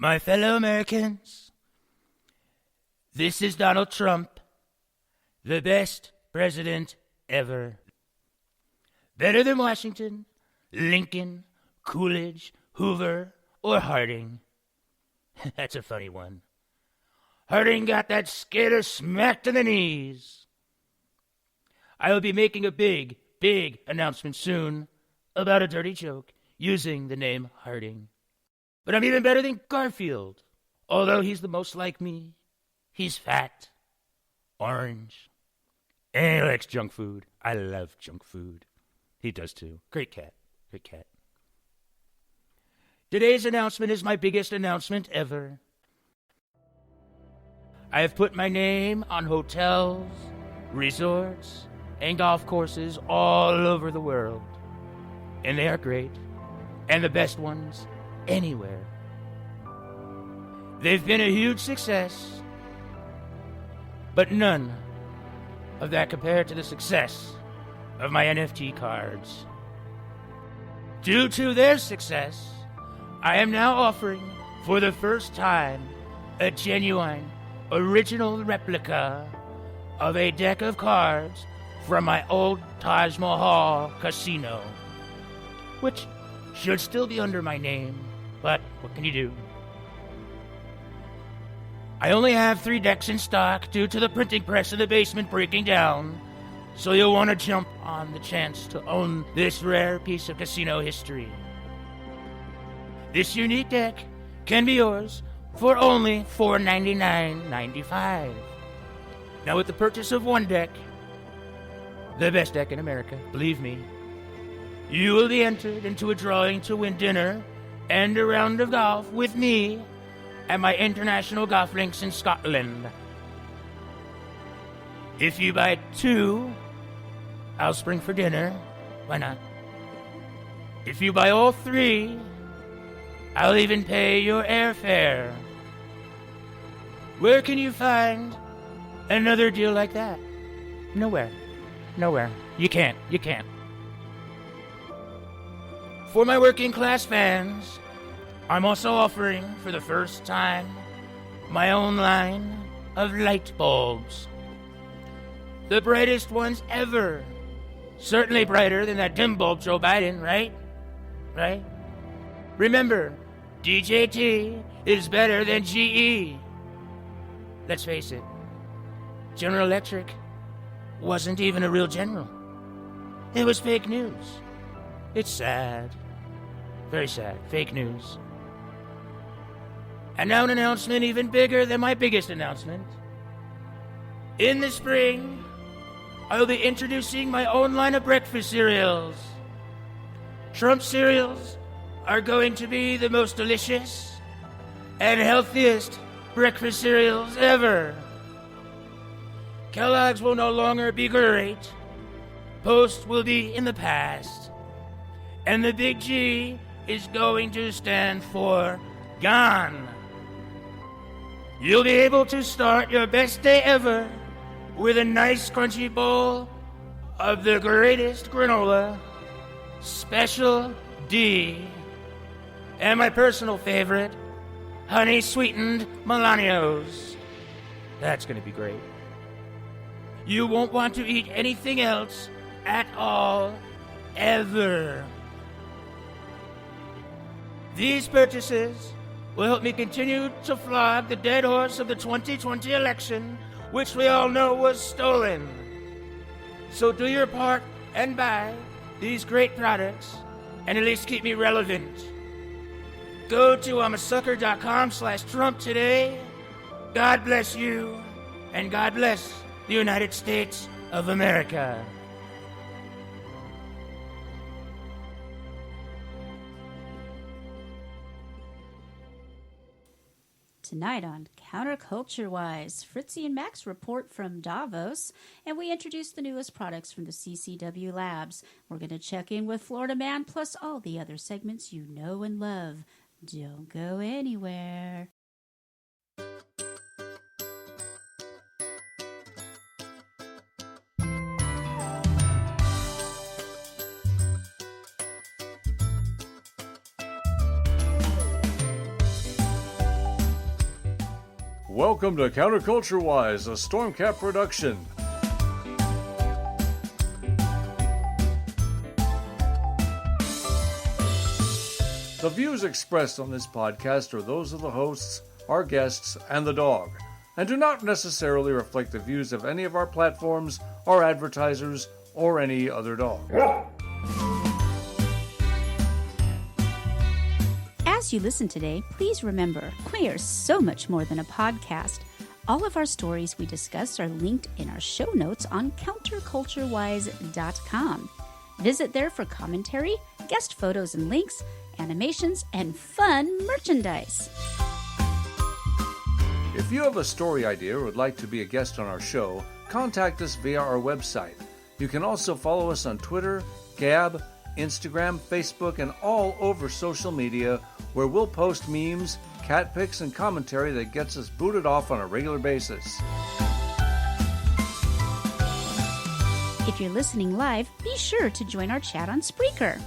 My fellow Americans, this is Donald Trump, the best president ever. Better than Washington, Lincoln, Coolidge, Hoover, or Harding. That's a funny one. Harding got that skater smacked in the knees. I will be making a big announcement soon about a dirty joke using the name Harding. But I'm even better than Garfield. Although he's the most like me, he's fat, orange, and he likes junk food. I love junk food. He does too. Great cat. Great cat. Today's announcement is my biggest announcement ever. I have put my name on hotels, resorts, and golf courses all over the world. And they are great. And the best ones anywhere. They've been a huge success. But none of that compared to the success of my NFT cards. Due to their success, I am now offering, for the first time, a genuine, original replica of a deck of cards from my old Taj Mahal casino, which should still be under my name, but what can you do? I only have 3 decks in stock due to the printing press in the basement breaking down, so you'll want to jump on the chance to own this rare piece of casino history. This unique deck can be yours for only $499.95. Now, with the purchase of 1 deck, the best deck in America, believe me, you will be entered into a drawing to win dinner and a round of golf with me at my international golf links in Scotland. If you buy 2, I'll spring for dinner. Why not? If you buy all 3, I'll even pay your airfare. Where can you find another deal like that? Nowhere. You can't. For my working class fans, I'm also offering, for the first time, my own line of light bulbs. The brightest ones ever. Certainly brighter than that dim bulb Joe Biden, right? Remember, DJT is better than GE. Let's face it, General Electric wasn't even a real general. It was fake news. It's sad. Very sad. Fake news. And now an announcement even bigger than my biggest announcement. In the spring, I will be introducing my own line of breakfast cereals. Trump cereals are going to be the most delicious and healthiest breakfast cereals ever. Kellogg's will no longer be great. Post will be in the past. And the big G is going to stand for gone. You'll be able to start your best day ever with a nice crunchy bowl of the greatest granola, Special D, and my personal favorite, honey sweetened Milanios. That's going to be great. You won't want to eat anything else at all, ever. These purchases will help me continue to flog the dead horse of the 2020 election, which we all know was stolen. So do your part and buy these great products and at least keep me relevant. Go to I'mASucker.com/Trump today. God bless you, and God bless the United States of America. Tonight on Counterculture Wise, Phrytzie and Max report from Davos, and we introduce the newest products from the CCW Labs. We're going to check in with Florida Man, plus all the other segments you know and love. Don't go anywhere. Welcome to Counterculture Wise, a Stormcap production. The views expressed on this podcast are those of the hosts, our guests, and the dog, and do not necessarily reflect the views of any of our platforms, our advertisers, or any other dog. As you listen today, please remember, we are so much more than a podcast. All of our stories we discuss are linked in our show notes on counterculturewise.com. Visit there for commentary, guest photos and links, animations, and fun merchandise. If you have a story idea or would like to be a guest on our show, contact us via our website. You can also follow us on Twitter, Gab, Instagram, Facebook, and all over social media, where we'll post memes, cat pics, and commentary that gets us booted off on a regular basis. If you're listening live, be sure to join our chat on Spreaker.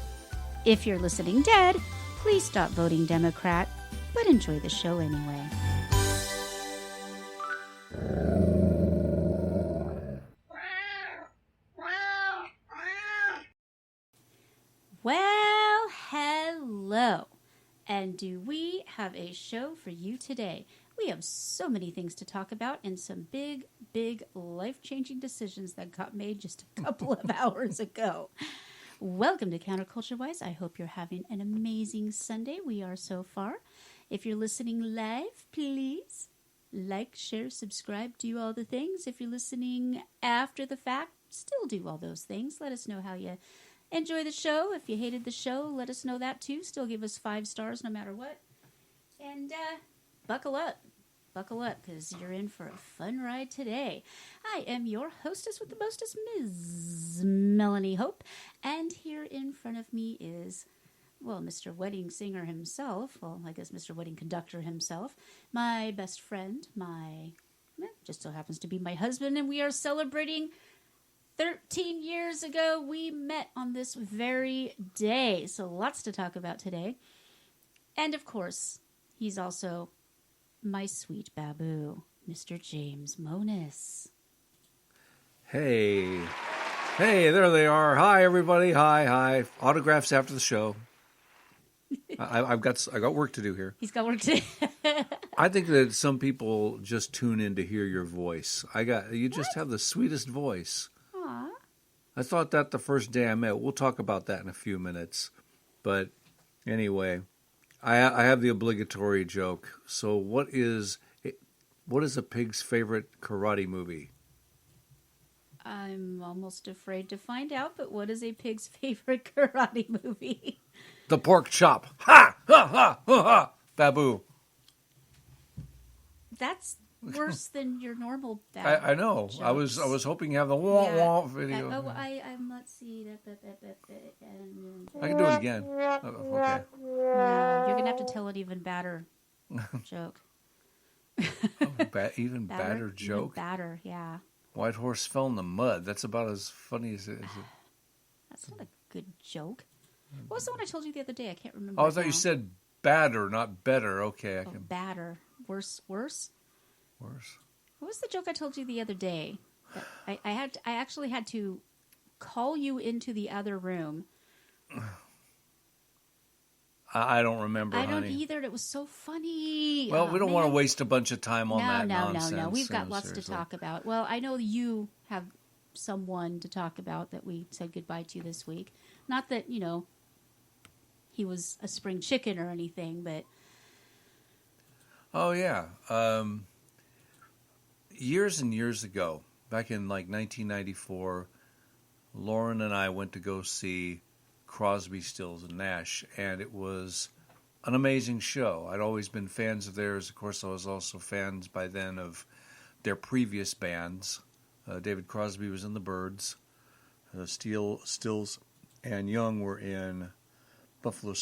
If you're listening dead, please stop voting Democrat, but enjoy the show anyway. Well, hello. And do we have a show for you today? We have so many things to talk about and some big, big life-changing decisions that got made just a couple of hours ago. Welcome to Counterculture Wise. I hope you're having an amazing Sunday. We are so far. If you're listening live, please like, share, subscribe, do all the things. If you're listening after the fact, still do all those things. Let us know how you enjoy the show. If you hated the show, let us know that too. Still give us 5 stars no matter what. And buckle up. Buckle up, because you're in for a fun ride today. I am your hostess with the mostest, Ms. Melanie Hope. And here in front of me is, well, Mr. Wedding Singer himself. Well, I guess Mr. Wedding Conductor himself. My best friend, just so happens to be my husband. And we are celebrating 13 years ago. We met on this very day. So lots to talk about today. And of course, he's also my sweet babu, Mr. James Monis. Hey, there they are. Hi, everybody. Hi. Autographs after the show. I got work to do here. He's got work to do. I think that some people just tune in to hear your voice. You just have the sweetest voice. Aw. I thought that the first day I met. We'll talk about that in a few minutes. But anyway, I have the obligatory joke. So what is a pig's favorite karate movie? I'm almost afraid to find out, but what is a pig's favorite karate movie? The Pork Chop. Ha! Ha! Ha! Ha! Ha! Babu. That's worse than your normal babu I know. jokes. I was hoping you have the wah video. Let's see. I can do it again. Okay. No, you're gonna have to tell an even badder joke. Even badder joke? Even badder, yeah. White horse fell in the mud. That's about as funny as it is. That's not a good joke. What was the one I told you the other day? I can't remember. Oh, I thought you said badder, not better. Okay, I can. Badder. Worse. Worse. What was the joke I told you the other day? That I actually had to call you into the other room. I don't remember, I don't honey. either. It was so funny. Well, we don't want to waste a bunch of time on that nonsense. No. We've got lots seriously. to talk about. Well, I know you have someone to talk about that we said goodbye to this week. Not that, he was a spring chicken or anything, but... Oh, yeah. Years and years ago, back in 1994, Lauren and I went to go see Crosby, Stills, and Nash, and it was an amazing show. I'd always been fans of theirs. Of course, I was also fans by then of their previous bands. David Crosby was in the Byrds. Stills and Young were in Buffalo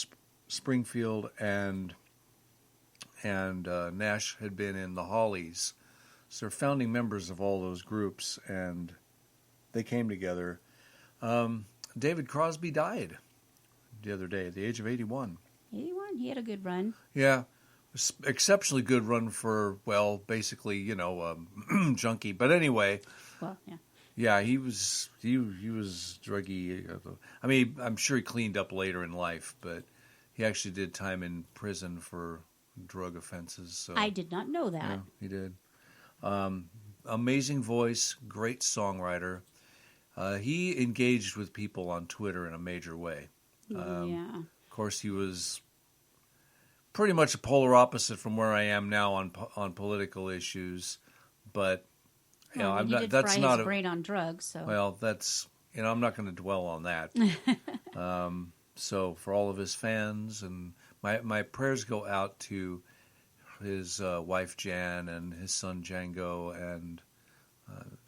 Springfield, and Nash had been in the Hollies. So they're founding members of all those groups, and they came together. David Crosby died the other day at the age of 81. 81? He had a good run. Yeah. exceptionally good run for, well, basically, junkie. But anyway, Well, yeah. yeah, he was druggy. I mean, I'm sure he cleaned up later in life, but he actually did time in prison for drug offenses. So I did not know that. yeah, he did. Amazing voice, great songwriter. He engaged with people on Twitter in a major way. Yeah. Of course, he was pretty much a polar opposite from where I am now on political issues, but Well, I mean, he did that's fry not his brain on drugs, so. well, that's I'm not going to dwell on that. So for all of his fans, and my prayers go out to his wife Jan and his son Django, and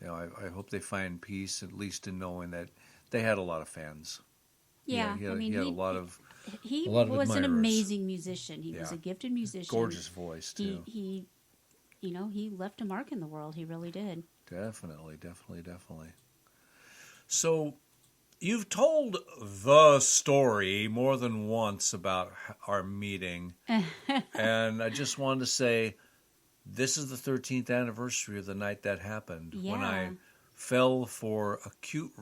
I hope they find peace, at least in knowing that they had a lot of fans. Yeah, he had, I mean, he had a lot of was an admirers. Amazing musician. He was Yeah. a gifted musician. Gorgeous voice too. He left a mark in the world. He really did. Definitely. So, you've told the story more than once about our meeting, and I just wanted to say, this is the 13th anniversary of the night that happened, when I fell for a cute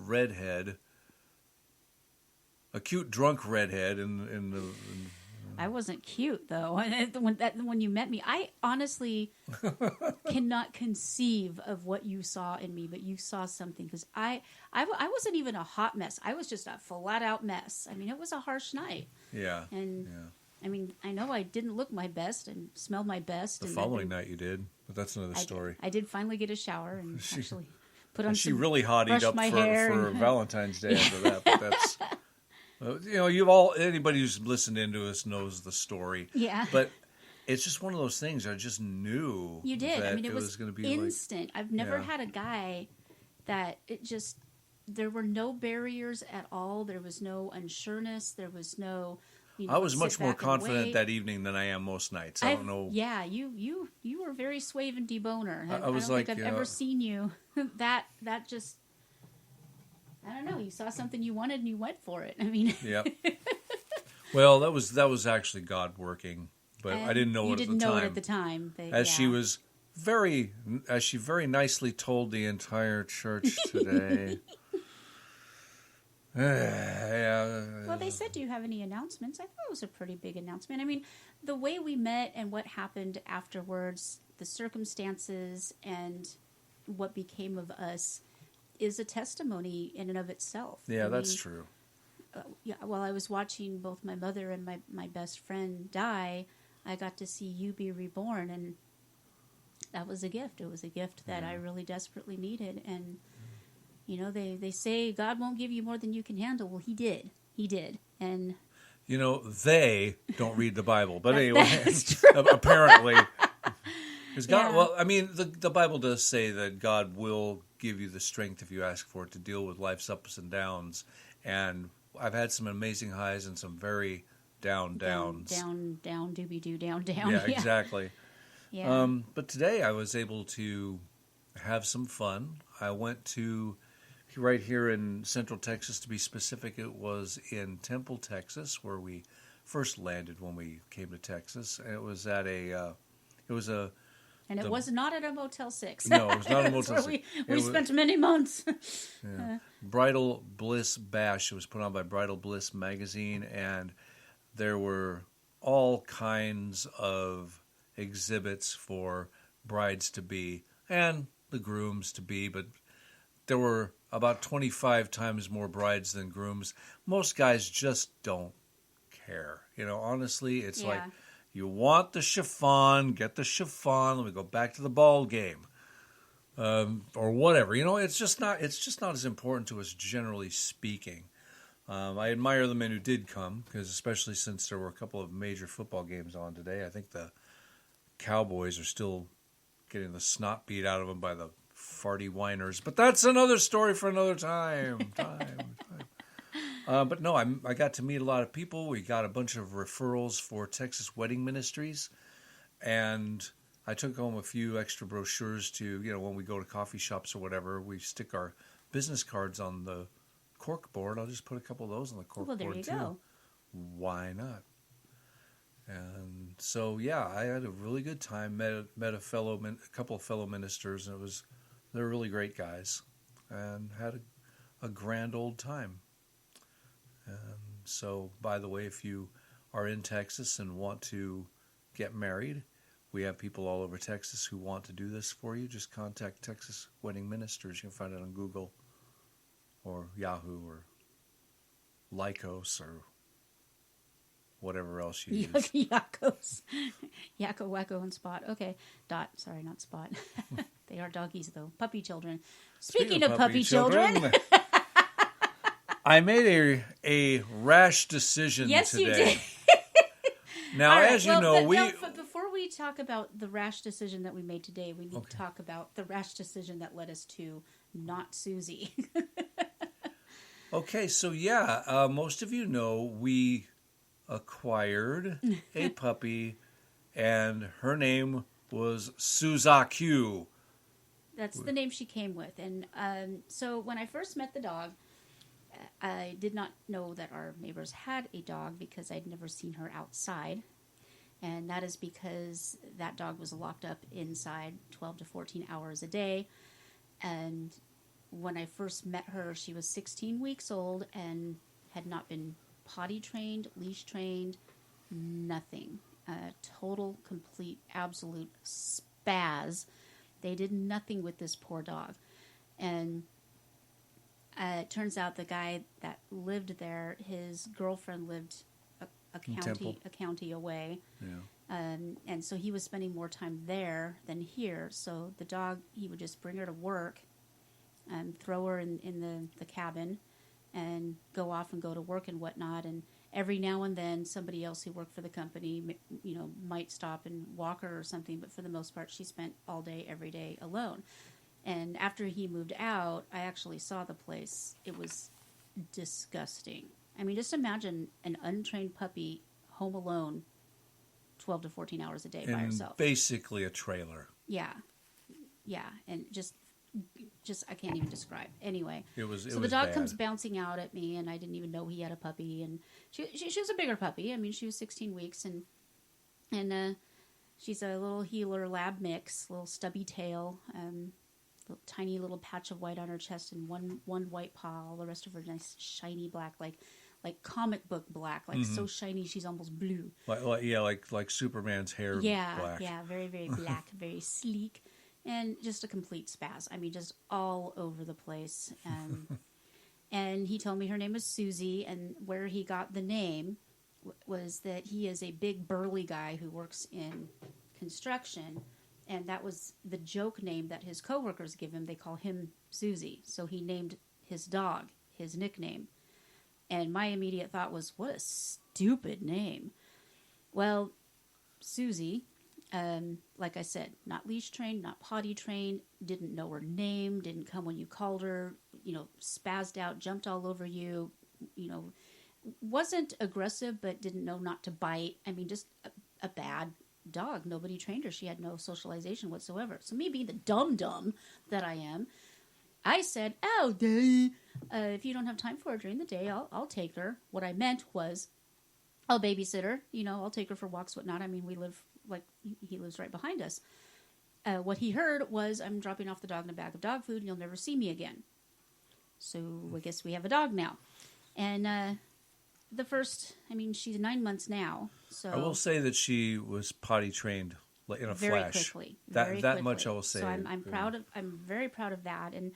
drunk redhead in the... I wasn't cute though. When you met me, I honestly cannot conceive of what you saw in me, but you saw something, because I wasn't even a hot mess. I was just a flat out mess. I mean, it was a harsh night. Yeah. And I mean, I know I didn't look my best and smell my best. The following night you did, but that's another story. I did finally get a shower and actually put on. She some, really hottied up for Valentine's Day after that. But that's anybody who's listened into us knows the story. Yeah. But it's just one of those things. I just knew you did. That I mean, it was going to be instant. I've never had a guy that there were no barriers at all. There was no unsureness. There was no. I was much more confident that evening than I am most nights. I don't know. Yeah, you were very suave and deboner. I was don't think I've ever seen you that just. I don't know. You saw something you wanted and you went for it. I mean. Yep. Well, that was actually God working, but I didn't know it at the time. You didn't know it at the time. She very nicely told the entire church today. Well, they said, do you have any announcements? I thought it was a pretty big announcement. I mean, the way we met and what happened afterwards, the circumstances and what became of us is a testimony in and of itself. Yeah, that's true. While I was watching both my mother and my best friend die, I got to see you be reborn, and that was a gift. It was a gift that I really desperately needed, and they say God won't give you more than you can handle. Well, He did, and they don't read the Bible, but anyway, that's true. Apparently, because God. Yeah. Well, I mean, the Bible does say that God will give you the strength if you ask for it to deal with life's ups and downs, and I've had some amazing highs and some very downs. Down, doobie doo, down. Yeah, exactly. Yeah. But today I was able to have some fun. I went to right here in Central Texas, to be specific. It was in Temple, Texas, where we first landed when we came to Texas. And it was at And it was not at a Motel 6. No, it was not a Motel 6. We spent many months. Bridal Bliss Bash. It was put on by Bridal Bliss magazine, and there were all kinds of exhibits for brides-to-be and the grooms-to-be, but there were about 25 times more brides than grooms. Most guys just don't care. Honestly, it's like, you want the chiffon, get the chiffon. Let me go back to the ball game, or whatever. It's just not as important to us, generally speaking. I admire the men who did come, because especially since there were a couple of major football games on today. I think the Cowboys are still getting the snot beat out of them by the farty whiners, but that's another story for another time. But no, I got to meet a lot of people. We got a bunch of referrals for Texas Wedding Ministries, and I took home a few extra brochures to, when we go to coffee shops or whatever, we stick our business cards on the cork board. I'll just put a couple of those on the cork board too. Well, there you go. Why not? And so, yeah, I had a really good time. Met a couple of fellow ministers, and they're really great guys, and had a grand old time. And so, by the way, if you are in Texas and want to get married, we have people all over Texas who want to do this for you. Just contact Texas Wedding Ministers. You can find it on Google or Yahoo or Lycos or whatever else you use. Yakos. Yakko, Wacko, and Spot. Okay. Dot. Sorry, not Spot. They are doggies, though. Puppy children. Speaking of puppy children. I made a rash decision yes, today. You did. Now, right, as you know, before we talk about the rash decision that we made today, we need to talk about the rash decision that led us to not Susie. Okay, so yeah, most of you know we acquired a puppy, and her name was Suzaku. That's the name she came with. And so when I first met the dog, I did not know that our neighbors had a dog because I'd never seen her outside. And that is because that dog was locked up inside 12 to 14 hours a day. And when I first met her, she was 16 weeks old and had not been potty trained, leash trained, nothing. Total, complete, absolute spaz. They did nothing with this poor dog. And it turns out the guy that lived there, his girlfriend lived a county away. Yeah. And so he was spending more time there than here. So the dog, he would just bring her to work and throw her in the cabin and go off and go to work and whatnot. And every now and then somebody else who worked for the company, might stop and walk her or something. But for the most part, she spent all day, every day alone. And after he moved out, I actually saw the place. It was disgusting. I mean, just imagine an untrained puppy home alone 12 to 14 hours a day by herself. Basically a trailer. Yeah. Yeah. And just I can't even describe. Anyway. So the dog bad. comes bouncing out at me, and I didn't even know he had a puppy. And she was a bigger puppy. I mean, she was 16 weeks, and she's a little heeler lab mix, little stubby tail, tiny little patch of white on her chest, and one white paw. All the rest of her nice shiny black, like comic book black, so shiny she's almost blue. Like Superman's hair. Black. Yeah, very very black, very sleek, and just a complete spaz. I mean, just all over the place. And he told me her name was Susie, and where he got the name was that he is a big burly guy who works in construction. And that was the joke name that his coworkers give him. They call him Susie. So he named his dog his nickname. And my immediate thought was, what a stupid name. Well, Susie, like I said, not leash trained, not potty trained, didn't know her name, didn't come when you called her, spazzed out, jumped all over you, wasn't aggressive, but didn't know not to bite. I mean, just a bad dog. Nobody trained her. She had no socialization whatsoever. So me being the dumb that I am, I said, "Oh, if you don't have time for her during the day, I'll take her." What I meant was, I'll babysit her. I'll take her for walks, whatnot. I mean, he lives right behind us. What he heard was, "I'm dropping off the dog in a bag of dog food, and you'll never see me again." So I guess we have a dog now, and she's 9 months now. So I will say that she was potty trained in a very flash. Quickly. That much I will say. So I'm very proud of that. And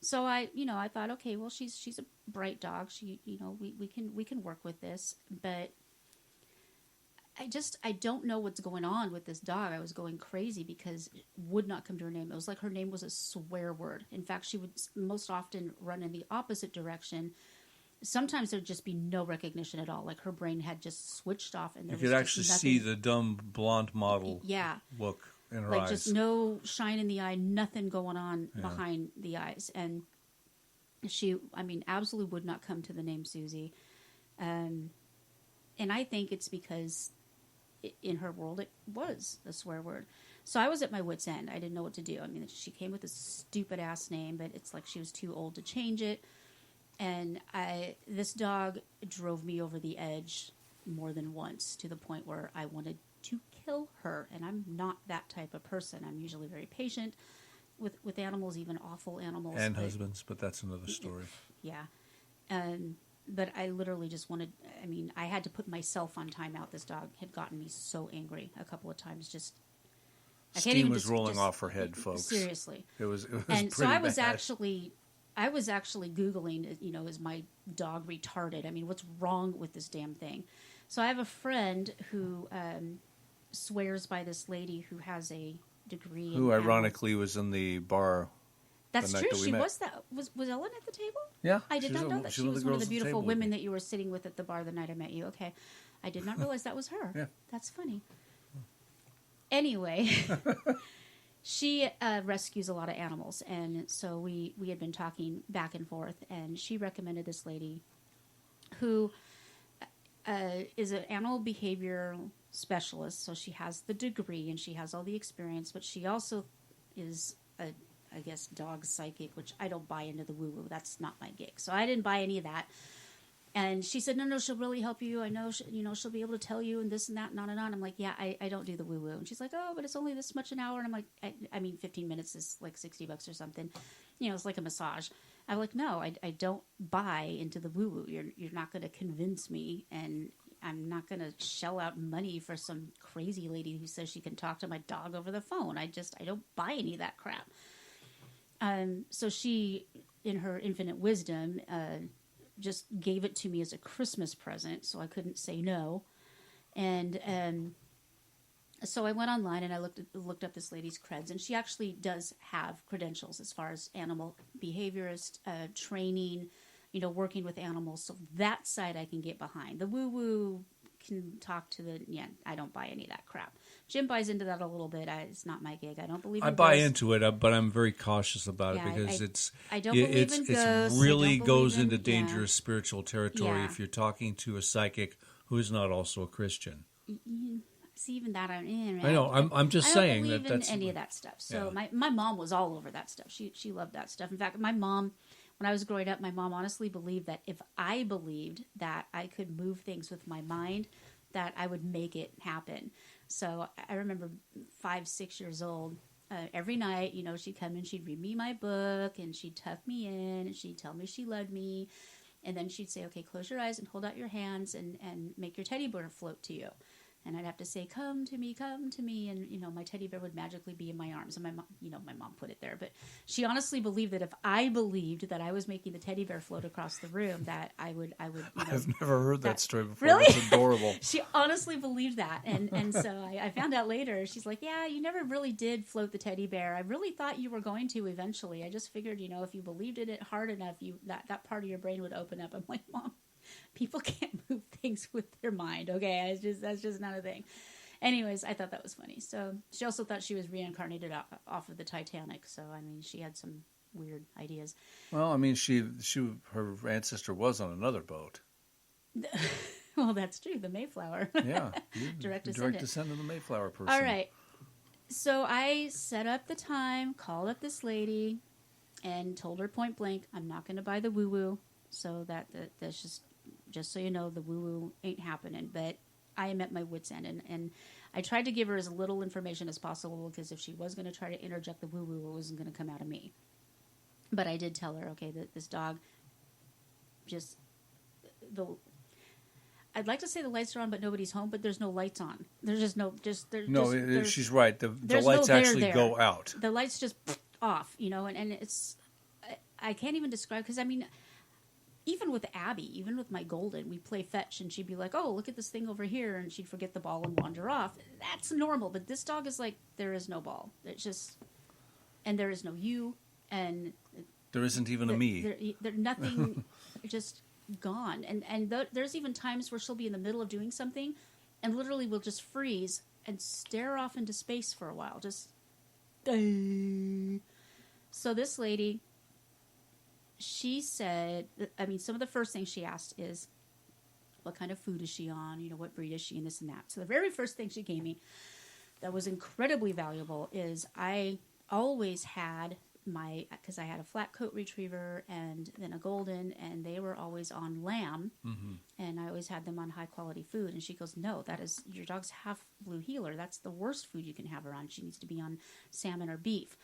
so I thought, okay, well, she's a bright dog. She, we can work with this. But I don't know what's going on with this dog. I was going crazy because it would not come to her name. It was like her name was a swear word. In fact, she would most often run in the opposite direction. Sometimes there'd just be no recognition at all. Like her brain had just switched off, and there you could actually see the dumb blonde model look in her eyes. Just no shine in the eye, nothing going on behind the eyes. And she, absolutely would not come to the name Susie. And I think it's because in her world it was a swear word. So I was at my wit's end. I didn't know what to do. I mean, she came with a stupid ass name, but it's like she was too old to change it. And this dog drove me over the edge more than once, to the point where I wanted to kill her. And I'm not that type of person. I'm usually very patient with animals, even awful animals. And husbands, but that's another story. Yeah. But I literally just wanted, I mean, I had to put myself on timeout. This dog had gotten me so angry a couple of times. Just Steam was rolling off her head, folks. Seriously. It was and pretty so I was bad. I was actually Googling, is my dog retarded? I mean, what's wrong with this damn thing? So I have a friend who swears by this lady who has a degree. Who ironically was in the bar. That's the night true. that we She met. was that. Was Ellen at the table? Yeah. I did not know that. She was one of the beautiful with women me. that you were sitting with at the bar the night I met you. Okay. I did not realize that was her. Yeah. That's funny. Anyway, she rescues a lot of animals. And so we had been talking back and forth. And she recommended this lady who is an animal behavior specialist. So she has the degree and she has all the experience. But she also is I guess, dog psychic, which I don't buy into the woo-woo. That's not my gig. So I didn't buy any of that. And she said, no, she'll really help you. I know, she'll be able to tell you and this and that and on and on. I'm like, yeah, I don't do the woo-woo. And she's like, oh, but it's only this much an hour. And I'm like, I mean, 15 minutes is like $60 or something. It's like a massage. I'm like, no, I don't buy into the woo-woo. You're not going to convince me. And I'm not going to shell out money for some crazy lady who says she can talk to my dog over the phone. I don't buy any of that crap. So she, in her infinite wisdom, just gave it to me as a Christmas present, so I couldn't say no. And so I went online and I looked up this lady's creds, and she actually does have credentials as far as animal behaviorist training, working with animals. So that side I can get behind. The woo-woo can talk to I don't buy any of that crap. Jim buys into that a little bit. It's not my gig. I don't believe in I buy ghosts. into it, but I'm very cautious about it because I don't believe in ghosts. It really I don't goes believe into in- dangerous spiritual territory Yeah. if you're talking to a psychic who is not also a Christian. See, even that I know. I'm just saying I don't believe that's in any of that stuff. So Yeah. my mom was all over that stuff. She loved that stuff. In fact, my mom, when I was growing up, my mom honestly believed that if I believed that I could move things with my mind, that I would make it happen. So I remember 5, 6 years old. Every night, she'd come and she'd read me my book and she'd tuck me in and she'd tell me she loved me. And then she'd say, okay, close your eyes and hold out your hands and make your teddy bear float to you. And I'd have to say, come to me. And, my teddy bear would magically be in my arms. And my mom put it there. But she honestly believed that if I believed that I was making the teddy bear float across the room, that I would. I've never heard that story before. Really? It's adorable. She honestly believed that. And so I found out later, she's like, yeah, you never really did float the teddy bear. I really thought you were going to eventually. I just figured, if you believed in it hard enough, that part of your brain would open up. I'm like, Mom, people can't move things with their mind. Okay, that's just not a thing. Anyways, I thought that was funny. So she also thought she was reincarnated off of the Titanic. So I mean, she had some weird ideas. Well, I mean, her ancestor was on another boat. Well, that's true. The Mayflower. Yeah, Direct descendant of the Mayflower person. All right. So I set up the time, called up this lady, and told her point blank, I'm not going to buy the woo-woo. So that's just so you know, the woo-woo ain't happening. But I am at my wit's end. And I tried to give her as little information as possible because if she was going to try to interject the woo-woo, it wasn't going to come out of me. But I did tell her, okay, that this dog just... I'd like to say the lights are on, but nobody's home, but there's no lights on. There's just no... She's right. The there's lights no there actually there. go out. The lights just off, and it's... I can't even describe, because, I mean... Even with Abby, even with my Golden, we play fetch, and she'd be like, oh, look at this thing over here, and she'd forget the ball and wander off. That's normal, but this dog is like, there is no ball. It's just... And there is no you, and... There isn't even a me. There nothing... just gone. And there's even times where she'll be in the middle of doing something, and literally will just freeze and stare off into space for a while. Just... So this lady... She said, I mean, some of the first things she asked is, what kind of food is she on? What breed is she and this and that. So the very first thing she gave me that was incredibly valuable is I always had because I had a flat coat retriever and then a golden, and they were always on lamb, and I always had them on high quality food. And she goes, no, that is, your dog's half blue heeler. That's the worst food you can have her on. She needs to be on salmon or beef.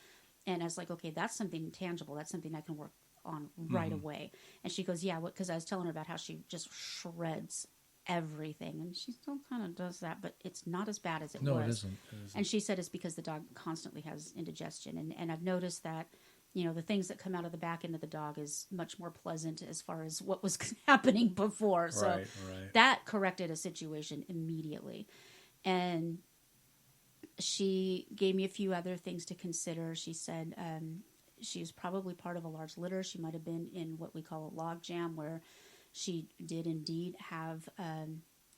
And I was like, okay, that's something tangible. That's something I can work on right away. And she goes, yeah, because I was telling her about how she just shreds everything, and she still kind of does that, but it's not as bad as it was. No, it isn't. And she said it's because the dog constantly has indigestion, and I've noticed that, you know, the things that come out of the back end of the dog is much more pleasant as far as what was happening before. So Right. that corrected a situation immediately. And she gave me a few other things to consider. She said she was probably part of a large litter. She might have been in what we call a log jam, where she did indeed have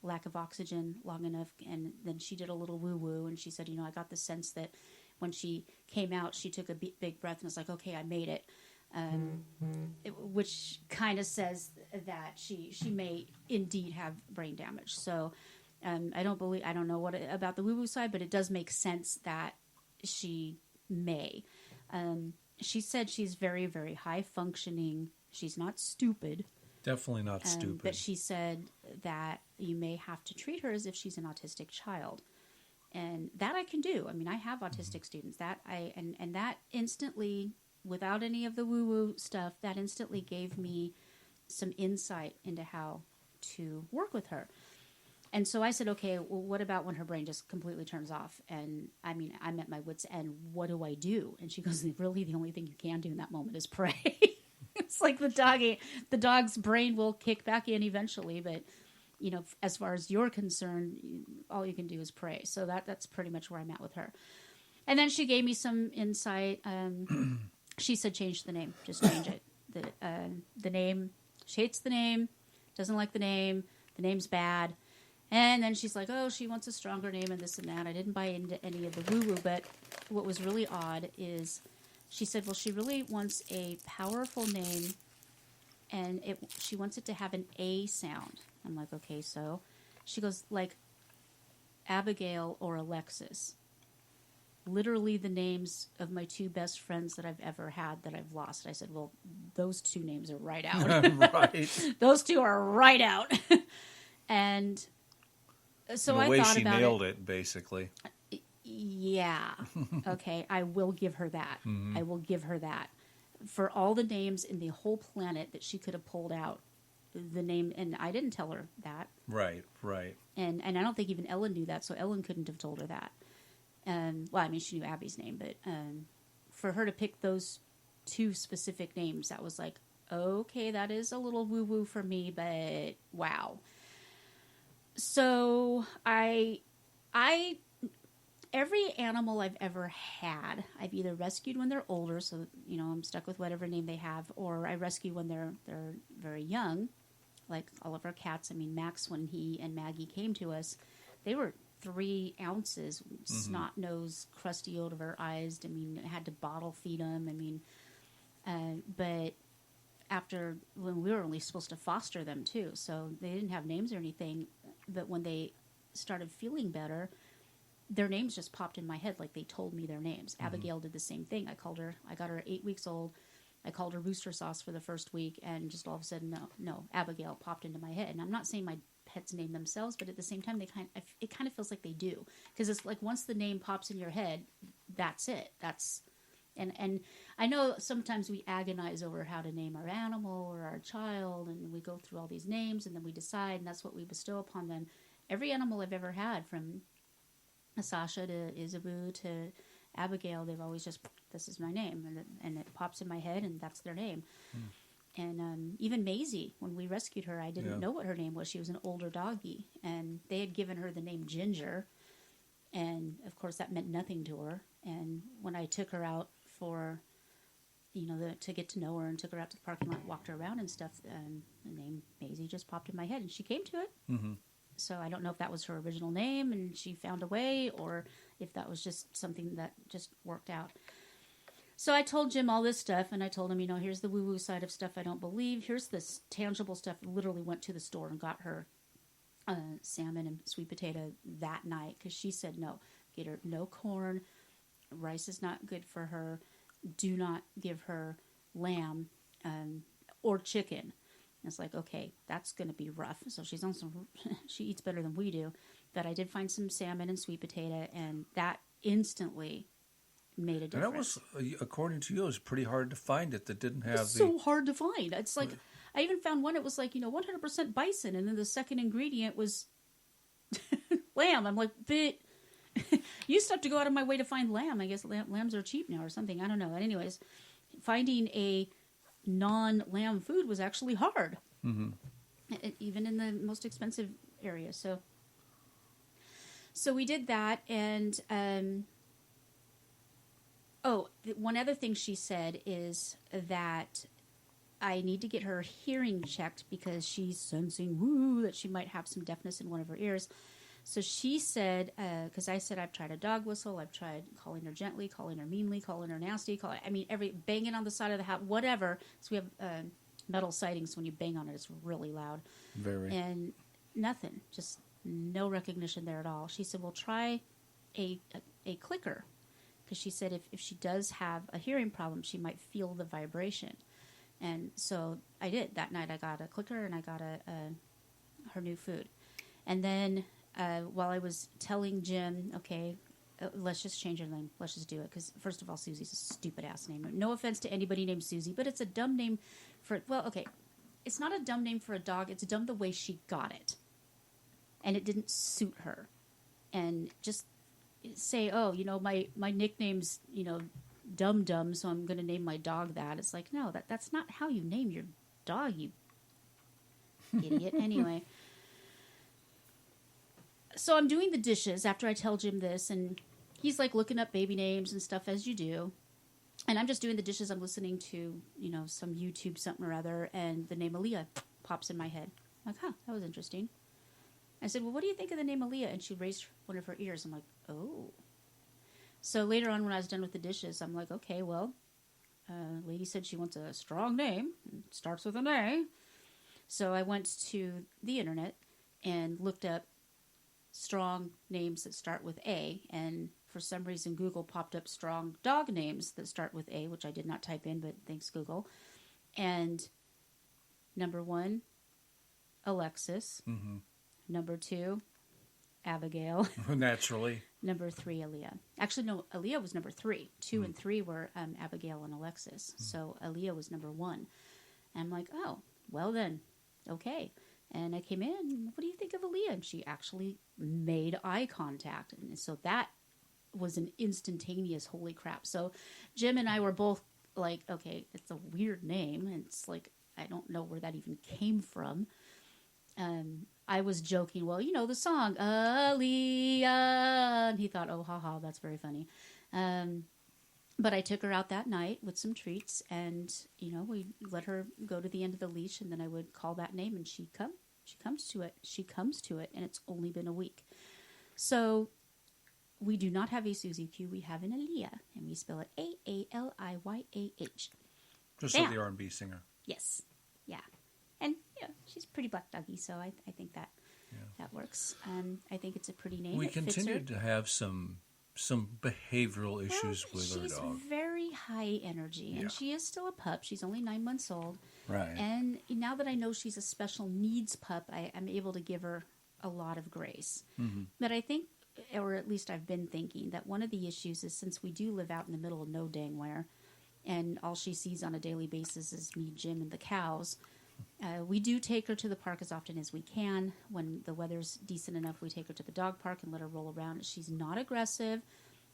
lack of oxygen long enough, and then she did a little woo-woo, and she said, you know, I got the sense that when she came out, she took a big breath and was like, okay, I made it, which kind of says that she may indeed have brain damage. So I don't know what about the woo-woo side, but it does make sense that she may. She said she's very, very high functioning. She's not stupid. Definitely not stupid. But she said that you may have to treat her as if she's an autistic child. And that I can do. I mean, I have autistic students. That instantly, without any of the woo-woo stuff, that instantly gave me some insight into how to work with her. And so I said, okay, well, what about when her brain just completely turns off? And I mean, I'm at my wit's end. What do I do? And she goes, really, the only thing you can do in that moment is pray. It's like the dog's brain will kick back in eventually, but you know, as far as you're concerned, all you can do is pray. So that's pretty much where I'm at with her. And then she gave me some insight. She said, change the name, just change it. The name, she hates the name, doesn't like the name's bad. And then she's like, oh, she wants a stronger name and this and that. I didn't buy into any of the woo-woo, but what was really odd is she said, well, she really wants a powerful name, and she wants it to have an A sound. I'm like, okay, so she goes, like Abigail or Alexis. Literally the names of my two best friends that I've ever had that I've lost. I said, well, those two names are right out. Right. Those two are right out. And so I thought about it. The way she nailed it, basically. Yeah. Okay, I will give her that. Mm-hmm. I will give her that. For all the names in the whole planet that she could have pulled out, the name, and I didn't tell her that. Right. And I don't think even Ellen knew that, so Ellen couldn't have told her that. Well, I mean, she knew Abby's name, but for her to pick those two specific names, that was like, okay, that is a little woo-woo for me, but wow. So every animal I've ever had, I've either rescued when they're older, so you know I'm stuck with whatever name they have, or I rescue when they're very young, like all of our cats. I mean, Max, when he and Maggie came to us, they were 3 ounces, snot nose, crusty over eyes. I mean, I had to bottle feed them. I mean, but after when we were only supposed to foster them too, so they didn't have names or anything. But when they started feeling better, their names just popped in my head, like they told me their names. Mm-hmm. Abigail did the same thing. I got her at 8 weeks old. I called her Rooster Sauce for the first week, and just all of a sudden, no, Abigail popped into my head. And I'm not saying my pets name themselves, but at the same time, it kind of feels like they do, because it's like once the name pops in your head, that's it. And I know sometimes we agonize over how to name our animal or our child, and we go through all these names, and then we decide, and that's what we bestow upon them. Every animal I've ever had, from Sasha to Isabu to Abigail, they've always just, this is my name, and it pops in my head, and that's their name. And even Maisie, when we rescued her, I didn't know what her name was. She was an older doggie, and they had given her the name Ginger, and of course that meant nothing to her. And when I took her out for, to get to know her, and took her out to the parking lot, walked her around and stuff, the name Maisie just popped in my head, and she came to it. Mm-hmm. So I don't know if that was her original name and she found a way, or if that was just something that just worked out. So I told Jim all this stuff, and I told him, here's the woo-woo side of stuff I don't believe. Here's this tangible stuff. I literally went to the store and got her salmon and sweet potato that night, because she said no. Get her no corn. Rice is not good for her. do not give her lamb or chicken. And it's like, okay, that's going to be rough. So she's on some, she eats better than we do. But I did find some salmon and sweet potato, and that instantly made a difference. And that was, according to you, it was pretty hard to find it that didn't have It's so hard to find. It's like, I even found one, it was like, 100% bison, and then the second ingredient was lamb. I'm like, but used to have to go out of my way to find lamb. I guess lambs are cheap now or something. I don't know. But anyways, finding a non-lamb food was actually hard, even in the most expensive areas. So we did that, and one other thing she said is that I need to get her hearing checked because she's sensing that she might have some deafness in one of her ears. So she said, because I said I've tried a dog whistle, I've tried calling her gently, calling her meanly, calling her nasty, banging on the side of the house, whatever. So we have metal sidings, so when you bang on it, it's really loud. Very. And nothing, just no recognition there at all. She said, well, try a clicker, because she said if she does have a hearing problem, she might feel the vibration. And so I did. That night I got a clicker and I got her new food. And then while I was telling Jim, okay, let's just change her name. Let's just do it. Because first of all, Susie's a stupid-ass name. No offense to anybody named Susie, but it's a dumb name for... Well, okay, it's not a dumb name for a dog. It's dumb the way she got it. And it didn't suit her. And just say, my nickname's, Dum Dum, so I'm going to name my dog that. It's like, no, that's not how you name your dog, you idiot. Anyway. So I'm doing the dishes after I tell Jim this, and he's like looking up baby names and stuff as you do. And I'm just doing the dishes. I'm listening to, some YouTube something or other, and the name Aaliyah pops in my head. I'm like, that was interesting. I said, well, what do you think of the name Aaliyah? And she raised one of her ears. I'm like, oh. So later on when I was done with the dishes, I'm like, okay, well, lady said she wants a strong name. It starts with an A. So I went to the internet and looked up strong names that start with A. And for some reason, Google popped up strong dog names that start with A, which I did not type in, but thanks, Google. And number 1, Alexis. Mm-hmm. Number 2, Abigail. Naturally. Number 3, Aaliyah. Actually, no, Aaliyah was number 3. 2 and 3 were Abigail and Alexis. So Aaliyah was number 1. And I'm like, oh, well then, okay. And I came in, what do you think of Aaliyah? And she actually made eye contact. And so that was an instantaneous holy crap. So Jim and I were both like, okay, it's a weird name. And it's like, I don't know where that even came from. I was joking, well, the song, Aaliyah. And he thought, oh, haha, that's very funny. But I took her out that night with some treats, and, we let her go to the end of the leash, and then I would call that name, and she comes to it. She comes to it, and it's only been a week. So we do not have a Susie Q. We have an Aaliyah, and we spell it A-A-L-I-Y-A-H. Just like the R&B singer. Yes. Yeah. And, she's a pretty black doggy, so I think that works. I think it's a pretty name. We it fits continue her. to have some behavioral issues with our dog. She's very high energy, and she is still a pup. She's only 9 months old. Right. And now that I know she's a special needs pup, I'm able to give her a lot of grace. Mm-hmm. But I think, or at least I've been thinking, that one of the issues is since we do live out in the middle of no dang where, and all she sees on a daily basis is me, Jim, and the cows, we do take her to the park as often as we can. When the weather's decent enough, we take her to the dog park and let her roll around. She's not aggressive.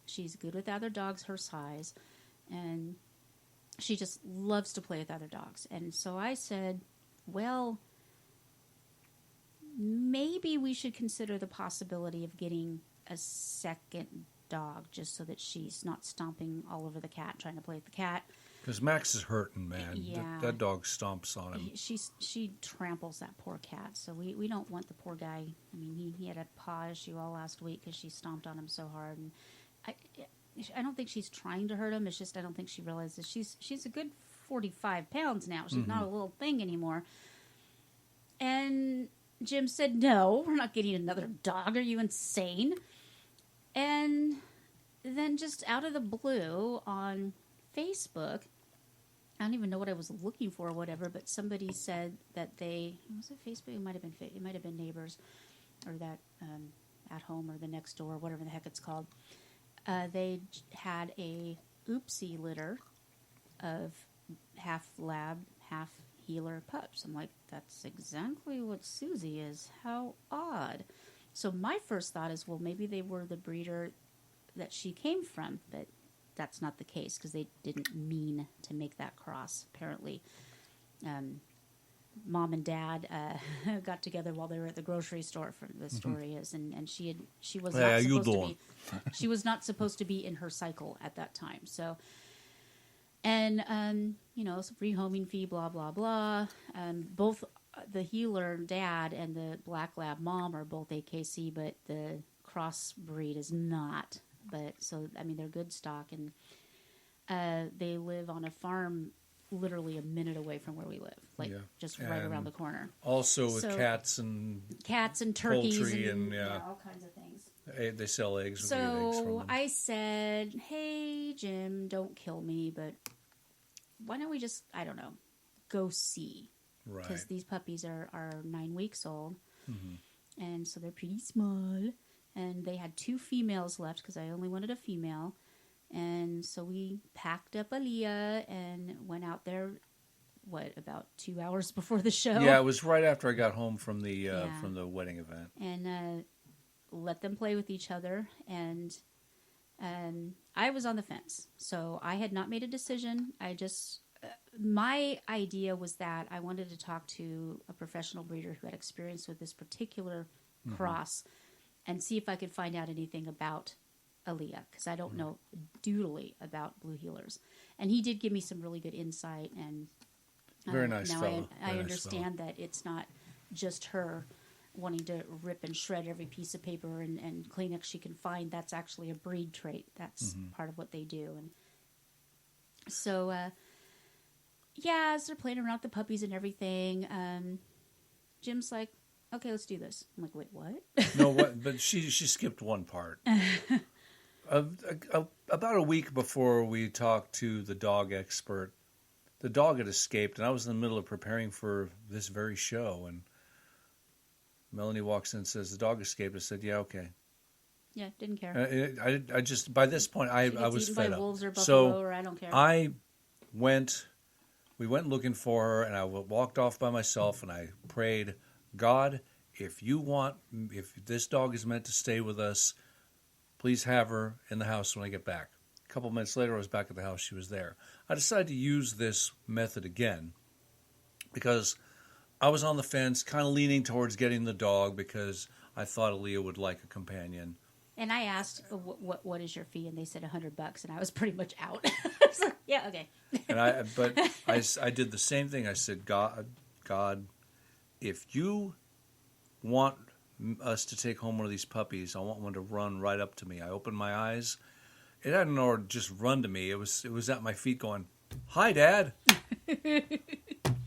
She's good with other dogs her size. And she just loves to play with other dogs. And so I said, well, maybe we should consider the possibility of getting a second dog just so that she's not stomping all over the cat, trying to play with the cat. Because Max is hurting, man. Yeah. That dog stomps on him. She tramples that poor cat, so we don't want the poor guy. I mean, he had a paw issue all last week because she stomped on him so hard. And I don't think she's trying to hurt him. It's just I don't think she realizes she's a good 45 pounds now. She's not a little thing anymore. And Jim said, no, we're not getting another dog. Are you insane? And then just out of the blue on Facebook. I don't even know what I was looking for or whatever, but somebody said that was it Facebook? It might have been Neighbors, or that At Home, or the Next Door, whatever the heck it's called. They had a oopsie litter of half lab, half healer pups. I'm like, that's exactly what Susie is. How odd. So my first thought is, well, maybe they were the breeder that she came from, but that's not the case because they didn't mean to make that cross. Apparently, Mom and Dad got together while they were at the grocery store. From the story is, and she was not supposed to be. She was not supposed to be in her cycle at that time. So, and rehoming fee, blah blah blah. Both the healer dad and the black lab mom are both AKC, but the crossbreed is not. But so, I mean, they're good stock, and they live on a farm literally a minute away from where we live, just right around the corner. Also with cats and turkeys poultry and yeah, all kinds of things. They sell eggs. So eggs from them. I said, hey, Jim, don't kill me, but why don't we just, I don't know, go see. Right. Because these puppies are 9 weeks old, and so they're pretty small. And they had 2 females left because I only wanted a female. And so we packed up Aaliyah and went out there, about 2 hours before the show? Yeah, it was right after I got home from the wedding event. And let them play with each other. And I was on the fence. So I had not made a decision. I just... my idea was that I wanted to talk to a professional breeder who had experience with this particular cross and see if I could find out anything about Aaliyah, because I don't know doodly about blue healers. And he did give me some really good insight. And very nice now fellow. I understand that it's not just her wanting to rip and shred every piece of paper and Kleenex she can find. That's actually a breed trait. That's part of what they do. And so... as they're playing around with the puppies and everything, Jim's like, okay, let's do this. I'm like, wait, what? No, what? But she skipped one part. About a week before we talked to the dog expert, the dog had escaped, and I was in the middle of preparing for this very show, and Melanie walks in and says, the dog escaped. I said, yeah, okay. Yeah, didn't care. I just, by this point, I was fed up. Wolves or buffalo, so or I don't care. We went looking for her, and I walked off by myself, and I prayed, God, if this dog is meant to stay with us, please have her in the house when I get back. A couple minutes later, I was back at the house. She was there. I decided to use this method again because I was on the fence, kind of leaning towards getting the dog because I thought Aaliyah would like a companion. And I asked, what is your fee? And they said $100, and I was pretty much out. So, yeah, okay. And I did the same thing. I said, God, if you want us to take home one of these puppies, I want one to run right up to me. I opened my eyes. It had nowhere to just run to me. It was at my feet going, hi, Dad.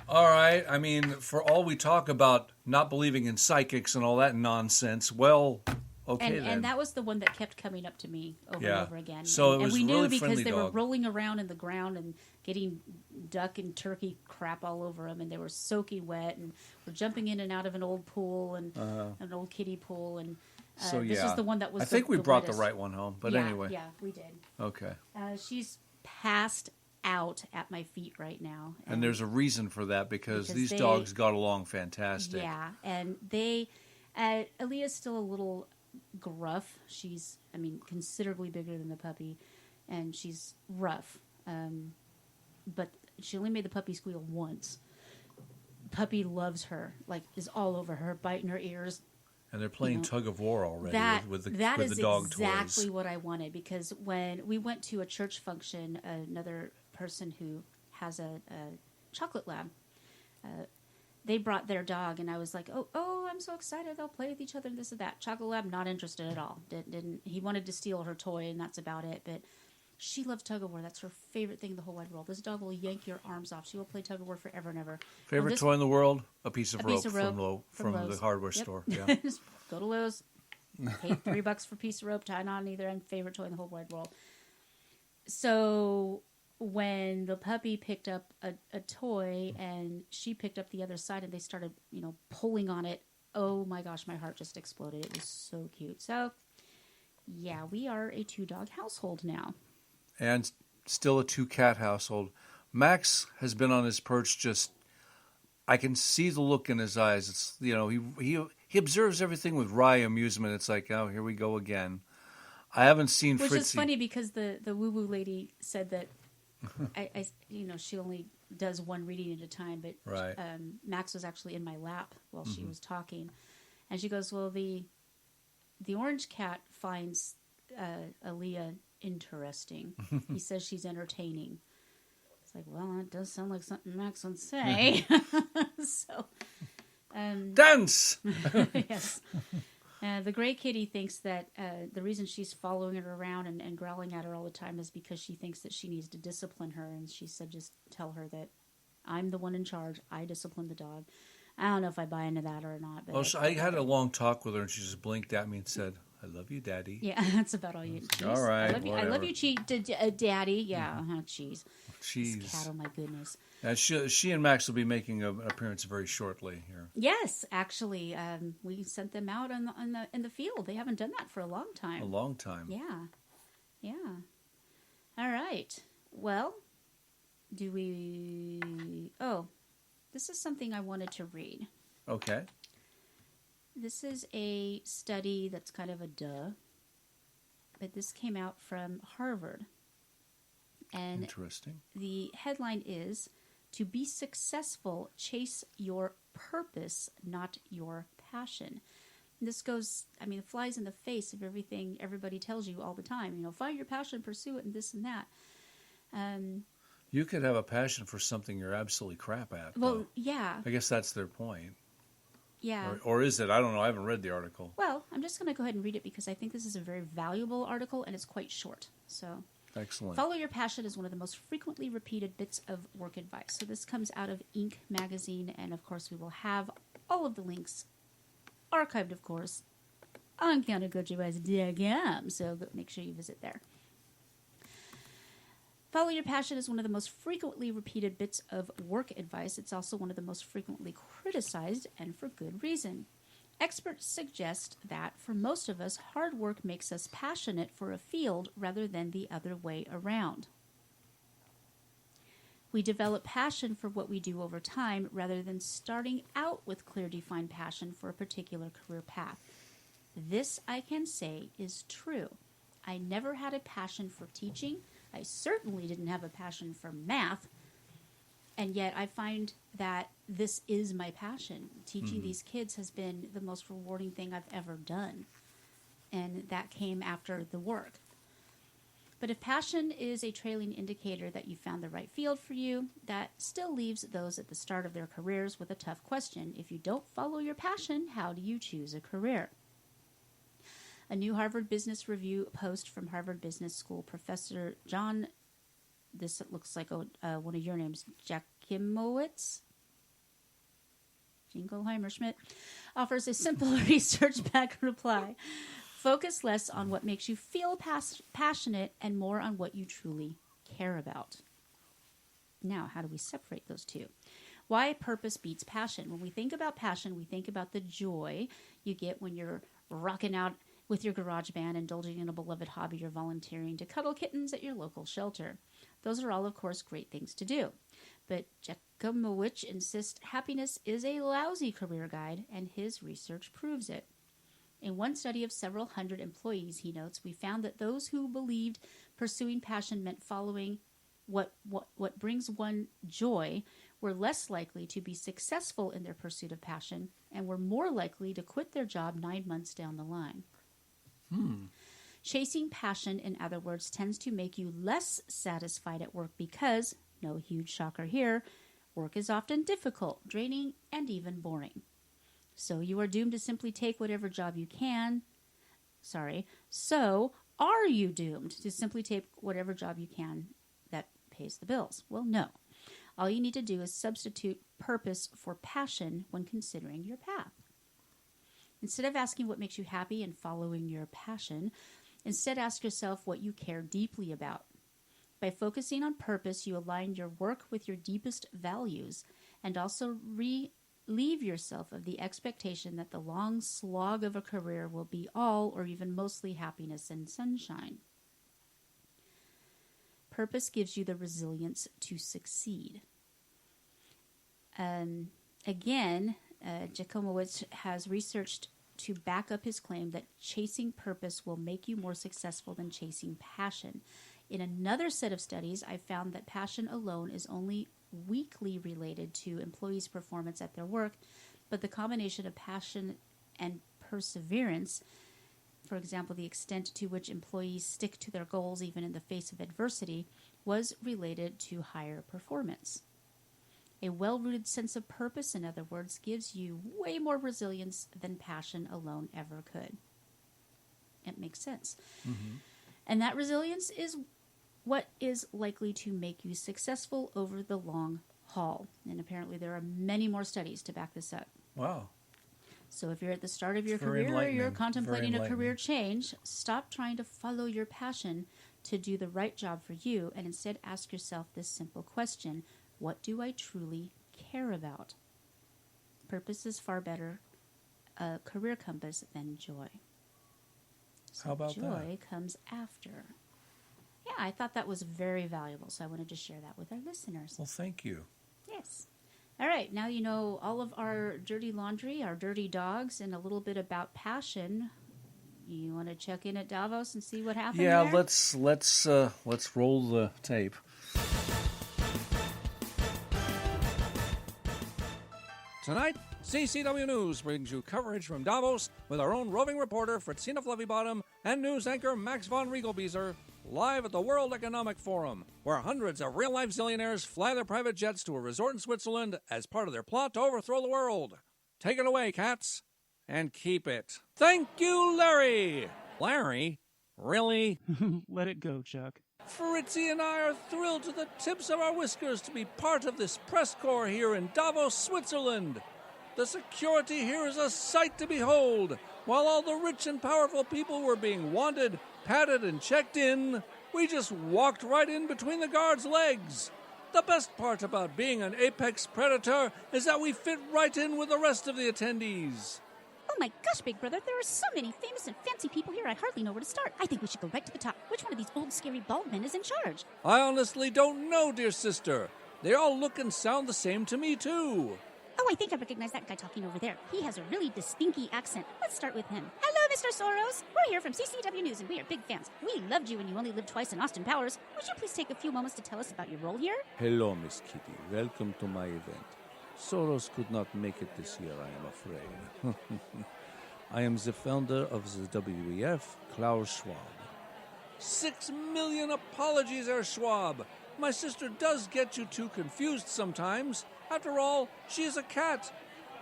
All right. I mean, for all we talk about not believing in psychics and all that nonsense, well... okay, and that was the one that kept coming up to me over and over again. So and we knew really because they were dog. rolling around in the ground and getting duck and turkey crap all over them, and they were soaking wet, and were jumping in and out of an old pool and an old kiddie pool. And this is the one that was. I think we brought wettest. the right one home, but yeah, anyway. Yeah, we did. Okay. She's passed out at my feet right now, and there's a reason for that because these dogs got along fantastic. Yeah, and Aaliyah's still a little gruff. She's, considerably bigger than the puppy, and she's rough. But she only made the puppy squeal once. Puppy loves her, is all over her, biting her ears. And they're playing tug of war already with the dog toys. That is exactly what I wanted, because when we went to a church function, another person who has a chocolate lab, they brought their dog, and I was like, oh, I'm so excited. They'll play with each other, this and that. Chocolate Lab, not interested at all. Didn't. He wanted to steal her toy, and that's about it. But she loves tug of war. That's her favorite thing in the whole wide world. This dog will yank your arms off. She will play tug of war forever and ever. Favorite toy in the world? A piece of rope from Lowe's. the hardware store. Yeah. Just go to Lowe's, pay $3 for a piece of rope, tie it on either end. Favorite toy in the whole wide world. So when the puppy picked up a toy and she picked up the other side and they started, pulling on it. Oh my gosh, my heart just exploded. It was so cute. So, yeah, we are a 2-dog household now. And still a 2-cat household. Max has been on his perch just... I can see the look in his eyes. It's, he observes everything with wry amusement. It's like, oh, here we go again. I haven't seen Phrytzie. Which is funny because the woo-woo lady said that she only does one reading at a time, but right. Max was actually in my lap while she was talking. And she goes, well, the orange cat finds Aaliyah interesting. He says she's entertaining. It's like, well, it does sound like something Max would say. So, dance! Yes. The gray kitty thinks that the reason she's following her around and growling at her all the time is because she thinks that she needs to discipline her. And she said, just tell her that I'm the one in charge. I discipline the dog. I don't know if I buy into that or not. But I had a long talk with her, and she just blinked at me and said, I love you, Daddy. Yeah, that's about all you. Geez, all right, I love you, Daddy. Yeah, jeez. Jeez. This cat, oh my goodness. And she and Max will be making an appearance very shortly here. Yes, actually, we sent them out in the field. They haven't done that for a long time. A long time. Yeah. All right. Well, do we? Oh, this is something I wanted to read. Okay. This is a study that's kind of a duh, but this came out from Harvard. And interesting. The headline is, to be successful, chase your purpose, not your passion. And this goes, it flies in the face of everything everybody tells you all the time. Find your passion, pursue it, and this and that. You could have a passion for something you're absolutely crap at. Well, though. Yeah. I guess that's their point. Yeah. Or is it? I don't know. I haven't read the article. Well, I'm just going to go ahead and read it because I think this is a very valuable article and it's quite short. So, excellent. Follow your passion is one of the most frequently repeated bits of work advice. So this comes out of Inc. magazine, and of course we will have all of the links archived, of course, on counterculturewise.com. So make sure you visit there. Follow your passion is one of the most frequently repeated bits of work advice. It's also one of the most frequently criticized, and for good reason. Experts suggest that, for most of us, hard work makes us passionate for a field rather than the other way around. We develop passion for what we do over time rather than starting out with clear defined passion for a particular career path. This, I can say, is true. I never had a passion for teaching. I certainly didn't have a passion for math. And yet I find that this is my passion. Teaching these kids has been the most rewarding thing I've ever done. And that came after the work. But if passion is a trailing indicator that you found the right field for you, that still leaves those at the start of their careers with a tough question. If you don't follow your passion, how do you choose a career? A new Harvard Business Review post from Harvard Business School professor John, this looks like one of your names, Jakimowitz, Jingleheimer Schmidt, offers a simple research-backed reply. Focus less on what makes you feel passionate and more on what you truly care about. Now, how do we separate those two? Why purpose beats passion? When we think about passion, we think about the joy you get when you're rocking out with your garage band, indulging in a beloved hobby, or volunteering to cuddle kittens at your local shelter. Those are all, of course, great things to do. But Jakimowicz insists happiness is a lousy career guide, and his research proves it. In one study of several hundred employees, he notes, we found that those who believed pursuing passion meant following what brings one joy were less likely to be successful in their pursuit of passion and were more likely to quit their job 9 months down the line. Chasing passion, in other words, tends to make you less satisfied at work because, no huge shocker here, work is often difficult, draining, and even boring. So you are doomed to simply take whatever job you can. So are you doomed to simply take whatever job you can that pays the bills? Well, no. All you need to do is substitute purpose for passion when considering your path. Instead of asking what makes you happy and following your passion, instead ask yourself what you care deeply about. By focusing on purpose, you align your work with your deepest values and also relieve yourself of the expectation that the long slog of a career will be all or even mostly happiness and sunshine. Purpose gives you the resilience to succeed. Again, Jacomowitz has researched to back up his claim that chasing purpose will make you more successful than chasing passion. In another set of studies, I found that passion alone is only weakly related to employees' performance at their work, but the combination of passion and perseverance, for example, the extent to which employees stick to their goals even in the face of adversity, was related to higher performance. A well-rooted sense of purpose, in other words, gives you way more resilience than passion alone ever could. It makes sense. Mm-hmm. And that resilience is what is likely to make you successful over the long haul. And apparently there are many more studies to back this up. Wow. So if you're at the start of your career or you're contemplating a career change, stop trying to follow your passion to do the right job for you and instead ask yourself this simple question: what do I truly care about? Purpose is far better a career compass than joy. So how about joy that? Joy comes after. Yeah, I thought that was very valuable, so I wanted to share that with our listeners. Well, thank you. Yes. All right, now you know all of our dirty laundry, our dirty dogs, and a little bit about passion. You want to check in at Davos and see what happened? Yeah, there? let's roll the tape. Tonight, CCW News brings you coverage from Davos with our own roving reporter Phrytzie and news anchor Max von Riegelbieser, live at the World Economic Forum, where hundreds of real-life zillionaires fly their private jets to a resort in Switzerland as part of their plot to overthrow the world. Take it away, cats, and keep it. Thank you, Larry! Larry? Really? Let it go, Chuck. Phrytzie and I are thrilled to the tips of our whiskers to be part of this press corps here in Davos, Switzerland. The security here is a sight to behold. While all the rich and powerful people were being wanted, patted, and checked in, we just walked right in between the guards' legs. The best part about being an apex predator is that we fit right in with the rest of the attendees. Oh my gosh, Big Brother, there are so many famous and fancy people here I hardly know where to start. I think we should go right to the top. Which one of these old scary bald men is in charge? I honestly don't know, dear sister. They all look and sound the same to me, too. Oh, I think I recognize that guy talking over there. He has a really distinky accent. Let's start with him. Hello, Mr. Soros. We're here from CCW News, and we are big fans. We loved you when you only lived twice in Austin Powers. Would you please take a few moments to tell us about your role here? Hello, Miss Kitty. Welcome to my event. Soros could not make it this year, I am afraid. I am the founder of the WEF, Klaus Schwab. 6 million apologies, Herr Schwab. My sister does get you too confused sometimes. After all, she is a cat.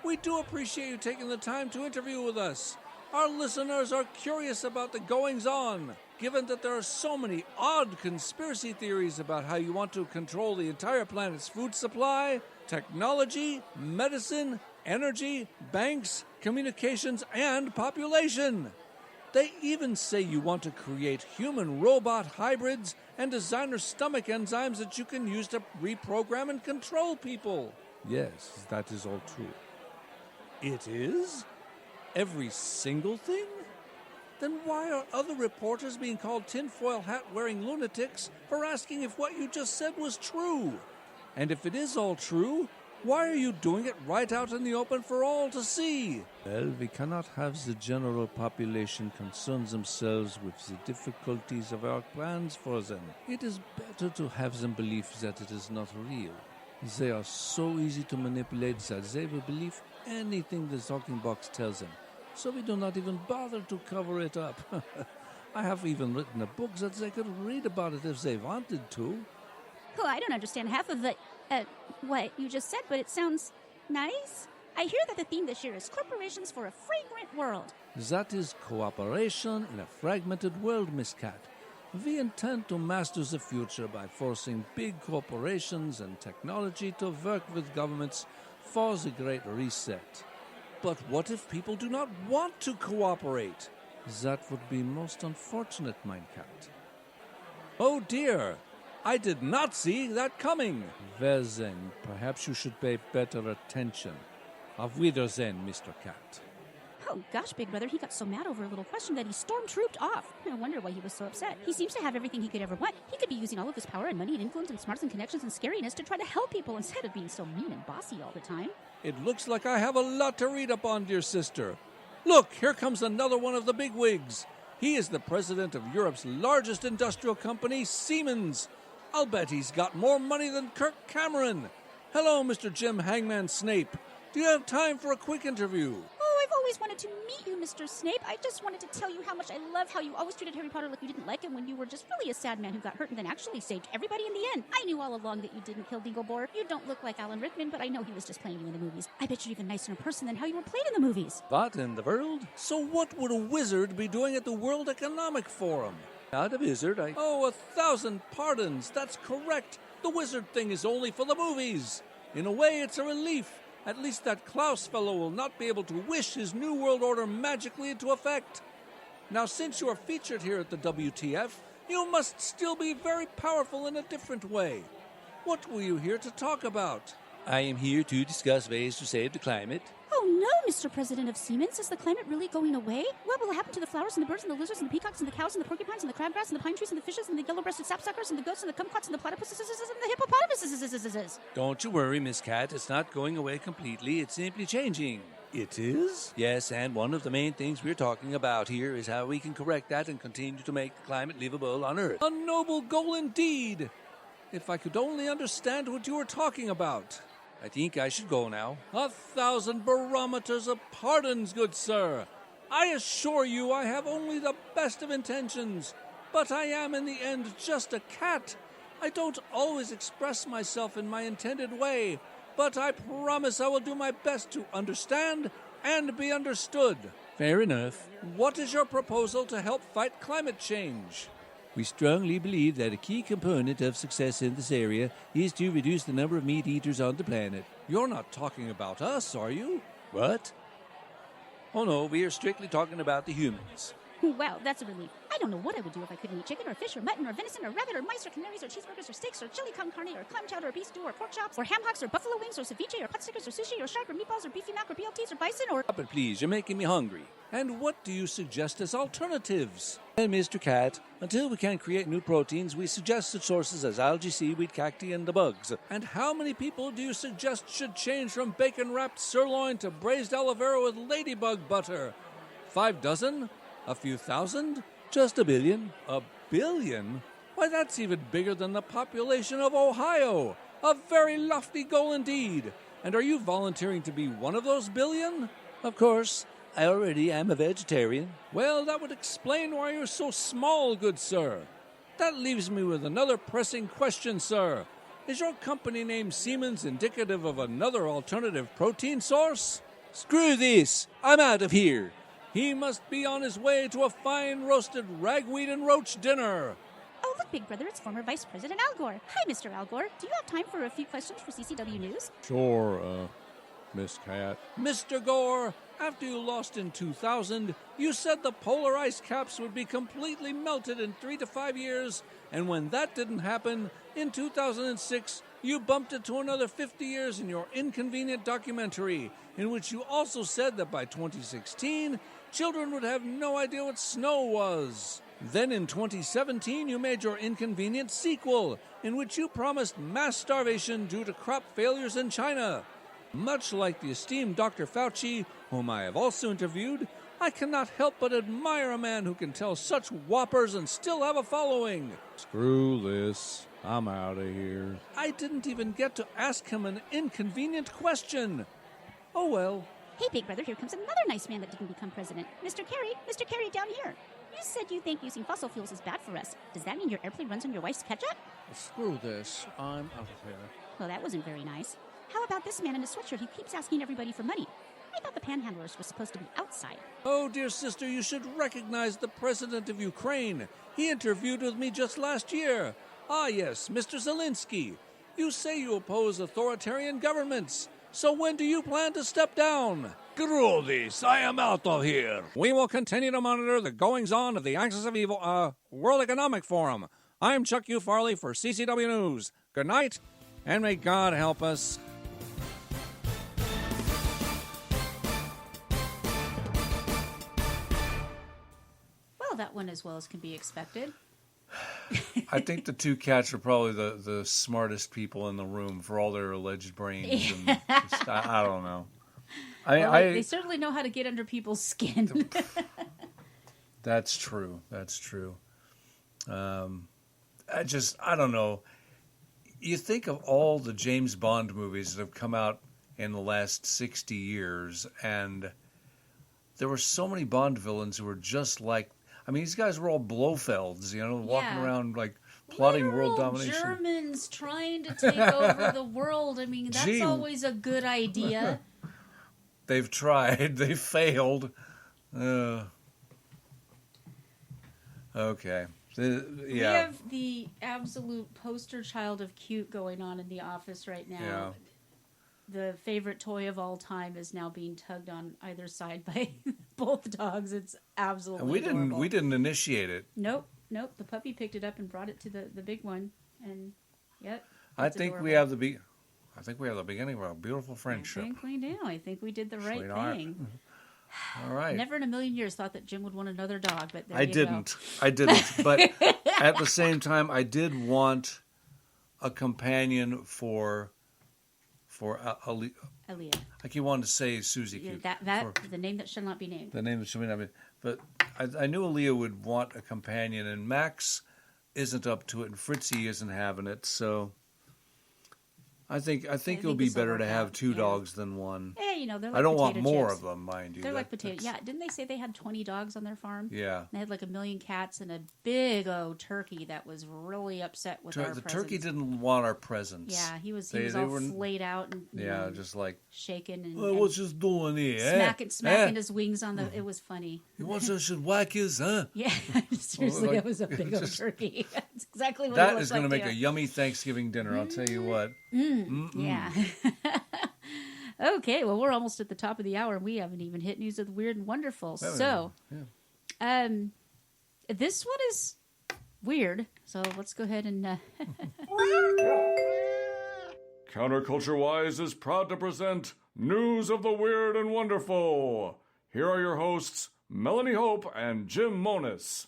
We do appreciate you taking the time to interview with us. Our listeners are curious about the goings-on, given that there are so many odd conspiracy theories about how you want to control the entire planet's food supply, technology, medicine, energy, banks, communications, and population. They even say you want to create human-robot hybrids and designer stomach enzymes that you can use to reprogram and control people. Yes, that is all true. It is? Every single thing? Then why are other reporters being called tinfoil hat-wearing lunatics for asking if what you just said was true? And if it is all true, why are you doing it right out in the open for all to see? Well, we cannot have the general population concern themselves with the difficulties of our plans for them. It is better to have them believe that it is not real. They are so easy to manipulate that they will believe anything the talking box tells them. So we do not even bother to cover it up. I have even written a book that they could read about it if they wanted to. Oh, I don't understand half of what you just said, but it sounds nice. I hear that the theme this year is corporations for a fragrant world. That is cooperation in a fragmented world, Miss Cat. We intend to master the future by forcing big corporations and technology to work with governments for the Great Reset. But what if people do not want to cooperate? That would be most unfortunate, mein Cat. Oh dear. I did not see that coming. Well then, perhaps you should pay better attention. Auf Wiedersehen, Mr. Cat. Oh gosh, Big Brother, he got so mad over a little question that he stormtrooped off. I wonder why he was so upset. He seems to have everything he could ever want. He could be using all of his power and money and influence and smarts and connections and scariness to try to help people instead of being so mean and bossy all the time. It looks like I have a lot to read up on, dear sister. Look, here comes another one of the bigwigs. He is the president of Europe's largest industrial company, Siemens. I'll bet he's got more money than Kirk Cameron. Hello, Mr. Jim Hangman Snape. Do you have time for a quick interview? Oh, I've always wanted to meet you, Mr. Snape. I just wanted to tell you how much I love how you always treated Harry Potter like you didn't like him when you were just really a sad man who got hurt and then actually saved everybody in the end. I knew all along that you didn't kill Dingleborg. You don't look like Alan Rickman, but I know he was just playing you in the movies. I bet you're even nicer in person than how you were played in the movies. What in the world? So what would a wizard be doing at the World Economic Forum? Not a wizard, Oh, 1,000 pardons. That's correct. The wizard thing is only for the movies. In a way, it's a relief. At least that Klaus fellow will not be able to wish his new world order magically into effect. Now, since you are featured here at the WTF, you must still be very powerful in a different way. What were you here to talk about? I am here to discuss ways to save the climate. Oh no, Mr. President of Siemens, is the climate really going away? What will happen to the flowers and the birds and the lizards and the peacocks and the cows and the porcupines and the crabgrass and the pine trees and the fishes and the yellow-breasted sapsuckers and the goats and the kumquats and the platypuses and the hippopotamuses? Don't you worry, Miss Cat. It's not going away completely. It's simply changing. It is? Yes, and one of the main things we're talking about here is how we can correct that and continue to make the climate livable on Earth. A noble goal indeed. If I could only understand what you were talking about. I think I should go now. 1,000 barometers of pardons, good sir. I assure you I have only the best of intentions, but I am in the end just a cat. I don't always express myself in my intended way, but I promise I will do my best to understand and be understood. Fair enough. What is your proposal to help fight climate change? We strongly believe that a key component of success in this area is to reduce the number of meat eaters on the planet. You're not talking about us, are you? What? Oh no, we are strictly talking about the humans. Wow, that's a relief. I don't know what I would do if I couldn't eat chicken or fish or mutton or venison or rabbit or mice or canaries or cheeseburgers or steaks or chili con carne or clam chowder or beef stew or pork chops or ham hocks or buffalo wings or ceviche or pot stickers or sushi or shark or meatballs or beefy mac or BLTs or bison or... But please, you're making me hungry. And what do you suggest as alternatives? Well, Mr. Cat, until we can create new proteins, we suggest such sources as algae, seaweed, cacti, and the bugs. And how many people do you suggest should change from bacon-wrapped sirloin to braised aloe vera with ladybug butter? 5 dozen? A few thousand? Just 1 billion. 1 billion? Why, that's even bigger than the population of Ohio. A very lofty goal indeed. And are you volunteering to be one of those billion? Of course. I already am a vegetarian. Well, that would explain why you're so small, good sir. That leaves me with another pressing question, sir. Is your company name Siemens indicative of another alternative protein source? Screw this! I'm out of here! He must be on his way to a fine roasted ragweed and roach dinner. Oh, look, Big Brother, it's former Vice President Al Gore. Hi, Mr. Al Gore. Do you have time for a few questions for CCW News? Sure, Miss Cat. Mr. Gore, after you lost in 2000, you said the polar ice caps would be completely melted in 3 to 5 years, and when that didn't happen, in 2006, you bumped it to another 50 years in your inconvenient documentary, in which you also said that by 2016, children would have no idea what snow was. Then in 2017, you made your inconvenient sequel, in which you promised mass starvation due to crop failures in China. Much like the esteemed Dr. Fauci, whom I have also interviewed, I cannot help but admire a man who can tell such whoppers and still have a following. Screw this. I'm out of here. I didn't even get to ask him an inconvenient question. Oh well. Hey, Big Brother, here comes another nice man that didn't become president. Mr. Carey, down here. You said you think using fossil fuels is bad for us. Does that mean your airplane runs on your wife's ketchup? Screw this. I'm out of here. Well, that wasn't very nice. How about this man in a sweatshirt who keeps asking everybody for money? I thought the panhandlers were supposed to be outside. Oh, dear sister, you should recognize the president of Ukraine. He interviewed with me just last year. Ah, yes, Mr. Zelensky. You say you oppose authoritarian governments. So when do you plan to step down? Screw this. I am out of here. We will continue to monitor the goings-on of the Axis of Evil, World Economic Forum. I'm Chuck U. Farley for CCW News. Good night, and may God help us. Well, that went as well as can be expected. I think the two cats are probably the smartest people in the room for all their alleged brains. And I don't know. They certainly know how to get under people's skin. That's true. That's true. I don't know. You think of all the James Bond movies that have come out in the last 60 years, and there were so many Bond villains who were just like, I mean, these guys were all Blofelds, walking around like plotting Literal world domination. Germans trying to take over the world. I mean, that's always a good idea. They've tried. They failed. Okay. We have the absolute poster child of cute going on in the office right now. Yeah. The favorite toy of all time is now being tugged on either side by both dogs. It's absolutely adorable. We didn't initiate it. Nope. The puppy picked it up and brought it to the big one, and yep. I think we have the beginning of a beautiful friendship. I think we do. I think we did the right thing. All right. Never in a million years thought that Jim would want another dog, but there I you didn't. go. I didn't. But at the same time, I did want a companion for Aaliyah. I keep wanting to say Susie. Yeah, the name that shall not be named. The name that shall not be. But I knew Aaliyah would want a companion, and Max isn't up to it, and Phrytzie isn't having it. So I think it'll be better to have two dogs than one. Hey, they're like I don't want potato more chips. of them, mind you. They're like potatoes. Yeah, didn't they say they had 20 dogs on their farm? Yeah. They had like 1 million cats and a big old turkey that was really upset with our presence. The turkey didn't want our presence. Yeah, he was all flayed out and just like shaking and what's just doing here? Smacking his wings on the. It was funny. You want us to whack his, huh? Yeah, seriously, it was a big old turkey. That's exactly what that it was is going to make too. a yummy Thanksgiving dinner. I'll tell you what. Yeah. Okay, well, we're almost at the top of the hour, and we haven't even hit news of the weird and wonderful. This one is weird, so let's go ahead and... Counterculture-Wise is proud to present News of the Weird and Wonderful. Here are your hosts, Melanie Hope and Jim Monis.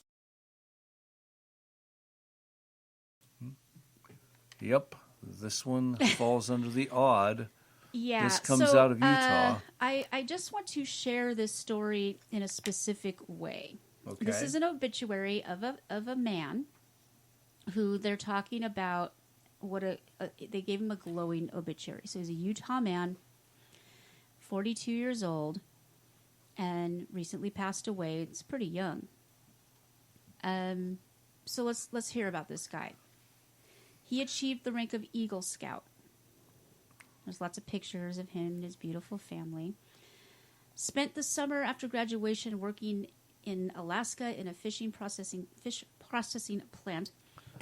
Yep, this one falls under the odd. Yeah, this comes out of Utah. I just want to share this story in a specific way. Okay. This is an obituary of a man who they're talking about. They gave him a glowing obituary. So he's a Utah man, 42 years old, and recently passed away. It's pretty young. So let's hear about this guy. He achieved the rank of Eagle Scout. There's lots of pictures of him and his beautiful family. Spent the summer after graduation working in Alaska in a fish processing plant.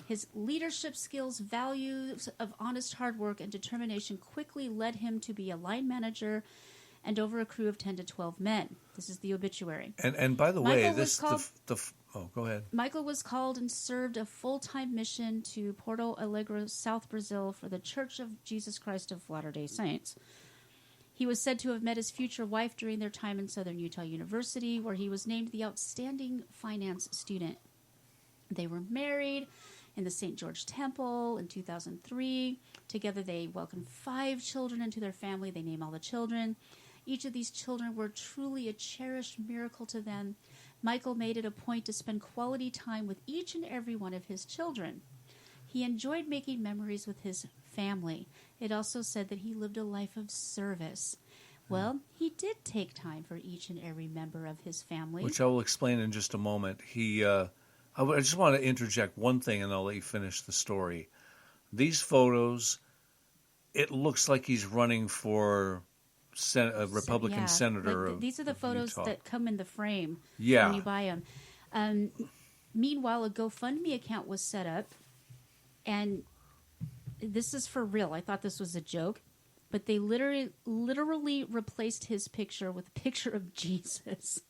His leadership skills, values of honest hard work, and determination quickly led him to be a line manager and over a crew of 10 to 12 men. This is the obituary. And by the way, go ahead. Michael was called and served a full-time mission to Porto Alegre, South Brazil, for the Church of Jesus Christ of Latter-day Saints. He was said to have met his future wife during their time in Southern Utah University, where he was named the outstanding finance student. They were married in the St. George Temple in 2003. Together they welcomed 5 children into their family. They named all the children. Each of these children were truly a cherished miracle to them. Michael made it a point to spend quality time with each and every one of his children. He enjoyed making memories with his family. It also said that he lived a life of service. Well, he did take time for each and every member of his family. Which I will explain in just a moment. I just want to interject one thing, and I'll let you finish the story. These photos, it looks like he's running for a Republican senator. These are the photos Utah. that come in the frame when you buy them. Meanwhile, a GoFundMe account was set up, and this is for real. I thought this was a joke, but they literally replaced his picture with a picture of Jesus.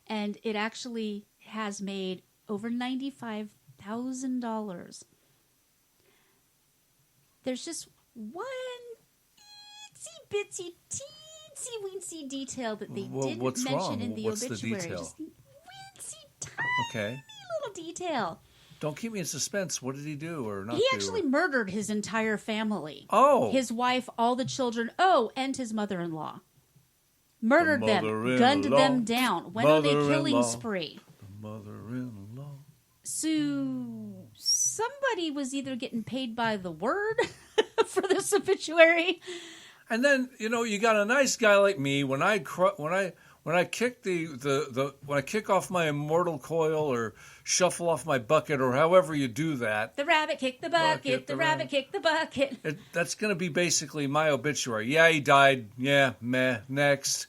And it actually has made over $95,000. There's just one itsy-bitsy, teensy-weensy detail that they didn't what's mention wrong? in the What's obituary. the detail? Just weensy, tiny little detail. Don't keep me in suspense. What did he do or not He do? actually murdered his entire family. Oh. His wife, all the children, and his mother-in-law. Murdered them, gunned them down, went on a killing spree. The mother-in-law. So somebody was either getting paid by the word for this obituary. And then, you got a nice guy like me. When I kick when I kick off my immortal coil or shuffle off my bucket or however you do that. The rabbit kicked the bucket. The rabbit kicked the bucket. That's going to be basically my obituary. Yeah, he died. Yeah, meh. Next.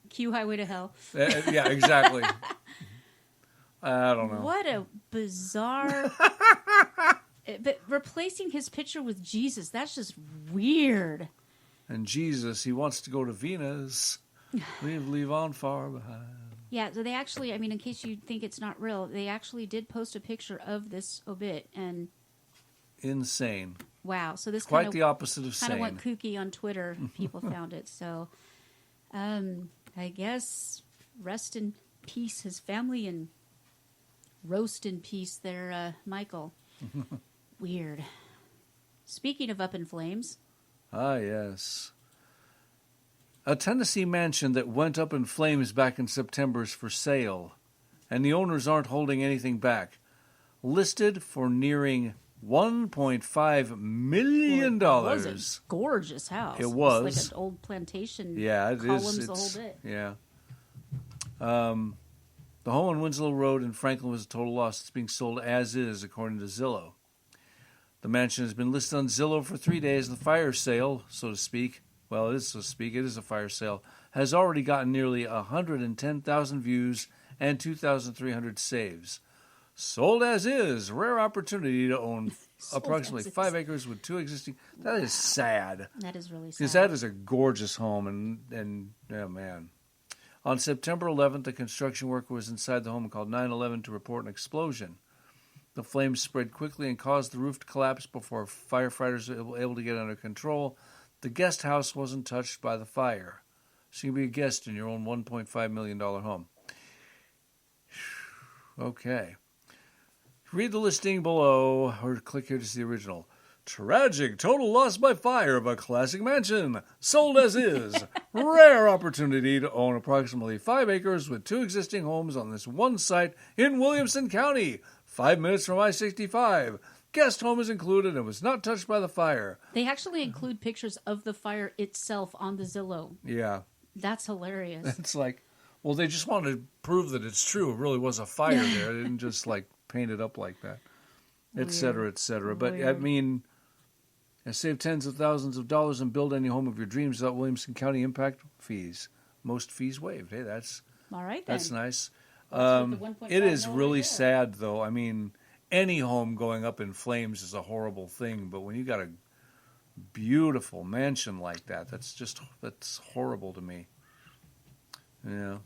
Cue Highway to Hell. Yeah, exactly. I don't know. What a bizarre... But replacing his picture with Jesus, that's just weird. And Jesus, he wants to go to Venus. Leave on far behind. Yeah, so they actually, in case you think it's not real, they actually did post a picture of this obit, and... Insane. Wow, so this quite the opposite of sane. Kind of went kooky on Twitter. People found it, so... I guess rest in peace, his family, and roast in peace there, Michael. Weird. Speaking of up in flames. Ah, yes. A Tennessee mansion that went up in flames back in September is for sale, and the owners aren't holding anything back. Listed for nearing $1.5 million. Well, it was a gorgeous house. It was. Like an old plantation. Yeah, it columns, is. the whole bit. Yeah. The home on Winslow Road in Franklin was a total loss. It's being sold as is, according to Zillow. The mansion has been listed on Zillow for 3 days. The fire sale, so to speak, it is a fire sale, has already gotten nearly 110,000 views and 2,300 saves. Sold as is. Rare opportunity to own approximately 5 acres with 2 existing. That is sad. That is really sad. Because that is a gorgeous home, and oh man. On September 11th, a construction worker was inside the home and called 911 to report an explosion. The flames spread quickly and caused the roof to collapse before firefighters were able to get under control. The guest house wasn't touched by the fire. So you can be a guest in your own $1.5 million home. Okay. Read the listing below, or click here to see the original. Tragic total loss by fire of a classic mansion. Sold as is. Rare opportunity to own approximately 5 acres with 2 existing homes on this one site in Williamson County, 5 minutes from I-65. Guest home is included and was not touched by the fire. They actually include pictures of the fire itself on the Zillow. Yeah. That's hilarious. It's like, well, they just wanted to prove that it's true. It really was a fire there. They didn't just paint it up like that, et cetera, et cetera. But, Weird. Save tens of thousands of dollars and build any home of your dreams without Williamson County impact fees. Most fees waived. Hey, that's all right. Then. That's nice. It is really sad, though. Any home going up in flames is a horrible thing, but when you got a beautiful mansion like that, that's horrible to me. Yeah.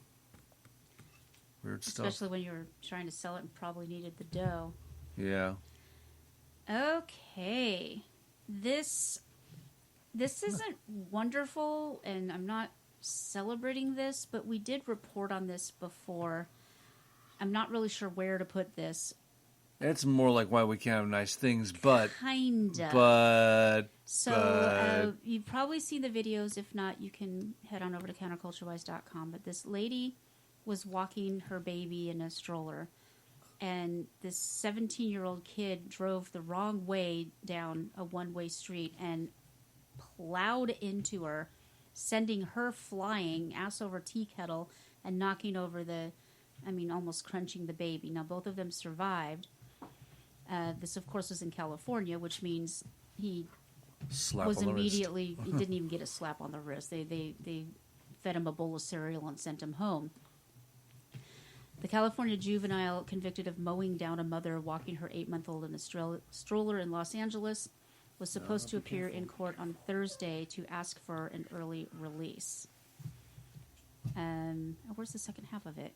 Weird stuff. Especially when you were trying to sell it and probably needed the dough. Yeah. Okay. This isn't wonderful, and I'm not celebrating this, but we did report on this before. I'm not really sure where to put this. It's more like why we can't have nice things, but... Kinda. But you've probably seen the videos. If not, you can head on over to counterculturewise.com. But this lady was walking her baby in a stroller, and this 17-year-old kid drove the wrong way down a one-way street and plowed into her, sending her flying ass over tea kettle and knocking over almost crunching the baby. Now, both of them survived. This, of course, was in California, which means he was immediately... He didn't even get a slap on the wrist. They fed him a bowl of cereal and sent him home. The California juvenile convicted of mowing down a mother walking her 8-month-old in a stroller in Los Angeles was supposed to appear in court on Thursday to ask for an early release. Where's the second half of it?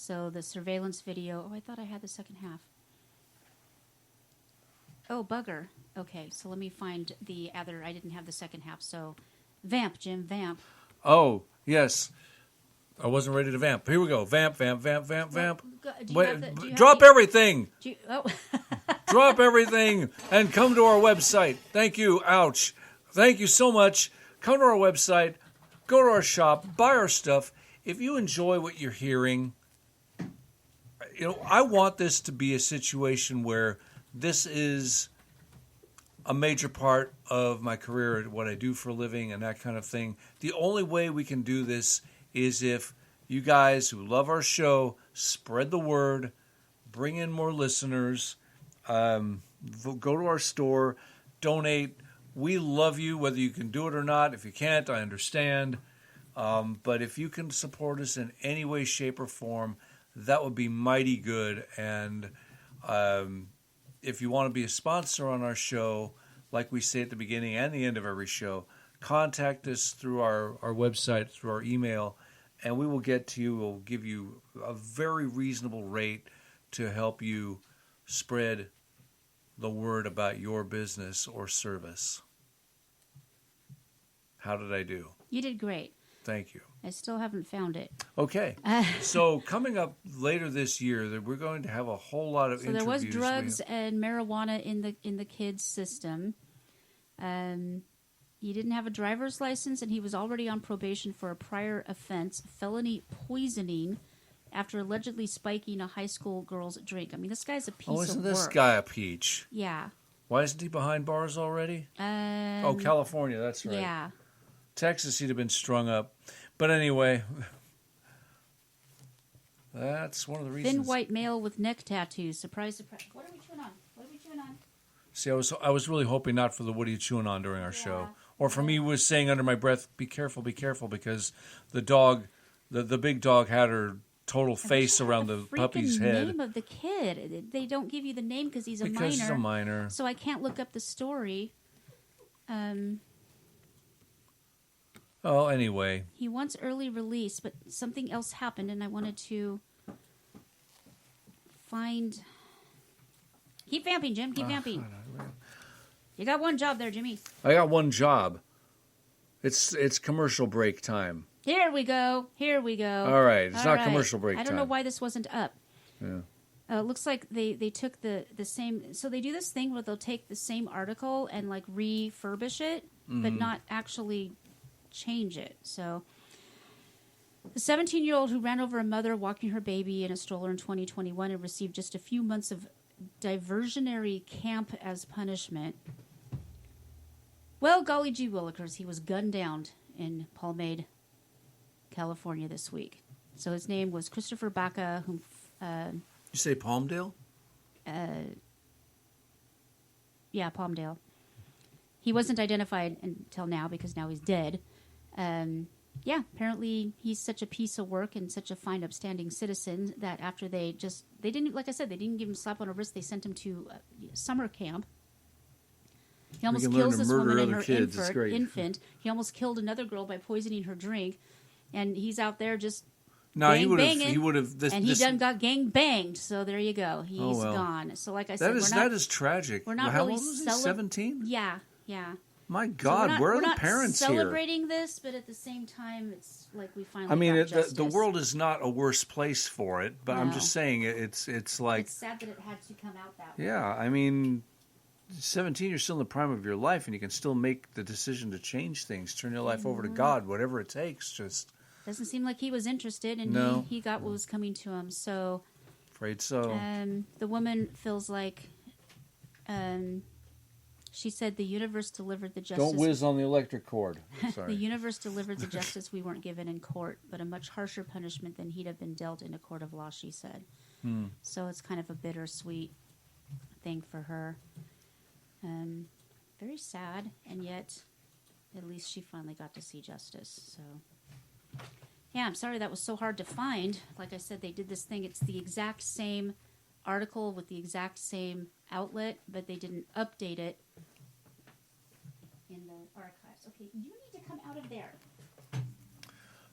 So the surveillance video. Oh, I thought I had the second half. Oh, bugger. Okay, so let me find the other. I didn't have the second half. So, vamp, Jim, vamp. Oh, yes. I wasn't ready to vamp. Here we go. Vamp, vamp, vamp, vamp, vamp. Drop everything. Drop everything and come to our website. Thank you. Ouch. Thank you so much. Come to our website. Go to our shop. Buy our stuff. If you enjoy what you're hearing, I want this to be a situation where this is a major part of my career, what I do for a living and that kind of thing. The only way we can do this is if you guys who love our show spread the word, bring in more listeners, go to our store, donate. We love you, whether you can do it or not. If you can't, I understand. But if you can support us in any way, shape, or form, that would be mighty good. And if you want to be a sponsor on our show, like we say at the beginning and the end of every show, contact us through our website, through our email, and we will get to you. We'll give you a very reasonable rate to help you spread the word about your business or service. How did I do? You did great. Thank you. I still haven't found it. Okay. So coming up later this year, we're going to have a whole lot of interviews. So there was drugs and marijuana in the kid's system. He didn't have a driver's license, and he was already on probation for a prior offense, felony poisoning, after allegedly spiking a high school girl's drink. I mean, this guy's a piece of work. Oh, isn't this guy a peach? Yeah. Why isn't he behind bars already? California, that's right. Yeah. Texas, he'd have been strung up. But anyway, that's one of the reasons. Thin white male with neck tattoos. Surprise, surprise. What are we chewing on? See, I was really hoping not for the what are you chewing on during our show. Or for me was saying under my breath, be careful, because the dog, the big dog had her total face around the puppy's head. The name of the kid. They don't give you the name because he's a minor. Because he's a minor. So I can't look up the story. Oh, anyway. He wants early release, but something else happened, and I wanted to find... Keep vamping, Jim. Keep vamping. You got one job there, Jimmy. I got one job. It's commercial break time. Here we go. All right. It's not commercial break time. I don't know why this wasn't up. Yeah. It looks like they took the same... So they do this thing where they'll take the same article and like refurbish it, but not actually change it. So the 17-year-old who ran over a mother walking her baby in a stroller in 2021 and received just a few months of diversionary camp as punishment. Well, golly gee willikers, he was gunned down in Palmade, California this week. So his name was Christopher Baca, whom... you say Palmdale? Yeah, Palmdale. He wasn't identified until now because now he's dead. Yeah, apparently he's such a piece of work and such a fine, upstanding citizen that after they didn't, like I said, they didn't give him a slap on the wrist. They sent him to summer camp. He almost kills this woman and her infant. He almost killed another girl by poisoning her drink. And he's out there just he would have. And he done got gang banged. So there you go. He's gone. So like I said, that is tragic. We're not How really old was he? 17? Yeah. My God, where are the parents here? We're not celebrating this, but at the same time, it's like we finally. I mean, got justice. the world is not a worse place for it, but No. I'm just saying it's like. It's sad that it had to come out that way. Yeah, I mean, 17, you're still in the prime of your life, and you can still make the decision to change things, turn your life over to God, whatever it takes. Just doesn't seem like he was interested, and he got what was coming to him. So, afraid so. The woman feels like. She said the universe delivered the justice. Don't whiz on the electric cord. Sorry. The universe delivered the justice we weren't given in court, but a much harsher punishment than he'd have been dealt in a court of law, she said. So it's kind of a bittersweet thing for her. Very sad, and yet at least she finally got to see justice. So, yeah, I'm sorry that was so hard to find. Like I said, they did this thing. It's the exact same article with the exact same outlet, but they didn't update it in the archives. Okay, you need to come out of there.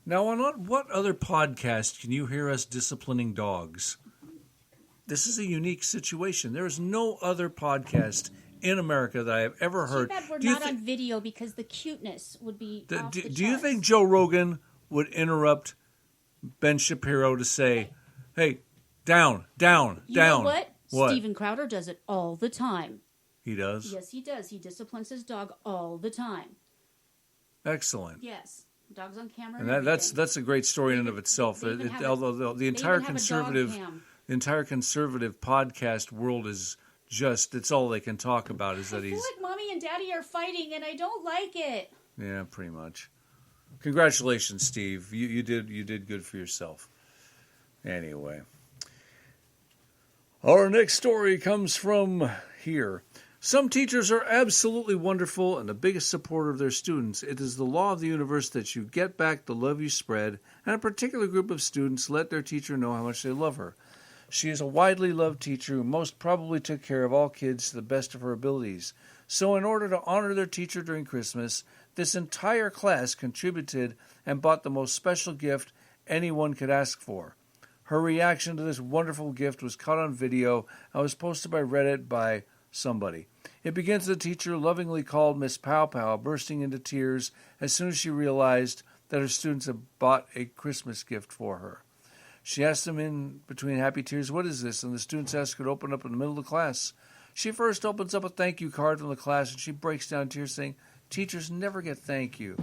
Now, on what other podcast can you hear us disciplining dogs? This is a unique situation. There is no other podcast in America that I have ever heard. Too bad we're not on video because the cuteness would be off the Do you charts. think Joe Rogan would interrupt Ben Shapiro to say, hey, down. You know what? What? Steven Crowder does it all the time. He does? Yes, he does. He disciplines his dog all the time. Excellent. Yes. Dogs on camera. And that's a great story in and of itself. Although the entire conservative podcast world is just, it's all they can talk about is that I feel like Mommy and Daddy are fighting and I don't like it. Yeah, pretty much. Congratulations, Steve. You did good for yourself. Anyway. Our next story comes from here. Some teachers are absolutely wonderful and the biggest supporter of their students. It is the law of the universe that you get back the love you spread, and a particular group of students let their teacher know how much they love her. She is a widely loved teacher who most probably took care of all kids to the best of her abilities. So in order to honor their teacher during Christmas, this entire class contributed and bought the most special gift anyone could ask for. Her reaction to this wonderful gift was caught on video and was posted by Reddit by somebody. It begins with the teacher lovingly called Miss Pow Pow bursting into tears as soon as she realized that her students had bought a Christmas gift for her. She asked them in between happy tears, "What is this?" And the students asked her to open up in the middle of the class. She first opens up a thank you card from the class and she breaks down in tears saying, "Teachers never get thank you."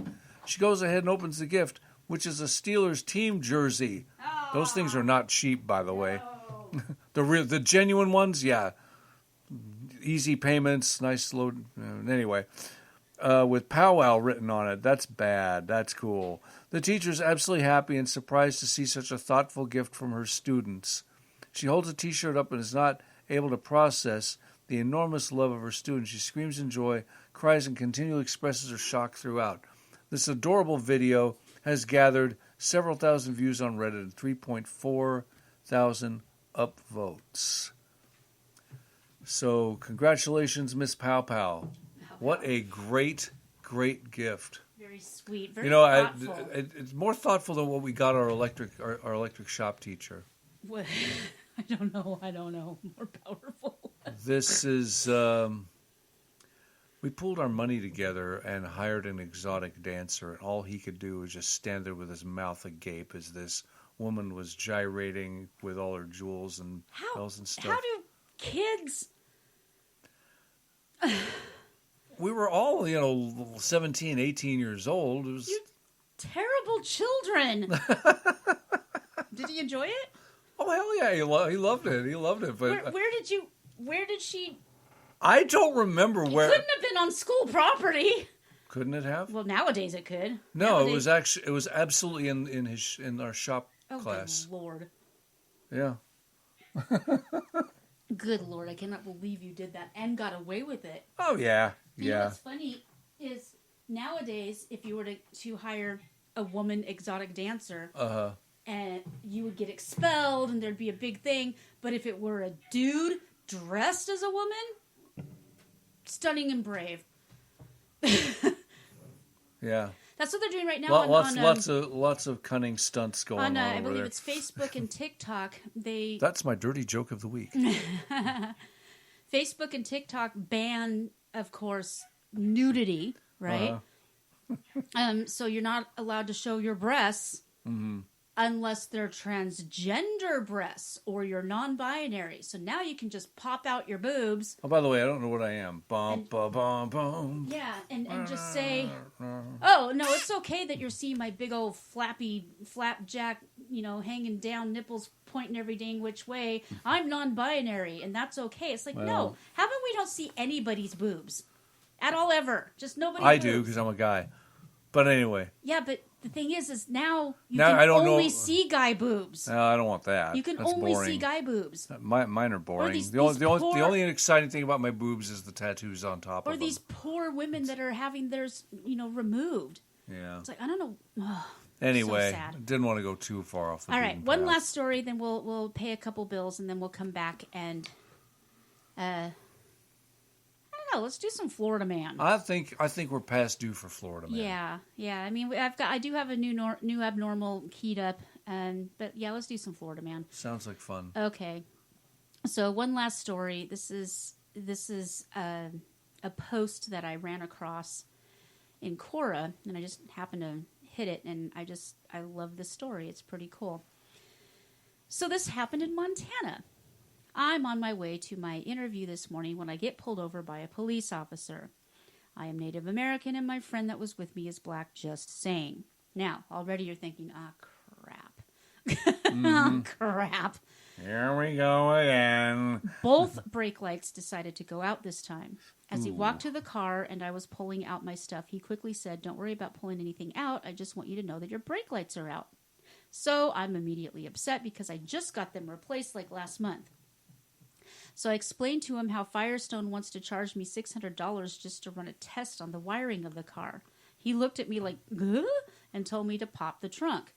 She goes ahead and opens the gift, which is a Steelers team jersey. Those things are not cheap, by the way. The genuine ones, yeah. Easy payments, nice low. Anyway, with powwow written on it. That's bad. That's cool. The teacher's absolutely happy and surprised to see such a thoughtful gift from her students. She holds a T-shirt up and is not able to process the enormous love of her students. She screams in joy, cries, and continually expresses her shock throughout. This adorable video has gathered several thousand views on Reddit and 3.4 thousand upvotes. So, congratulations, Miss Pow Pow. What a great, great gift. Very sweet, very thoughtful. It's more thoughtful than what we got our electric shop teacher. What? I don't know. More powerful. This is... we pulled our money together and hired an exotic dancer, and all he could do was just stand there with his mouth agape as this woman was gyrating with all her jewels and bells and stuff. How do kids... We were all, 17, 18 years old. It was... You terrible children. Did he enjoy it? Oh, hell yeah, he loved it. He loved it. But where did she... I don't remember where... It couldn't have been on school property. Couldn't it have? Well, nowadays it could. No, it was absolutely in our shop class. Good Lord. Yeah. Good Lord, I cannot believe you did that and got away with it. Oh, yeah. You know what's funny is nowadays, if you were to hire a woman exotic dancer, and you would get expelled and thered be a big thing, but if it were a dude dressed as a woman, stunning and brave. Yeah. That's what they're doing right now. Lots of cunning stunts going on I over believe there. it's Facebook and TikTok. That's my dirty joke of the week. Facebook and TikTok ban, of course, nudity, right? So you're not allowed to show your breasts unless they're transgender breasts or you're non-binary. So now you can just pop out your boobs. Oh, by the way, I don't know what I am. Bum, bum, bum, bum. Yeah, and just say, oh, no, it's okay that you're seeing my big old flapjack, hanging down, nipples pointing every dang which way. I'm non-binary, and that's okay. It's like, no, how about we don't see anybody's boobs? At all ever. Just nobody's I boobs. do, because I'm a guy. But anyway. Yeah, but the thing is now you now, can I don't only know. see guy boobs. No, I don't want that. You can That's only boring. see guy boobs. Mine are boring. These the only exciting thing about my boobs is the tattoos on top of them. Or these poor women that are having theirs, removed. Yeah. It's like, I don't know. Oh, anyway, so sad. Didn't want to go too far off the all right, beaten one path. last story, then we'll pay a couple bills, and then we'll come back and, I don't know, let's do some Florida Man. I think we're past due for Florida Man. Yeah. I mean, I do have a new abnormal keyed up, but yeah, let's do some Florida Man. Sounds like fun. Okay. So one last story. This is a post that I ran across in Quora, and I just happened to hit it, and I love this story. It's pretty cool. So this happened in Montana. I'm on my way to my interview this morning when I get pulled over by a police officer. I am Native American, and my friend that was with me is black, just saying. Now, already you're thinking, crap. Oh, crap. Here we go again. Both brake lights decided to go out this time. As he walked to the car and I was pulling out my stuff, he quickly said, "Don't worry about pulling anything out. I just want you to know that your brake lights are out." So I'm immediately upset because I just got them replaced like last month. So I explained to him how Firestone wants to charge me $600 just to run a test on the wiring of the car. He looked at me like, "Huh?" and told me to pop the trunk.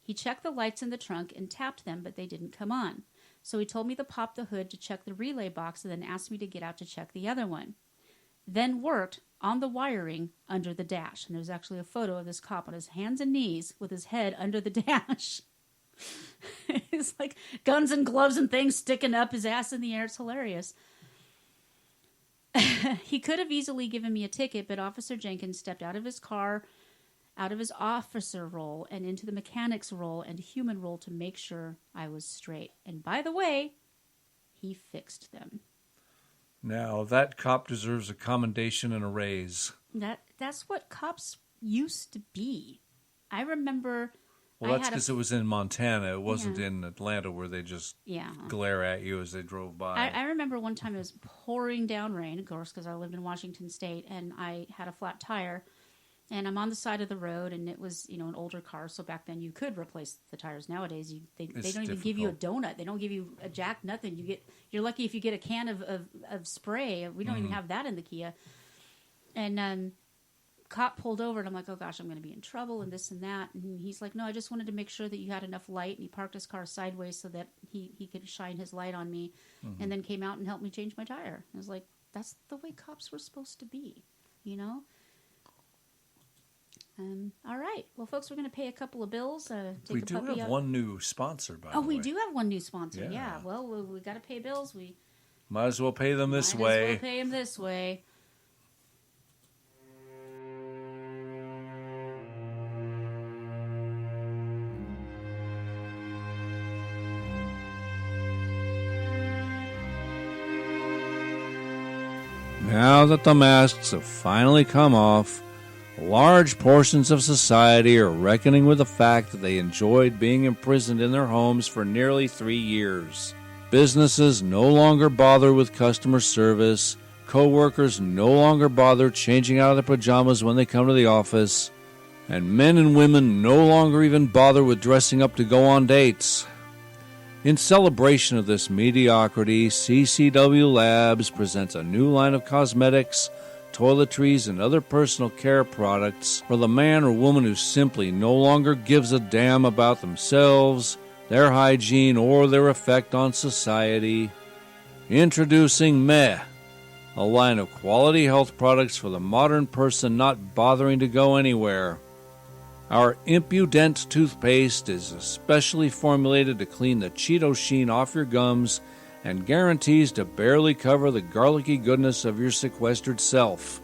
He checked the lights in the trunk and tapped them, but they didn't come on. So he told me to pop the hood to check the relay box and then asked me to get out to check the other one. Then worked on the wiring under the dash. And there's actually a photo of this cop on his hands and knees with his head under the dash. It's like guns and gloves and things sticking up, his ass in the air. It's hilarious. He could have easily given me a ticket, but Officer Jenkins stepped out of his car, out of his officer role, and into the mechanic's role and human role to make sure I was straight. And by the way, he fixed them. Now, that cop deserves a commendation and a raise. That's what cops used to be. I remember... Well, that's because it was in Montana. It wasn't in Atlanta where they just glare at you as they drove by. I remember one time it was pouring down rain, of course, because I lived in Washington State, and I had a flat tire. And I'm on the side of the road, and it was, an older car. So back then, you could replace the tires. Nowadays, they don't even give you a donut. They don't give you a jack, nothing. You're lucky if you get a can of spray. We don't even have that in the Kia. And cop pulled over, and I'm like, oh gosh, I'm going to be in trouble, and this and that. And he's like, no, I just wanted to make sure that you had enough light. And he parked his car sideways so that he could shine his light on me, and then came out and helped me change my tire. I was like, that's the way cops were supposed to be, All right. Well, folks, we're going to pay a couple of bills. We do have one new sponsor, by the way. Oh, we do have one new sponsor. Yeah. Well, we got to pay bills. We might as well pay them this way. Might as well pay them this way. Now that the masks have finally come off, large portions of society are reckoning with the fact that they enjoyed being imprisoned in their homes for nearly 3 years. Businesses no longer bother with customer service, co-workers no longer bother changing out of their pajamas when they come to the office, and men and women no longer even bother with dressing up to go on dates. In celebration of this mediocrity, CCW Labs presents a new line of cosmetics, toiletries, and other personal care products for the man or woman who simply no longer gives a damn about themselves, their hygiene, or their effect on society. Introducing Meh, a line of quality health products for the modern person not bothering to go anywhere. Our Impudent toothpaste is especially formulated to clean the Cheeto sheen off your gums and guarantees to barely cover the garlicky goodness of your sequestered self.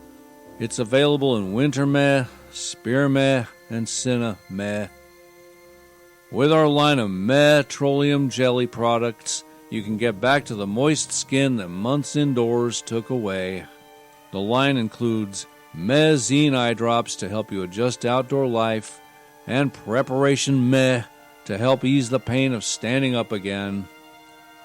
It's available in Winter Meh, Spear Meh, and Cinna Meh. With our line of Meh-Trollium jelly products, you can get back to the moist skin that months indoors took away. The line includes Meh-Zine eye drops to help you adjust outdoor life, and Preparation Meh to help ease the pain of standing up again.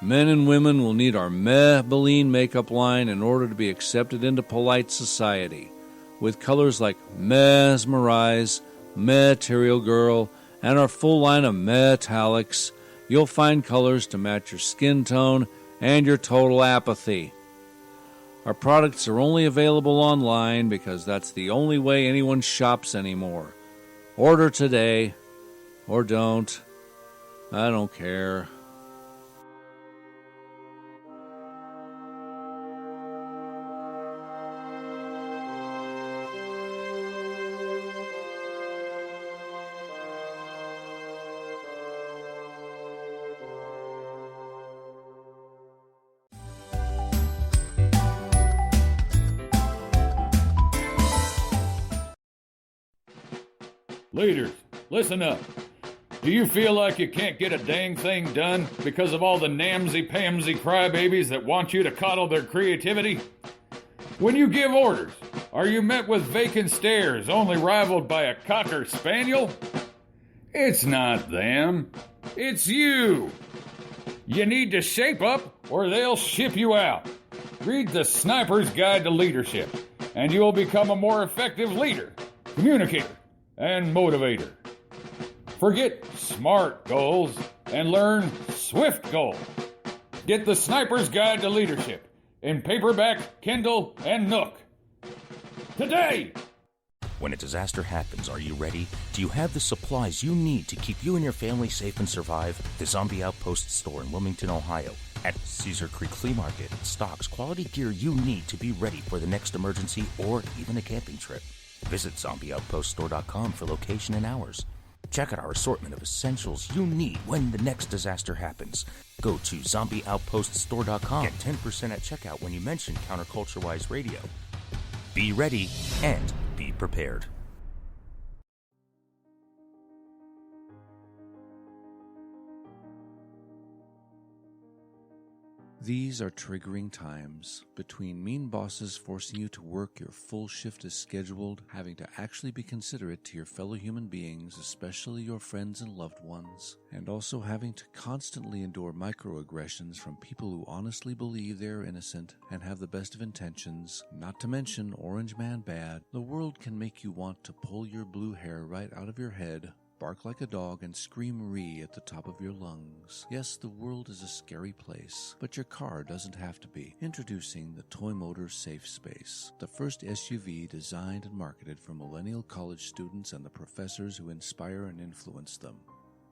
Men and women will need our Meh-Baleen makeup line in order to be accepted into polite society, with colors like Mesmerize, Material Girl, and our full line of Metallics. You'll find colors to match your skin tone and your total apathy. Our products are only available online because that's the only way anyone shops anymore. Order today, or don't. I don't care. Leaders, listen up. Do you feel like you can't get a dang thing done because of all the namsy-pamsy crybabies that want you to coddle their creativity? When you give orders, are you met with vacant stares only rivaled by a cocker spaniel? It's not them. It's you. You need to shape up or they'll ship you out. Read The Sniper's Guide to Leadership, and you'll become a more effective leader, communicator, and motivator. Forget SMART goals and learn SWIFT goals. Get The Sniper's Guide to Leadership in paperback, Kindle, and Nook. Today! When a disaster happens, are you ready? Do you have the supplies you need to keep you and your family safe and survive? The Zombie Outpost store in Wilmington, Ohio, at Cedar Creek Flea Market, stocks quality gear you need to be ready for the next emergency or even a camping trip. Visit zombieoutpoststore.com for location and hours. Check out our assortment of essentials you need when the next disaster happens. Go to zombieoutpoststore.com. Get 10% at checkout when you mention Counterculture-Wise Radio. Be ready and be prepared. These are triggering times. Between mean bosses forcing you to work your full shift as scheduled, having to actually be considerate to your fellow human beings, especially your friends and loved ones, and also having to constantly endure microaggressions from people who honestly believe they're innocent and have the best of intentions, not to mention Orange Man bad, the world can make you want to pull your blue hair right out of your head, bark like a dog, and scream "ree" at the top of your lungs. Yes, the world is a scary place, but your car doesn't have to be. Introducing the Toy Motor Safe Space, the first SUV designed and marketed for millennial college students and the professors who inspire and influence them.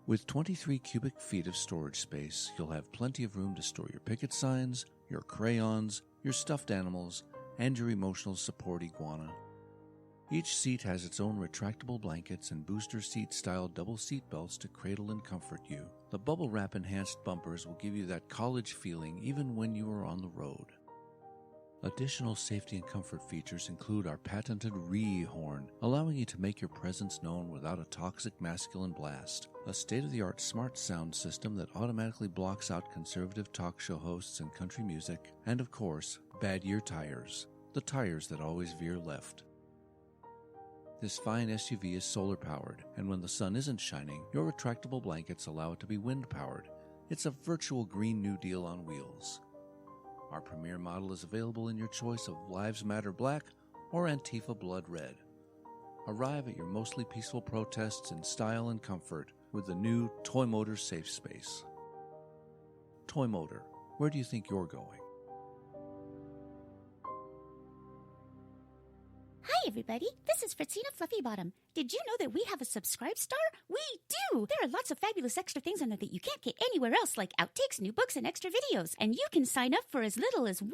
With 23 cubic feet of storage space, you'll have plenty of room to store your picket signs, your crayons, your stuffed animals, and your emotional support iguana. Each seat has its own retractable blankets and booster seat-style double seat belts to cradle and comfort you. The bubble wrap enhanced bumpers will give you that college feeling even when you are on the road. Additional safety and comfort features include our patented RE horn, allowing you to make your presence known without a toxic masculine blast, a state-of-the-art smart sound system that automatically blocks out conservative talk show hosts and country music, and of course, bad year tires, the tires that always veer left. This fine SUV is solar-powered, and when the sun isn't shining, your retractable blankets allow it to be wind-powered. It's a virtual Green New Deal on wheels. Our premier model is available in your choice of Lives Matter Black or Antifa Blood Red. Arrive at your mostly peaceful protests in style and comfort with the new Toy Motor Safe Space. Toy Motor, where do you think you're going? Hi, everybody. This is Phrytzie and Fluffy Bottom. Did you know that we have a Subscribe Star? We do! There are lots of fabulous extra things on there that you can't get anywhere else, like outtakes, new books, and extra videos. And you can sign up for as little as $1.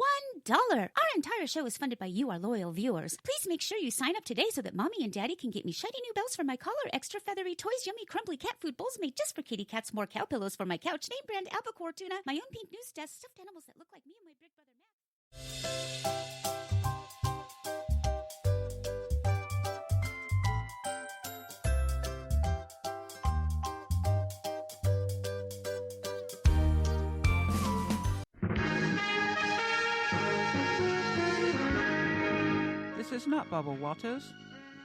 Our entire show is funded by you, our loyal viewers. Please make sure you sign up today so that Mommy and Daddy can get me shiny new bells for my collar, extra feathery toys, yummy crumbly cat food bowls made just for kitty cats, more cow pillows for my couch, name brand albacore tuna, my own pink news desk, stuffed animals that look like me and my big brother Matt. This is not Bubba Walters.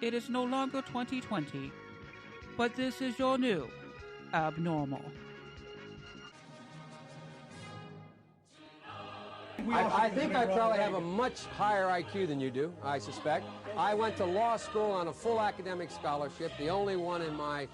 It is no longer 2020. But this is your new abnormal. I think I probably have a much higher IQ than you do, I suspect. I went to law school on a full academic scholarship, the only one in my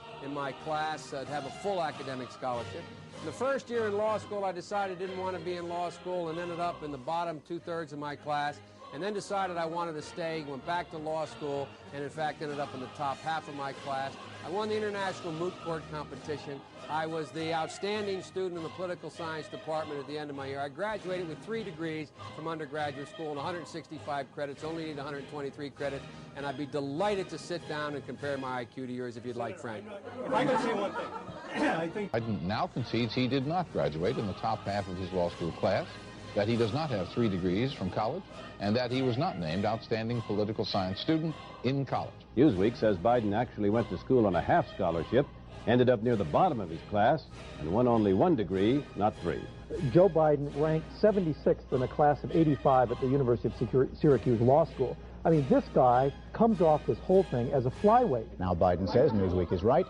class to have a full academic scholarship. The first year in law school, I decided I didn't want to be in law school and ended up in the bottom two-thirds of my class, and then decided I wanted to stay, went back to law school, and in fact ended up in the top half of my class. I won the International Moot Court competition. I was the outstanding student in the political science department at the end of my year. I graduated with 3 degrees from undergraduate school and 165 credits, only need 123 credits, and I'd be delighted to sit down and compare my IQ to yours if you'd like, Frank. If I could say one thing, I think Biden now concedes he did not graduate in the top half of his law school class. that he does not have 3 degrees from college, and that he was not named Outstanding Political Science Student in college. Newsweek says Biden actually went to school on a half scholarship, ended up near the bottom of his class, and won only 1 degree, not 3. Joe Biden ranked 76th in a class of 85 at the University of Syracuse Law School. I mean, this guy comes off this whole thing as a flyweight. Now Biden says Newsweek is right.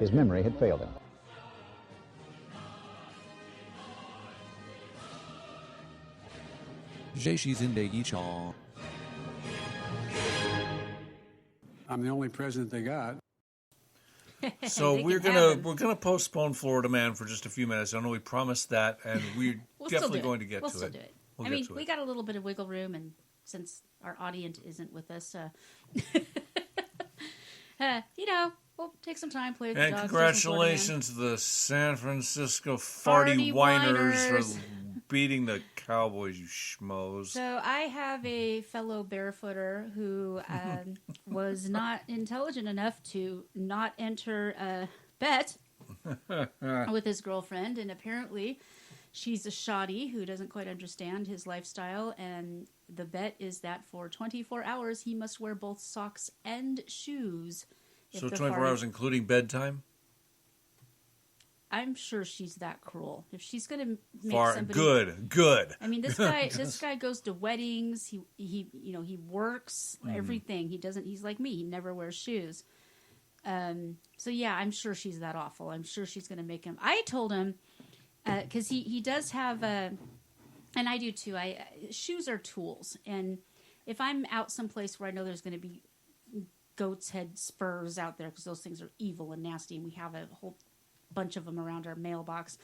His memory had failed him. I'm the only president they got. So we're gonna postpone Florida Man for just a few minutes. I know we promised that, and we're definitely going to get to it. We'll still do it. We'll I get mean, to we it. got a little bit of wiggle room, and since our audience isn't with us, we'll take some time, play with the And dogs. congratulations to the San Francisco Farty Whiners for beating the Cowboys, you schmoes. So I have a fellow barefooter who was not intelligent enough to not enter a bet with his girlfriend, and apparently she's a shoddy who doesn't quite understand his lifestyle, and the bet is that for 24 hours he must wear both socks and shoes. So 24 hours including bedtime? I'm sure she's that cruel. If she's going to make somebody good. I mean, this guy goes to weddings. He works everything. He's like me. He never wears shoes. So yeah, I'm sure she's that awful. I'm sure she's going to make him. I told him because he does have and I do too. Shoes are tools, and if I'm out someplace where I know there's going to be goat's head spurs out there because those things are evil and nasty, and we have a whole bunch of them around our mailbox,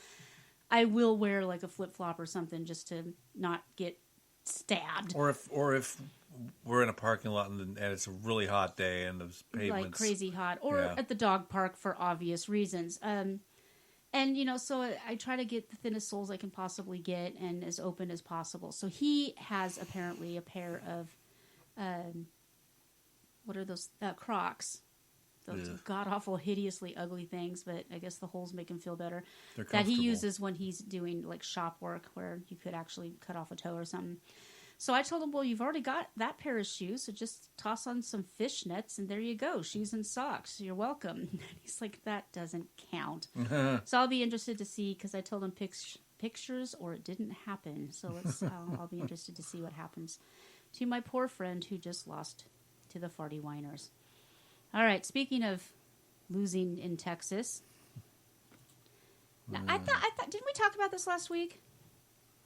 I will wear like a flip-flop or something just to not get stabbed. Or if we're in a parking lot and it's a really hot day and the pavement's like crazy hot, or at the dog park for obvious reasons. And so I try to get the thinnest soles I can possibly get and as open as possible. So he has apparently a pair of what are those Crocs? Those god-awful, hideously ugly things, but I guess the holes make him feel better. That he uses when he's doing like shop work where you could actually cut off a toe or something. So I told him, well, you've already got that pair of shoes, so just toss on some fishnets and there you go, shoes and socks. You're welcome. And he's like, that doesn't count. So I'll be interested to see, because I told him pictures or it didn't happen. So I'll be interested to see what happens to my poor friend who just lost to the Farty Whiners. All right, speaking of losing in Texas. Now, I thought didn't we talk about this last week?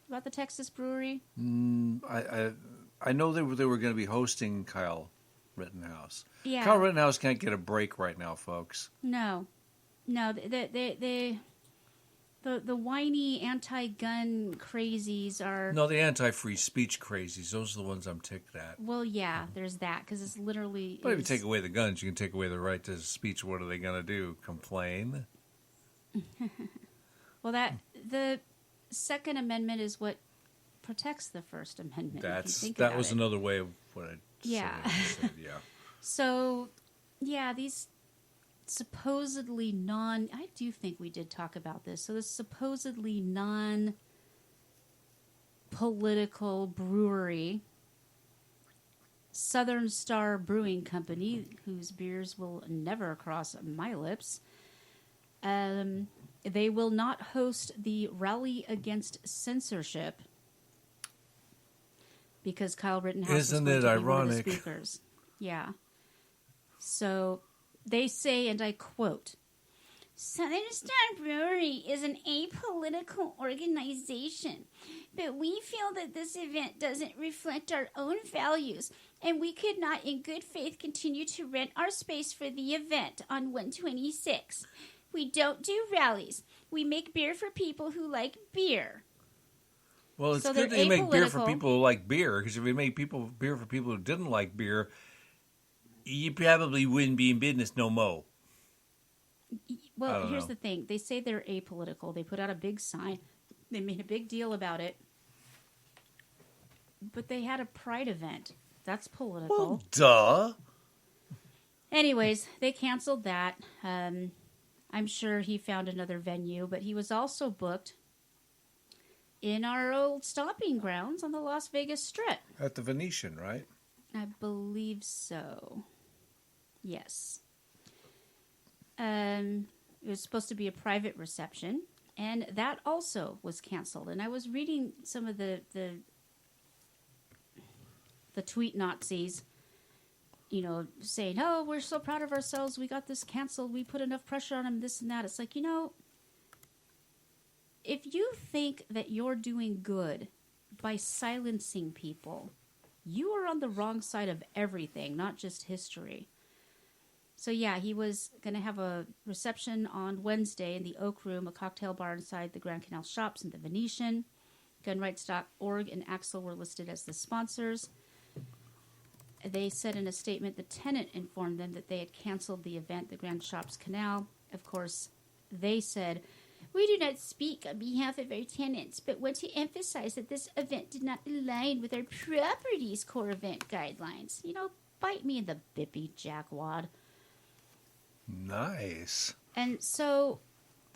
About the Texas brewery? I know they were going to be hosting Kyle Rittenhouse. Yeah. Kyle Rittenhouse can't get a break right now, folks. No. The whiny anti-gun crazies are... No, the anti-free speech crazies. Those are the ones I'm ticked at. Well, yeah, there's that, because it's literally... But if you take away the guns, you can take away the right to speech. What are they going to do? Complain? Well, the Second Amendment is what protects the First Amendment. That was another way of what I said. Yeah. So, yeah, these... supposedly I do think we did talk about this. So this supposedly non-political brewery, Southern Star Brewing Company, whose beers will never cross my lips, they will not host the Rally Against Censorship because Kyle Rittenhouse Isn't is going it to be one of the ironic? speakers. Yeah. So... they say, and I quote, Southern Star Brewery is an apolitical organization, but we feel that this event doesn't reflect our own values, and we could not in good faith continue to rent our space for the event on 126. We don't do rallies. We make beer for people who like beer. Well, it's So good they're that you make beer for apolitical. people who like beer, because if you make beer for people who didn't like beer, you probably wouldn't be in business no more. Well, here's the thing. They say they're apolitical. They put out a big sign. They made a big deal about it. But they had a pride event. That's political. Well, duh. Anyways, they canceled that. I'm sure he found another venue, but he was also booked in our old stomping grounds on the Las Vegas Strip. At the Venetian, right? I believe so. Yes. It was supposed to be a private reception, and that also was canceled. And I was reading some of the tweet Nazis, you know, saying, "Oh, we're so proud of ourselves. We got this canceled. We put enough pressure on them, this and that." It's like, you know, if you think that you're doing good by silencing people, you are on the wrong side of everything, not just history. So yeah, he was going to have a reception on Wednesday in the Oak Room, a cocktail bar inside the Grand Canal Shops in the Venetian. Gunrights.org and Axel were listed as the sponsors. They said in a statement the tenant informed them that they had canceled the event, the Grand Shops Canal. Of course, they said, "We do not speak on behalf of our tenants, but want to emphasize that this event did not align with our property's core event guidelines." You know, bite me in the bippy, jackwad. Nice. And so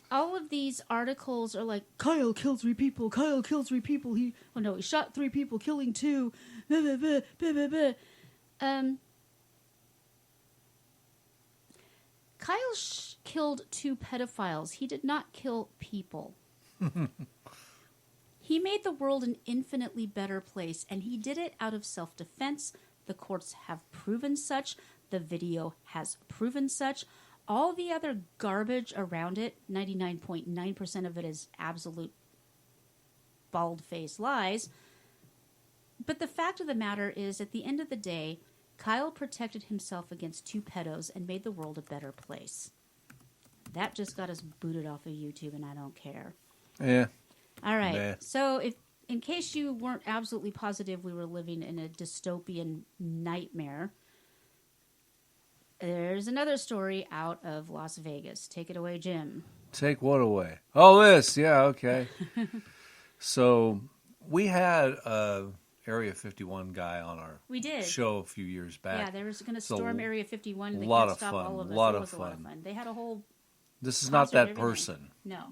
all of these articles are like, Kyle killed 3 people, Kyle killed 3 people, he shot 3 people, killing 2, blah, blah, blah, blah, blah, blah. Kyle killed 2 pedophiles. He did not kill people. He made the world an infinitely better place, and he did it out of self-defense. The courts have proven such. The video has proven such. All the other garbage around it, 99.9% of it is absolute bald-faced lies. But the fact of the matter is, at the end of the day, Kyle protected himself against 2 pedos and made the world a better place. That just got us booted off of YouTube, and I don't care. Yeah. All right. Nah. So, in case you weren't absolutely positive we were living in a dystopian nightmare, there's another story out of Las Vegas. Take it away, Jim. Take what away? Oh, this. Yeah, okay. So, we had a Area 51 guy on our show a few years back. Yeah, they were going to storm Area 51. They lot can't of stop fun. all of us. Lot it of was fun. a lot of fun. They had a whole... This is not that everything. person. No.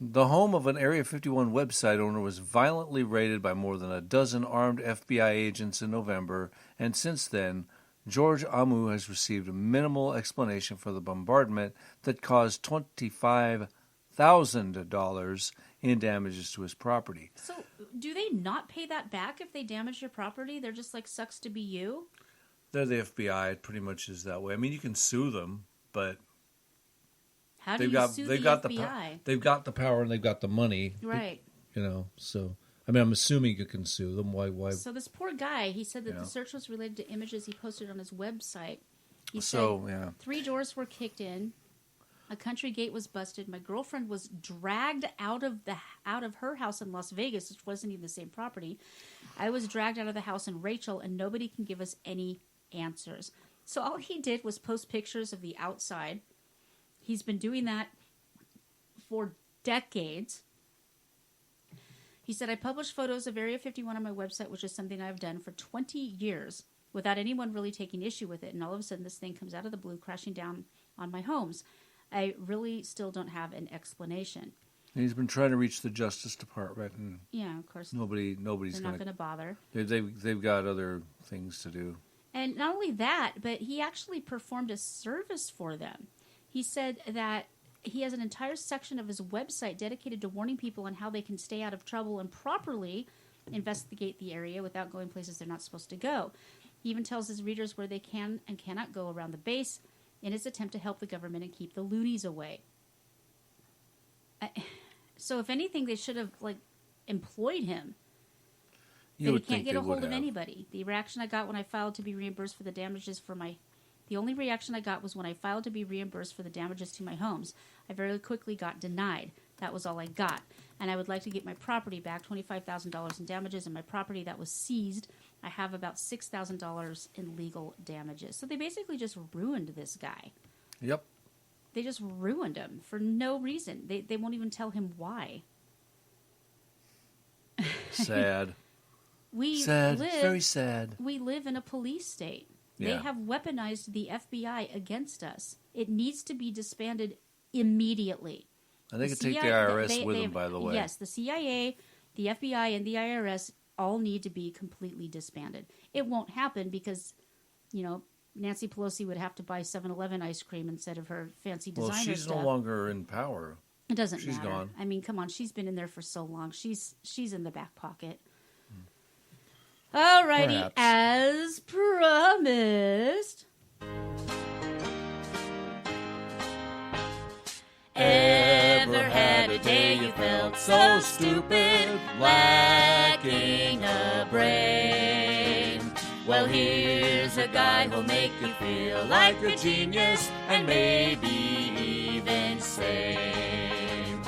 The home of an Area 51 website owner was violently raided by more than a dozen armed FBI agents in November, and since then, George Amu has received a minimal explanation for the bombardment that caused $25,000 in damages to his property. So, do they not pay that back if they damage your property? They're just like, sucks to be you? They're the FBI. It pretty much is that way. I mean, you can sue them, but... How do you sue the FBI? They've got the power and they've got the money. Right. You know, so... I mean, I'm assuming you can sue them. Why? So this poor guy, he said that the search was related to images he posted on his website. He said 3 doors were kicked in, a country gate was busted, my girlfriend was dragged out of her house in Las Vegas, which wasn't even the same property. I was dragged out of the house in Rachel, and nobody can give us any answers. So all he did was post pictures of the outside. He's been doing that for decades. He said, I published photos of Area 51 on my website, which is something I've done for 20 years without anyone really taking issue with it. And all of a sudden, this thing comes out of the blue, crashing down on my homes. I really still don't have an explanation. He's been trying to reach the Justice Department, and yeah, of course, nobody's not going to bother. They've got other things to do. And not only that, but he actually performed a service for them. He said that he has an entire section of his website dedicated to warning people on how they can stay out of trouble and properly investigate the area without going places they're not supposed to go. He even tells his readers where they can and cannot go around the base in his attempt to help the government and keep the loonies away. So if anything, they should have employed him. But he can't get a hold of anybody. The reaction I got when I filed to be reimbursed for the damages for my... The only reaction I got was when I filed to be reimbursed for the damages to my homes. I very quickly got denied. That was all I got. And I would like to get my property back, $25,000 in damages, and my property that was seized, I have about $6,000 in legal damages. So they basically just ruined this guy. Yep. They just ruined him for no reason. They won't even tell him why. Sad. Very sad. We live in a police state. They have weaponized the FBI against us. It needs to be disbanded immediately. And they could take the IRS with them, by the way. Yes, the CIA, the FBI, and the IRS all need to be completely disbanded. It won't happen because, Nancy Pelosi would have to buy 7-Eleven ice cream instead of her fancy designer stuff. Well, she's no longer in power. It doesn't matter. She's gone. I mean, come on. She's been in there for so long. She's in the back pocket. All righty. As promised. Ever had a day you felt so stupid, lacking a brain? Well, here's a guy who'll make you feel like a genius and maybe even sane.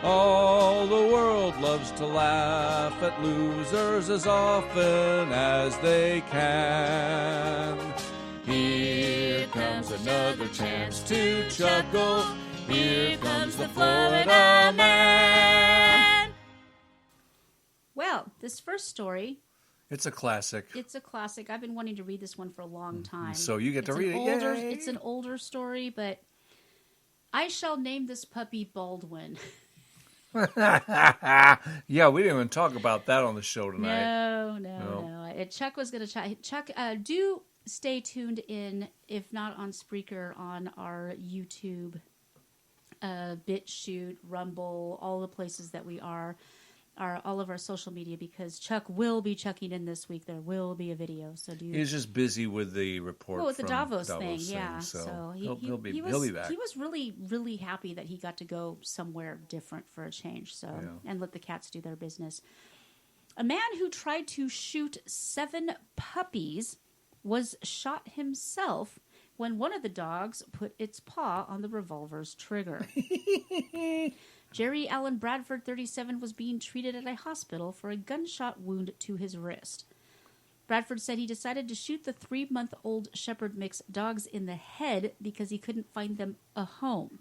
All the world loves to laugh at losers as often as they can. Here comes another chance to chuckle. Here comes the Florida Man. Well, this first story. It's a classic. It's a classic. I've been wanting to read this one for a long time. So you get to read it. Yay. It's an older story, but I shall name this puppy Baldwin. Yeah, we didn't even talk about that on the show tonight. No. Chuck was going to try. Chuck, do stay tuned in, if not on Spreaker, on our YouTube, BitChute, Rumble, all the places that we are all of our social media, because Chuck will be checking in this week. There will be a video. So He's just busy with the report. with the from Davos thing, yeah. So he'll be back. He was really, really happy that he got to go somewhere different for a change. So and let the cats do their business. A man who tried to shoot 7 puppies was shot himself when one of the dogs put its paw on the revolver's trigger. Jerry Allen Bradford, 37, was being treated at a hospital for a gunshot wound to his wrist. Bradford said he decided to shoot the 3-month-old Shepherd mix dogs in the head because he couldn't find them a home.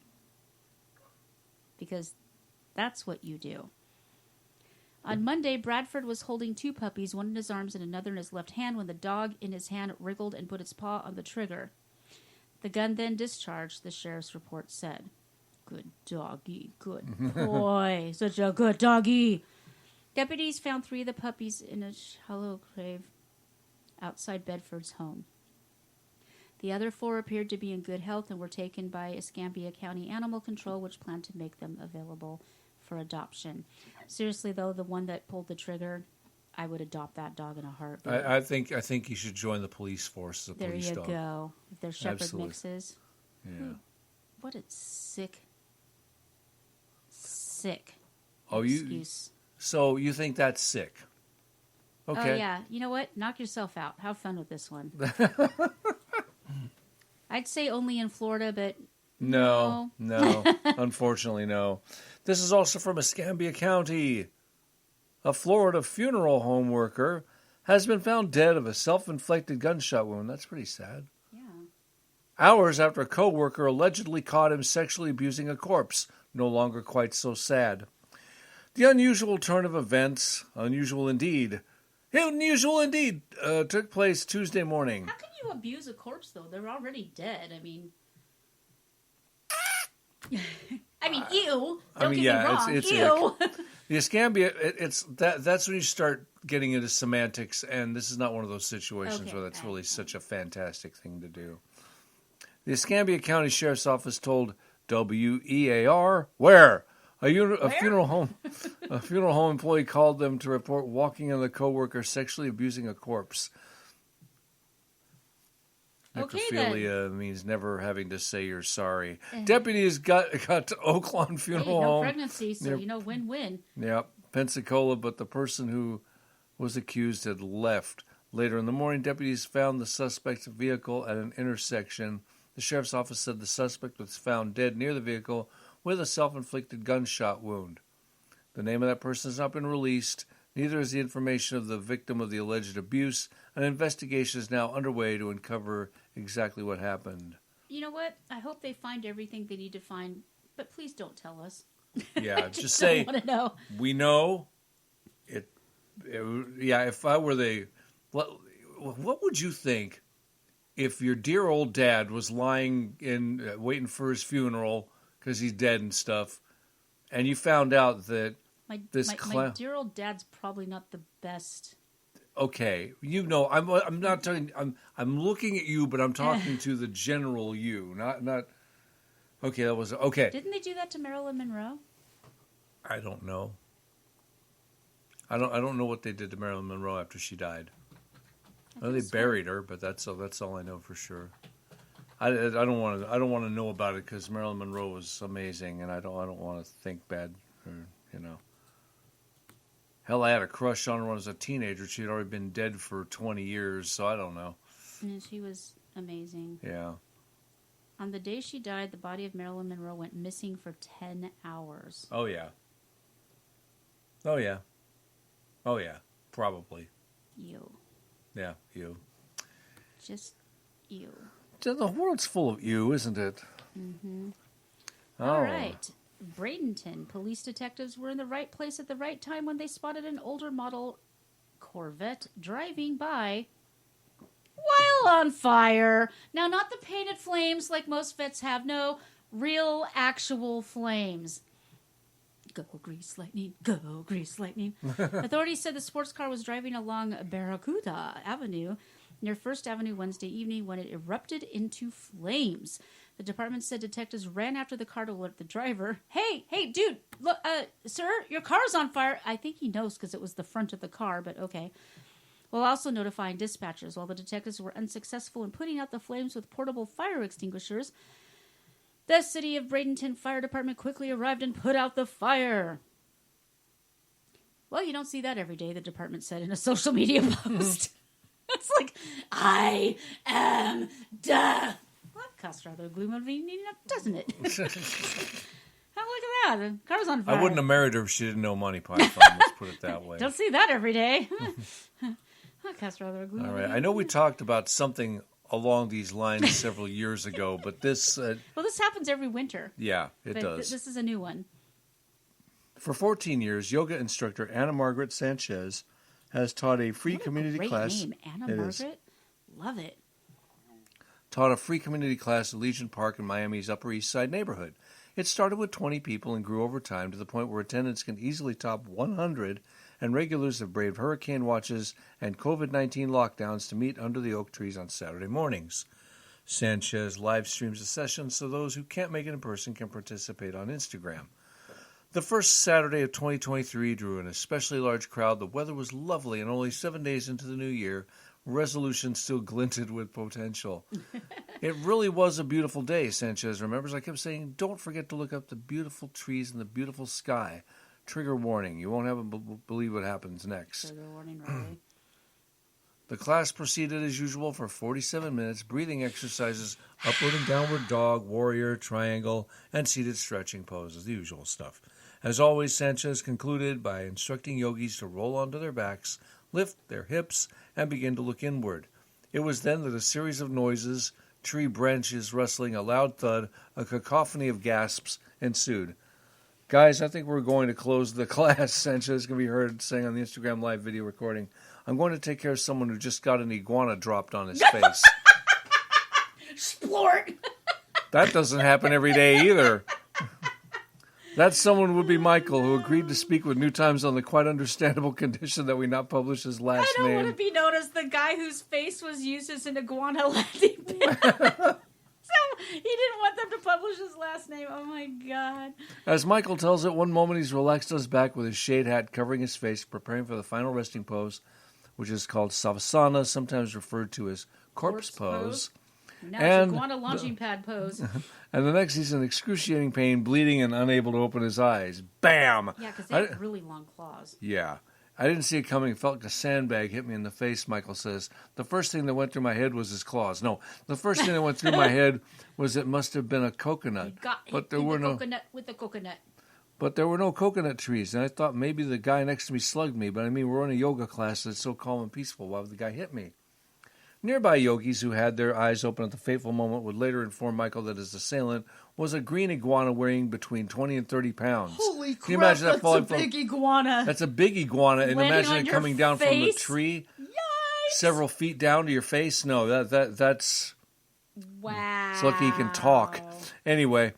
Because that's what you do. On Monday, Bradford was holding 2 puppies, one in his arms and another in his left hand, when the dog in his hand wriggled and put its paw on the trigger. The gun then discharged, the sheriff's report said. Good doggy. Good boy. Such a good doggy. Deputies found 3 of the puppies in a shallow grave outside Bedford's home. The other 4 appeared to be in good health and were taken by Escambia County Animal Control, which planned to make them available for adoption. Seriously, though, the one that pulled the trigger, I would adopt that dog in a heartbeat. I think you should join the police force as a police dog. There you go. If they're Shepherd mixes. Yeah. What a sick excuse. So you think that's sick? Okay. Oh, yeah. You know what? Knock yourself out. Have fun with this one. I'd say only in Florida, but no. Unfortunately, no. This is also from Escambia County. A Florida funeral home worker has been found dead of a self-inflicted gunshot wound. That's pretty sad. Yeah. Hours after a co-worker allegedly caught him sexually abusing a corpse. No longer quite so sad. The unusual turn of events, unusual indeed, took place Tuesday morning. How can you abuse a corpse, though? They're already dead. I mean, ew. Don't get me wrong. It's ew. The Escambia, that's when you start getting into semantics, and this is not one of those situations where that's really such a fantastic thing to do. The Escambia County Sheriff's Office told WEAR, a funeral home employee called them to report walking on the coworker sexually abusing a corpse. Necrophilia means never having to say you're sorry. Deputies got to Oaklawn Funeral Home. Pregnancy, so win-win. Yeah, Pensacola, but the person who was accused had left. Later in the morning, deputies found the suspect's vehicle at an intersection. The sheriff's office said the suspect was found dead near the vehicle with a self-inflicted gunshot wound. The name of that person has not been released. Neither is the information of the victim of the alleged abuse. An investigation is now underway to uncover exactly what happened. You know what? I hope they find everything they need to find, but please don't tell us. Yeah, just say, want to know. We know. If I were what would you think if your dear old dad was lying in waiting for his funeral because he's dead and stuff, And you found out that My clown... my dear old dad's probably not the best. Okay, I'm not talking. I'm looking at you, but I'm talking to the general you, not. Okay, that was okay. Didn't they do that to Marilyn Monroe? I don't know. I don't know what they did to Marilyn Monroe after she died. I know they buried her, but that's all I know for sure. I don't want to know about it because Marilyn Monroe was amazing, and I don't want to think bad, Hell, I had a crush on her when I was a teenager. She had already been dead for 20 years, so I don't know. And she was amazing. Yeah. On the day she died, the body of Marilyn Monroe went missing for 10 hours. Oh, yeah. Oh, yeah. Oh, yeah. Probably. You. Yeah, you. Just you. The world's full of you, isn't it? Mm-hmm. Oh. All right. Bradenton. Police detectives were in the right place at the right time when they spotted an older model Corvette driving by while on fire. Now, not the painted flames like most vets have. No, real, actual flames. Go, Grease Lightning. Go, Grease Lightning. Authorities said the sports car was driving along Barracuda Avenue near First Avenue Wednesday evening when it erupted into flames. The department said detectives ran after the car to alert the driver. Hey, dude, look, sir, your car's on fire. I think he knows because it was the front of the car, but okay. While also notifying dispatchers. While the detectives were unsuccessful in putting out the flames with portable fire extinguishers, the City of Bradenton Fire Department quickly arrived and put out the fire. Well, you don't see that every day, the department said in a social media post. It's like, I am death. Well, that costs rather gloom-motivating, doesn't it? Oh, look at that. The car's on fire. I wouldn't have married her if she didn't know Monty Python. Let's put it that way. Don't see that every day. That costs rather gloom-motivating. All right. I know we talked about something along these lines several years ago, but this... well, this happens every winter. Yeah, it does. This is a new one. For 14 years, yoga instructor Anna Margaret Sanchez has taught a free community class. Great name, Anna Margaret. Love it. Taught a free community class at Legion Park in Miami's Upper East Side neighborhood. It started with 20 people and grew over time to the point where attendance can easily top 100, and regulars have braved hurricane watches and COVID-19 lockdowns to meet under the oak trees on Saturday mornings. Sanchez live streams the session so those who can't make it in person can participate on Instagram. The first Saturday of 2023 drew an especially large crowd. The weather was lovely, and only 7 days into the new year, resolution still glinted with potential. It really was a beautiful day, Sanchez remembers. I kept saying, don't forget to look up the beautiful trees and the beautiful sky. Trigger warning. You won't believe what happens next. Trigger warning, really. The class proceeded as usual for 47 minutes, breathing exercises, upward and downward dog, warrior, triangle, and seated stretching poses, the usual stuff. As always, Sanchez concluded by instructing yogis to roll onto their backs, lift their hips, and begin to look inward. It was then that a series of noises, tree branches rustling, a loud thud, a cacophony of gasps ensued. Guys, I think we're going to close the class. Sanchez can be heard saying on the Instagram live video recording, I'm going to take care of someone who just got an iguana dropped on his face. Splort! That doesn't happen every day either. That someone would be Michael, who agreed to speak with New Times on the quite understandable condition that we not publish his last name. I don't want to be known as the guy whose face was used as an iguana landing pad. So he didn't want them to publish his last name. Oh, my God. As Michael tells it, one moment he's relaxed on his back with his shade hat covering his face, preparing for the final resting pose, which is called Savasana, sometimes referred to as corpse pose. Now it's iguana launching pad pose. And the next, he's in excruciating pain, bleeding and unable to open his eyes. Bam! Yeah, because they have really long claws. Yeah. I didn't see it coming. It felt like a sandbag hit me in the face, Michael says. The first thing that went through my head was his claws. No, the first thing that went through my head was it must have been a coconut. But there were no coconut with the coconut. But there were no coconut trees, and I thought maybe the guy next to me slugged me. But I mean, we're in a yoga class that's so calm and peaceful. Why would the guy hit me? Nearby yogis who had their eyes open at the fateful moment would later inform Michael that his assailant was a green iguana weighing between 20 and 30 pounds. Holy crap, Can you imagine that that's a big iguana. That's a big iguana, and imagine it coming down from the face? tree Yikes. several feet down to your face. No, that's... Wow. It's lucky he can talk. Anyway,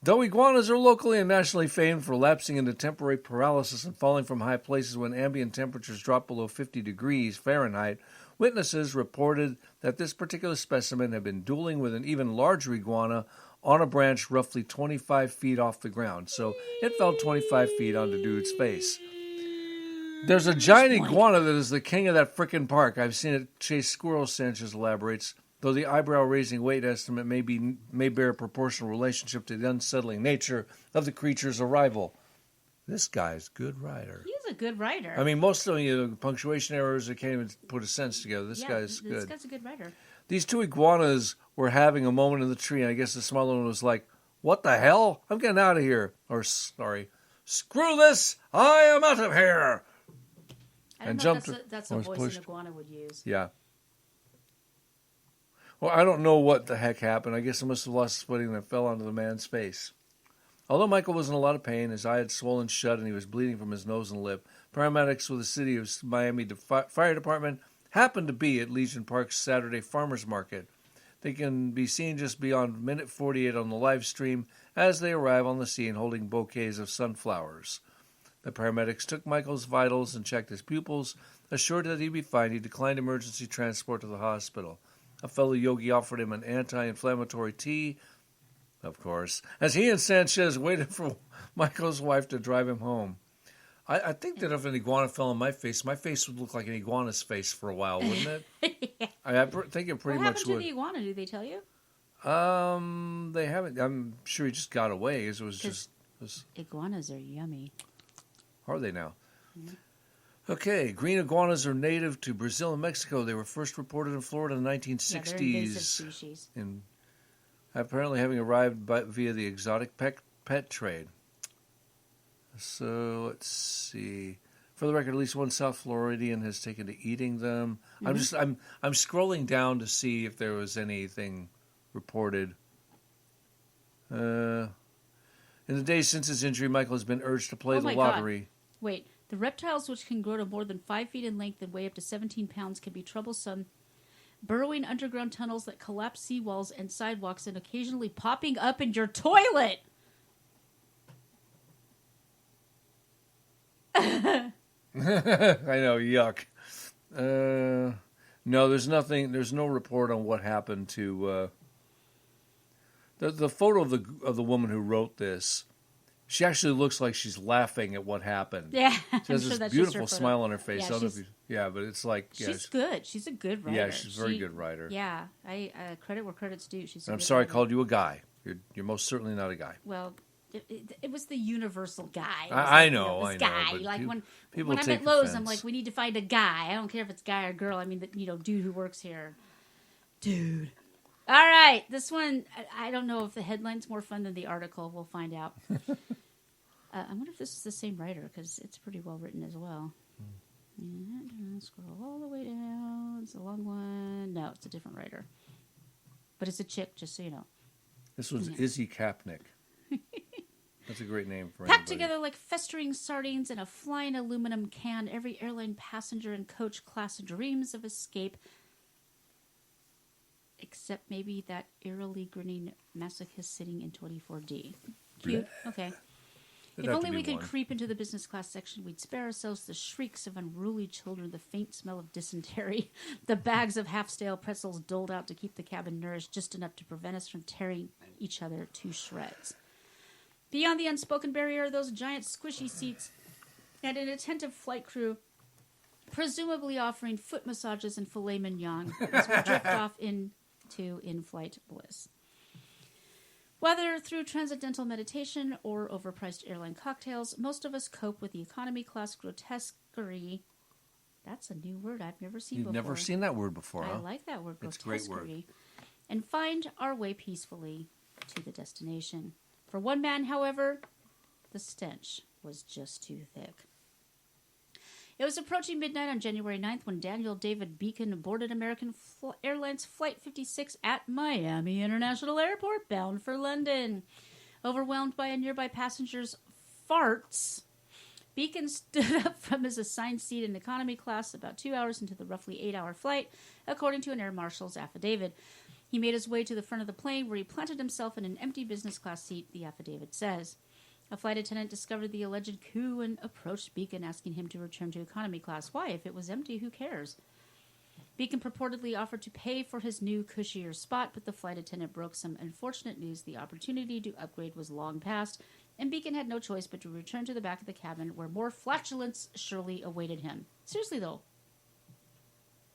Though iguanas are locally and nationally famed for lapsing into temporary paralysis and falling from high places when ambient temperatures drop below 50 degrees Fahrenheit, witnesses reported that this particular specimen had been dueling with an even larger iguana on a branch roughly 25 feet off the ground. So it fell 25 feet onto dude's face. There's a giant iguana that is the king of that frickin' park. I've seen it chase squirrels, Sanchez elaborates, though the eyebrow-raising weight estimate may bear a proportional relationship to the unsettling nature of the creature's arrival. This guy's a good rider. He's a good rider. I mean, most of the punctuation errors, they can't even put a sentence together. This guy's good. This guy's a good rider. These two iguanas were having a moment in the tree, and I guess the smaller one was like, "What the hell? I'm getting out of here." Or, sorry, "Screw this! I am out of here!" I don't know if that's a voice an iguana would use. Yeah. Well, I don't know what the heck happened. I guess I must have lost his footing and it fell onto the man's face. Although Michael was in a lot of pain, his eye had swollen shut and he was bleeding from his nose and lip, paramedics with the City of Miami Fire Department happened to be at Legion Park's Saturday Farmers Market. They can be seen just beyond minute 48 on the live stream as they arrive on the scene holding bouquets of sunflowers. The paramedics took Michael's vitals and checked his pupils. Assured that he'd be fine, he declined emergency transport to the hospital. A fellow yogi offered him an anti-inflammatory tea, of course, as he and Sanchez waited for Michael's wife to drive him home. I think that if an iguana fell on my face would look like an iguana's face for a while, wouldn't it? Yeah. I think it pretty much would. What happened to the iguana? Did they tell you? They haven't. I'm sure he just got away. It was just. Iguanas are yummy. Are they now? Mm-hmm. Okay, green iguanas are native to Brazil and Mexico. They were first reported in Florida in the 1960s. Yeah, they're invasive species. Apparently having arrived via the exotic pet trade. So, let's see. For the record, at least one South Floridian has taken to eating them. Mm-hmm. I'm scrolling down to see if there was anything reported. In the days since his injury, Michael has been urged to play the lottery. God. Wait, the reptiles, which can grow to more than 5 feet in length and weigh up to 17 pounds, can be troublesome, burrowing underground tunnels that collapse seawalls and sidewalks and occasionally popping up in your toilet. I know, yuck. No, there's nothing. There's no report on what happened to the photo of the woman who wrote this. She actually looks like she's laughing at what happened. Yeah, she has this beautiful smile on her face. But it's like she's good. She's a good writer. Yeah, she's a very good writer. Yeah, I credit where credit's due. She's. I'm sorry, I called you a guy. You're most certainly not a guy. Well. It was the universal guy. I know. Guy. Like when I'm at Lowe's, I'm like, we need to find a guy. I don't care if it's guy or girl. I mean, dude who works here. Dude. All right, this one. I don't know if the headline's more fun than the article. We'll find out. I wonder if this is the same writer because it's pretty well written as well. Scroll all the way down. It's a long one. No, it's a different writer, but it's a chick. Just so you know. This was Izzy Kapnick. That's a great name for Packed anybody. together like festering sardines in a flying aluminum can, every airline passenger and coach class dreams of escape. Except maybe that eerily grinning masochist sitting in 24D. Cute. Okay. If only we could creep into the business class section, we'd spare ourselves the shrieks of unruly children, the faint smell of dysentery, the bags of half-stale pretzels doled out to keep the cabin nourished just enough to prevent us from tearing each other to shreds. Beyond the unspoken barrier are those giant squishy seats and an attentive flight crew, presumably offering foot massages and filet mignon as we drift off into in-flight bliss. Whether through transcendental meditation or overpriced airline cocktails, most of us cope with the economy class grotesquerie. That's a new word I've never seen before. You've never seen that word before, huh? I like that word, grotesquerie. It's a great word. And find our way peacefully to the destination. For one man, however, the stench was just too thick. It was approaching midnight on January 9th when Daniel David Beacon boarded American Airlines Flight 56 at Miami International Airport, bound for London. Overwhelmed by a nearby passenger's farts, Beacon stood up from his assigned seat in economy class about 2 hours into the roughly 8-hour flight, according to an air marshal's affidavit. He made his way to the front of the plane where he planted himself in an empty business class seat, the affidavit says. A flight attendant discovered the alleged coup and approached Beacon asking him to return to economy class. Why? If it was empty, who cares? Beacon purportedly offered to pay for his new, cushier spot, but the flight attendant broke some unfortunate news. The opportunity to upgrade was long past, and Beacon had no choice but to return to the back of the cabin where more flatulence surely awaited him. Seriously, though.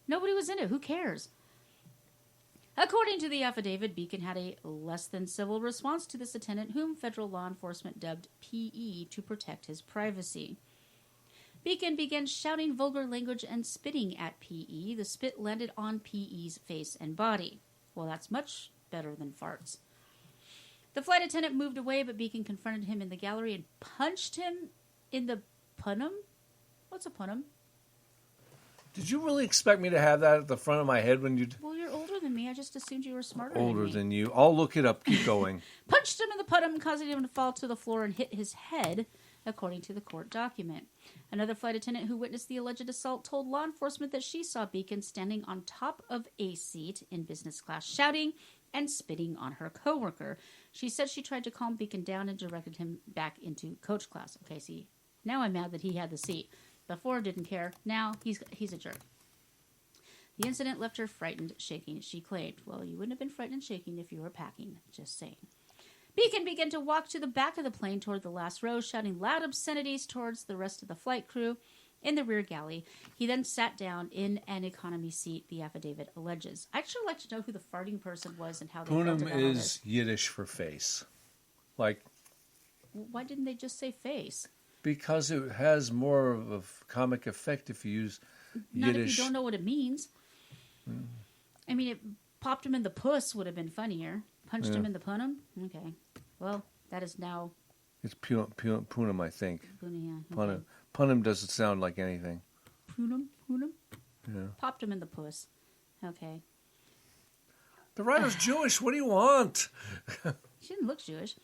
Nobody was in it. Who cares? According to the affidavit, Beacon had a less than civil response to this attendant, whom federal law enforcement dubbed PE to protect his privacy. Beacon began shouting vulgar language and spitting at PE. The spit landed on PE's face and body. Well, that's much better than farts. The flight attendant moved away, but Beacon confronted him in the gallery and punched him in the punum? What's a punum? Did you really expect me to have that at the front of my head when you... Well, you're older than me. I just assumed you were smarter than me. Older than you. I'll look it up. Keep going. Punched him in the punum, causing him to fall to the floor and hit his head, according to the court document. Another flight attendant who witnessed the alleged assault told law enforcement that she saw Beacon standing on top of a seat in business class, shouting and spitting on her coworker. She said she tried to calm Beacon down and directed him back into coach class. Okay, see, now I'm mad that he had the seat. Before, didn't care. Now, he's a jerk. The incident left her frightened, shaking, she claimed. Well, you wouldn't have been frightened and shaking if you were packing. Just saying. Beacon began to walk to the back of the plane toward the last row, shouting loud obscenities towards the rest of the flight crew in the rear galley. He then sat down in an economy seat, the affidavit alleges. I'd sure like to know who the farting person was and how they felt about Punum all is this. Yiddish for face. Like... Why didn't they just say face? Because it has more of a comic effect if you use Not Yiddish. if you don't know what it means. I mean, it popped him in the puss would have been funnier. Punched him in the punum? Okay. Well, that is now... It's punum, I think. Punum, yeah. Punum. Punum doesn't sound like anything. Punum? Yeah. Popped him in the puss. Okay. The writer's Jewish. What do you want? She didn't look Jewish.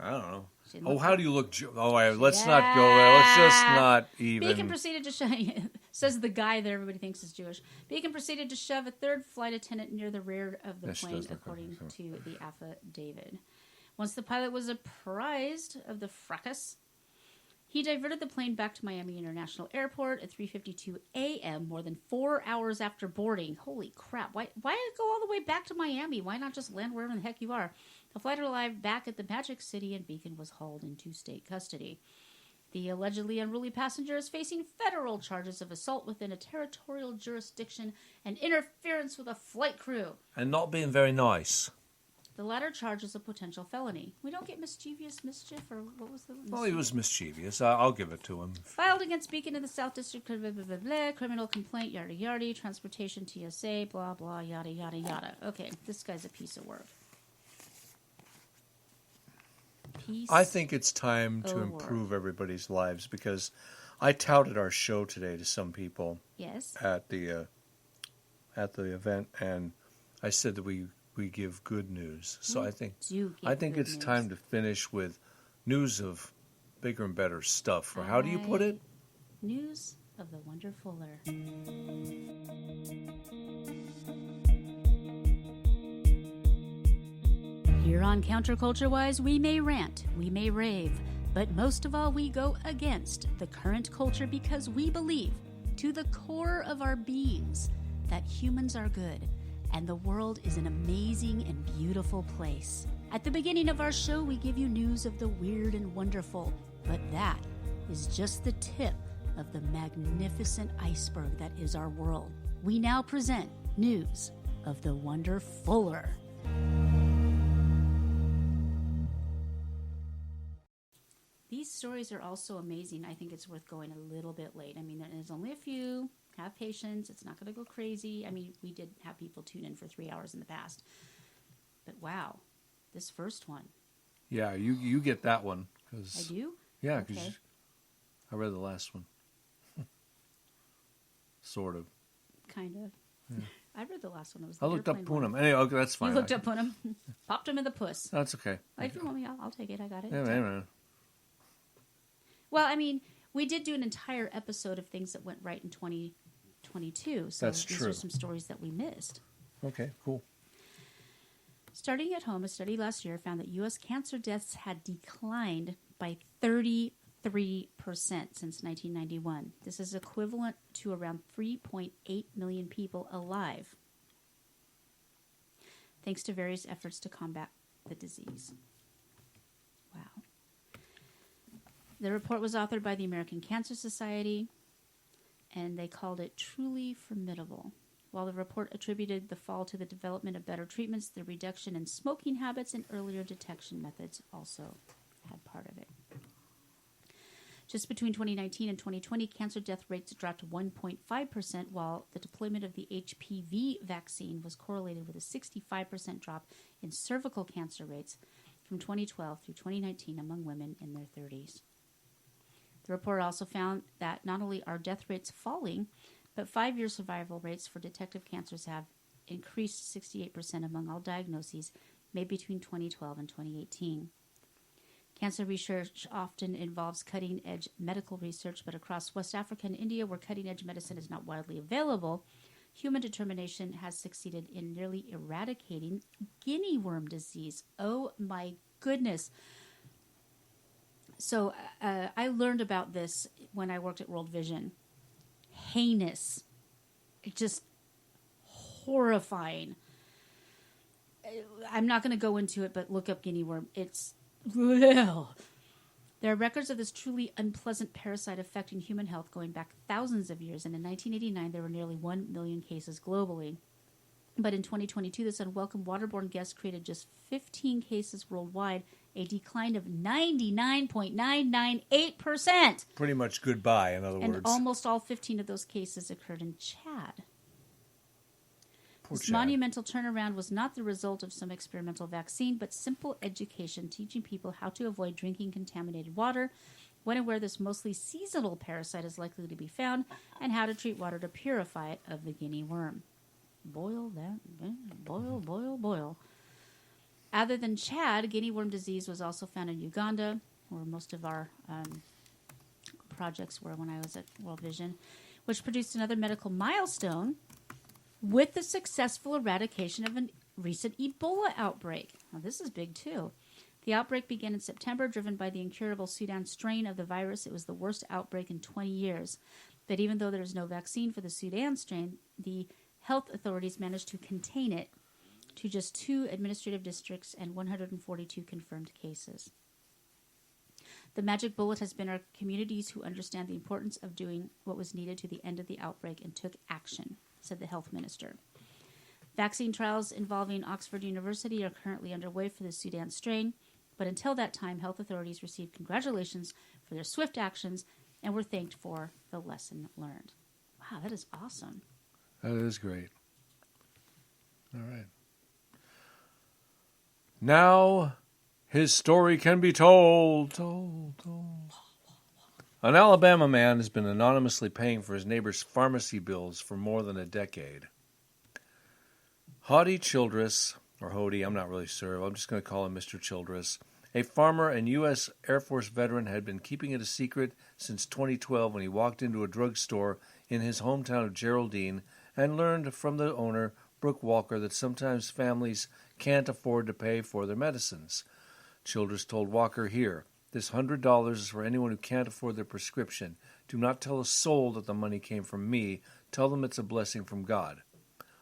I don't know. She Oh, how do you look? Let's not go there. Let's just not even. Beacon proceeded to shove, says the guy that everybody thinks is Jewish. Beacon proceeded to shove a third flight attendant near the rear of the plane, according to the affidavit. Once the pilot was apprised of the fracas, he diverted the plane back to Miami International Airport at 3:52 a.m., more than 4 hours after boarding. Holy crap. Why go all the way back to Miami? Why not just land wherever the heck you are? The flight arrived back at the Magic City, and Beacon was hauled into state custody. The allegedly unruly passenger is facing federal charges of assault within a territorial jurisdiction and interference with a flight crew. And not being very nice. The latter charge is a potential felony. We don't get mischievous mischief, or what was the... Well, he was mischievous. I'll give it to him. Filed against Beacon in the South District, blah, blah, blah, blah, criminal complaint, yada, yada, transportation, TSA, blah, blah, yada, yada, yada. Okay, this guy's a piece of work. I think it's time to improve everybody's lives because I touted our show today to some people. Yes. At the event, and I said that we give good news. So I think it's time to finish with news of bigger and better stuff. Or how do you put it? News of the Wonderfuller. Here on Counterculture Wise, we may rant, we may rave, but most of all, we go against the current culture because we believe, to the core of our beings, that humans are good and the world is an amazing and beautiful place. At the beginning of our show, we give you news of the weird and wonderful, but that is just the tip of the magnificent iceberg that is our world. We now present news of the Wonderfuller. These stories are also amazing. I think it's worth going a little bit late. I mean, there's only a few. Have patience. It's not going to go crazy. I mean, we did have people tune in for 3 hours in the past. But wow, this first one. Yeah, you get that one. I do? Yeah, because I read the last one. Sort of. Kind of. Yeah. I read the last one. It was I looked up Punum. Anyway, okay, that's fine. You looked up Punum. Popped him in the puss. That's okay. If you want me, I'll take it. I got it. Yeah. Well, I mean, we did do an entire episode of things that went right in 2022. So That's these true. are some stories that we missed. Okay, cool. Starting at home, a study last year found that U.S. cancer deaths had declined by 33% since 1991. This is equivalent to around 3.8 million people alive, thanks to various efforts to combat the disease. Wow. The report was authored by the American Cancer Society, and they called it truly formidable. While the report attributed the fall to the development of better treatments, the reduction in smoking habits and earlier detection methods also had part of it. Just between 2019 and 2020, cancer death rates dropped 1.5%, while the deployment of the HPV vaccine was correlated with a 65% drop in cervical cancer rates from 2012 through 2019 among women in their 30s. The report also found that not only are death rates falling, but 5-year survival rates for detective cancers have increased 68% among all diagnoses made between 2012 and 2018. Cancer research often involves cutting-edge medical research, but across West Africa and India, where cutting-edge medicine is not widely available, human determination has succeeded in nearly eradicating guinea worm disease. Oh my goodness. So I learned about this when I worked at World Vision. Heinous. Just horrifying. I'm not going to go into it, but look up guinea worm. It's real. There are records of this truly unpleasant parasite affecting human health going back thousands of years, and in 1989 there were nearly 1 million cases globally. But in 2022, this unwelcome waterborne guest created just 15 cases worldwide, a decline of 99.998%. Pretty much goodbye, in other words. And almost all 15 of those cases occurred in Chad. Poor This Chad. monumental turnaround was not the result of some experimental vaccine, but simple education teaching people how to avoid drinking contaminated water, when and where this mostly seasonal parasite is likely to be found, and how to treat water to purify it of the guinea worm. Boil that, boil. Other than Chad, guinea worm disease was also found in Uganda, where most of our projects were when I was at World Vision, which produced another medical milestone with the successful eradication of a recent Ebola outbreak. Now, this is big, too. The outbreak began in September, driven by the incurable Sudan strain of the virus. It was the worst outbreak in 20 years. But even though there is no vaccine for the Sudan strain, the health authorities managed to contain it to just 2 administrative districts and 142 confirmed cases. The magic bullet has been our communities who understand the importance of doing what was needed to the end of the outbreak and took action, said the health minister. Vaccine trials involving Oxford University are currently underway for the Sudan strain, but until that time, health authorities received congratulations for their swift actions and were thanked for the lesson learned. Wow, that is awesome. That is great. All right. Now his story can be told. An Alabama man has been anonymously paying for his neighbor's pharmacy bills for more than a decade. Hody Childress, or Hody, I'm not really sure. I'm just going to call him Mr. Childress. A farmer and U.S. Air Force veteran had been keeping it a secret since 2012 when he walked into a drugstore in his hometown of Geraldine and learned from the owner, Brooke Walker, that sometimes families can't afford to pay for their medicines. Childress told Walker, "Here, this $100 is for anyone who can't afford their prescription. Do not tell a soul that the money came from me. Tell them it's a blessing from God."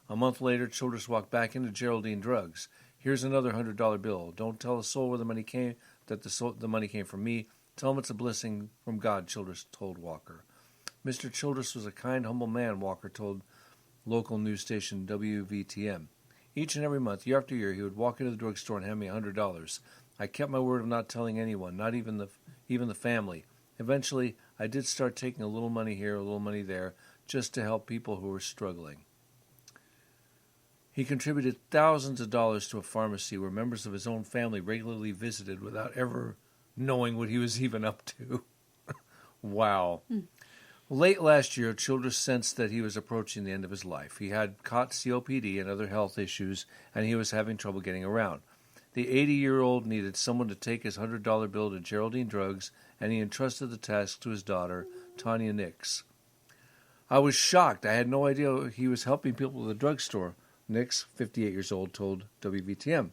A month later, Childress walked back into Geraldine Drugs. "Here's another $100 bill. Don't tell a soul where the money came, that the money came from me. Tell them it's a blessing from God," Childress told Walker. Mr. Childress was a kind, humble man, Walker told local news station WVTM. Each and every month, year after year, he would walk into the drugstore and hand me $100. I kept my word of not telling anyone, not even the family. Eventually, I did start taking a little money here, a little money there, just to help people who were struggling. He contributed thousands of dollars to a pharmacy where members of his own family regularly visited without ever knowing what he was even up to. Wow. Late last year, Childress sensed that he was approaching the end of his life. He had caught COPD and other health issues, and he was having trouble getting around. The 80-year-old needed someone to take his $100 bill to Geraldine Drugs, and he entrusted the task to his daughter, Tanya Nix. "I was shocked. I had no idea he was helping people at the drugstore," Nix, 58 years old, told WVTM.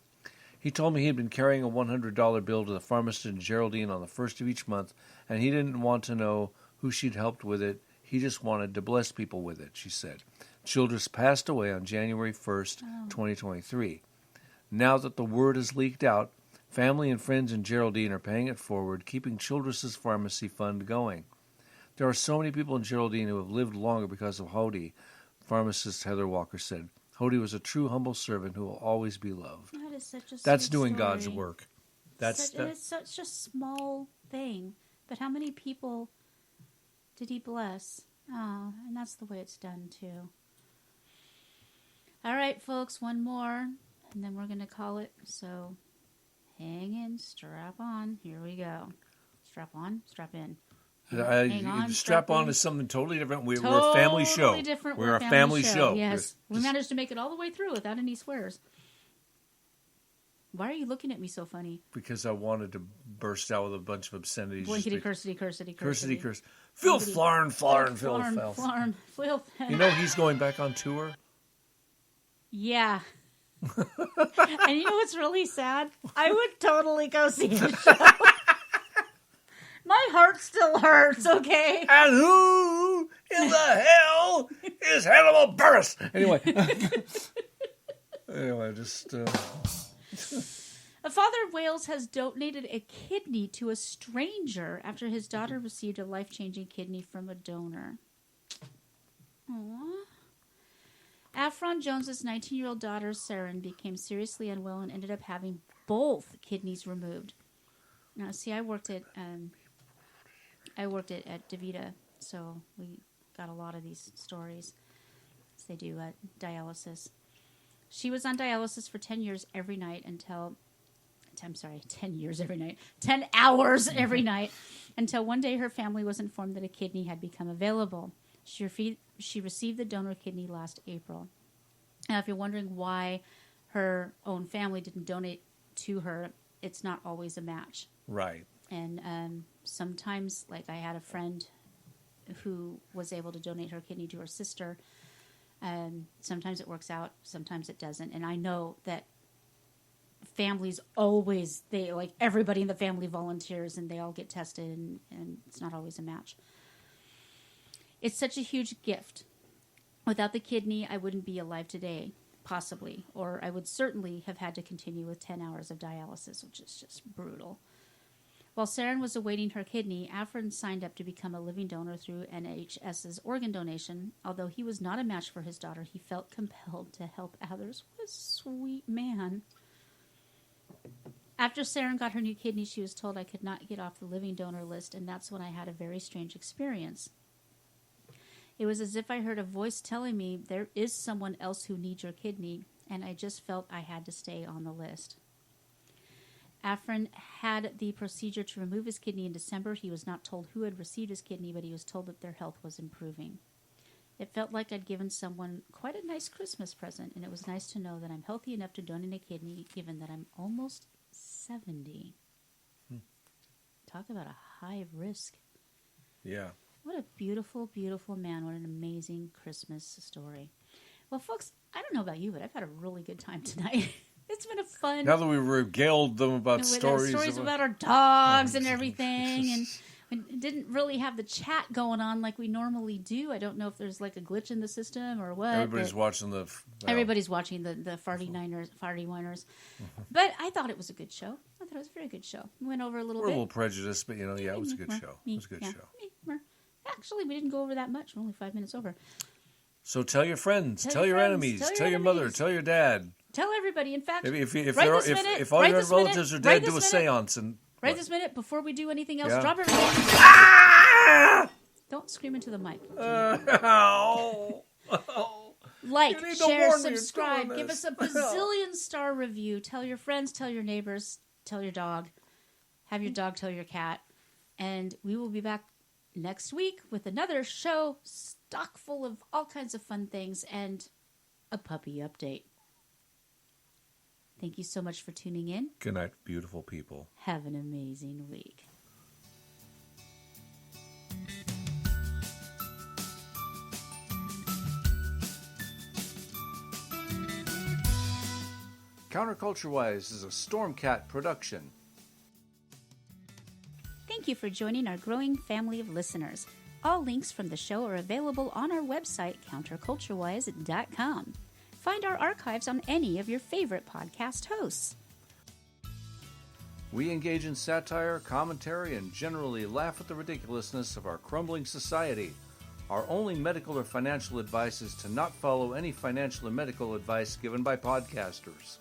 He told me he had been carrying a $100 bill to the pharmacist in Geraldine on the first of each month, and he didn't want to know who she'd helped with it. He just wanted to bless people with it, she said. Childress passed away on January 1st, 2023. Now that the word has leaked out, family and friends in Geraldine are paying it forward, keeping Childress's pharmacy fund going. There are so many people in Geraldine who have lived longer because of Hody, pharmacist Heather Walker said. Hody was a true humble servant who will always be loved. That is such a That's sweet doing story. God's work. It's such a small thing, but how many people did he bless? Oh, and that's the way it's done too. All right, folks, one more, and then we're going to call it. So hang in, strap on. Here we go. Strap on, strap in. Hang on, strap on in. is something totally different. We're a family show. Totally different. We're a family show. Yes. We managed to make it all the way through without any swears. Why are you looking at me so funny? Because I wanted to burst out with a bunch of obscenities. Blinkety, cursity. Phil Flarn. You know he's going back on tour? Yeah. And you know what's really sad? I would totally go see the show. My heart still hurts, okay? And who in the hell is Hannibal Buress? Anyway. Just... A father in Wales has donated a kidney to a stranger after his daughter received a life-changing kidney from a donor. Aww. Afron Jones's 19-year-old daughter, Saren, became seriously unwell and ended up having both kidneys removed. Now, see, I worked at DaVita, so we got a lot of these stories. They do dialysis. She was on dialysis for 10 years every night until... 10 hours every night, until one day her family was informed that a kidney had become available. She received the donor kidney last April. Now, if you're wondering why her own family didn't donate to her, it's not always a match. Right. And sometimes, like I had a friend who was able to donate her kidney to her sister. Sometimes it works out, sometimes it doesn't. And I know that families always, everybody in the family volunteers and they all get tested, and it's not always a match. It's such a huge gift. Without the kidney, I wouldn't be alive today, possibly, or I would certainly have had to continue with 10 hours of dialysis, which is just brutal. While Saren was awaiting her kidney, Afron signed up to become a living donor through NHS's organ donation. Although he was not a match for his daughter, he felt compelled to help others. What a sweet man. After Saren got her new kidney, she was told I could not get off the living donor list, and that's when I had a very strange experience. It was as if I heard a voice telling me there is someone else who needs your kidney, and I just felt I had to stay on the list. Afron had the procedure to remove his kidney in December. He was not told who had received his kidney, but he was told that their health was improving. It felt like I'd given someone quite a nice Christmas present, and it was nice to know that I'm healthy enough to donate a kidney, given that I'm almost 70. Talk about a high risk. Yeah. What a beautiful, beautiful man. What an amazing Christmas story. Well, folks, I don't know about you, but I've had a really good time tonight. It's been a fun... Now that we regaled them about stories about our dogs and everything, and we didn't really have the chat going on like we normally do. I don't know if there's like a glitch in the system or what. Everybody's watching the farty whiners. But I thought it was a good show. I thought it was a very good show. We went over a little bit. We're a little prejudiced, but it was a good show. It was a good show. Actually, we didn't go over that much. We're only 5 minutes over. So tell your friends, tell your enemies, tell your mother, tell your dad. Tell everybody. In fact, if all your relatives are dead, do a seance. Right this minute, before we do anything else, drop everything. Don't scream into the mic. Like, share, subscribe, give us a bazillion star review. Tell your friends, tell your neighbors, tell your dog. Have your dog tell your cat. And we will be back next week with another show stock full of all kinds of fun things and a puppy update. Thank you so much for tuning in. Good night, beautiful people. Have an amazing week. Counterculture-Wise is a Stormcat production. Thank you for joining our growing family of listeners. All links from the show are available on our website, counterculturewise.com. Find our archives on any of your favorite podcast hosts. We engage in satire, commentary, and generally laugh at the ridiculousness of our crumbling society. Our only medical or financial advice is to not follow any financial or medical advice given by podcasters.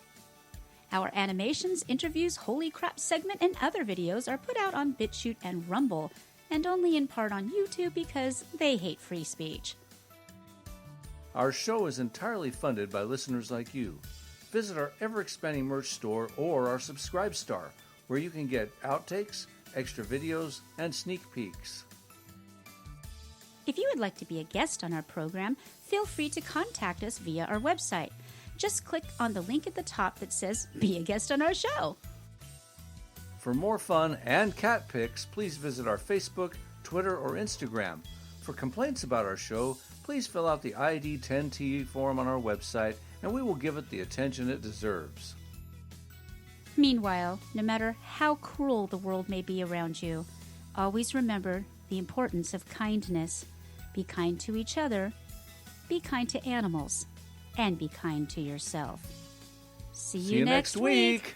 Our animations, interviews, Holy Crap segment, and other videos are put out on BitChute and Rumble, and only in part on YouTube because they hate free speech. Our show is entirely funded by listeners like you. Visit our ever-expanding merch store or our Subscribe Star, where you can get outtakes, extra videos, and sneak peeks. If you would like to be a guest on our program, feel free to contact us via our website. Just click on the link at the top that says, Be a Guest on Our Show. For more fun and cat pics, please visit our Facebook, Twitter, or Instagram. For complaints about our show, please fill out the ID10T form on our website, and we will give it the attention it deserves. Meanwhile, no matter how cruel the world may be around you, always remember the importance of kindness. Be kind to each other, be kind to animals, and be kind to yourself. See you next week.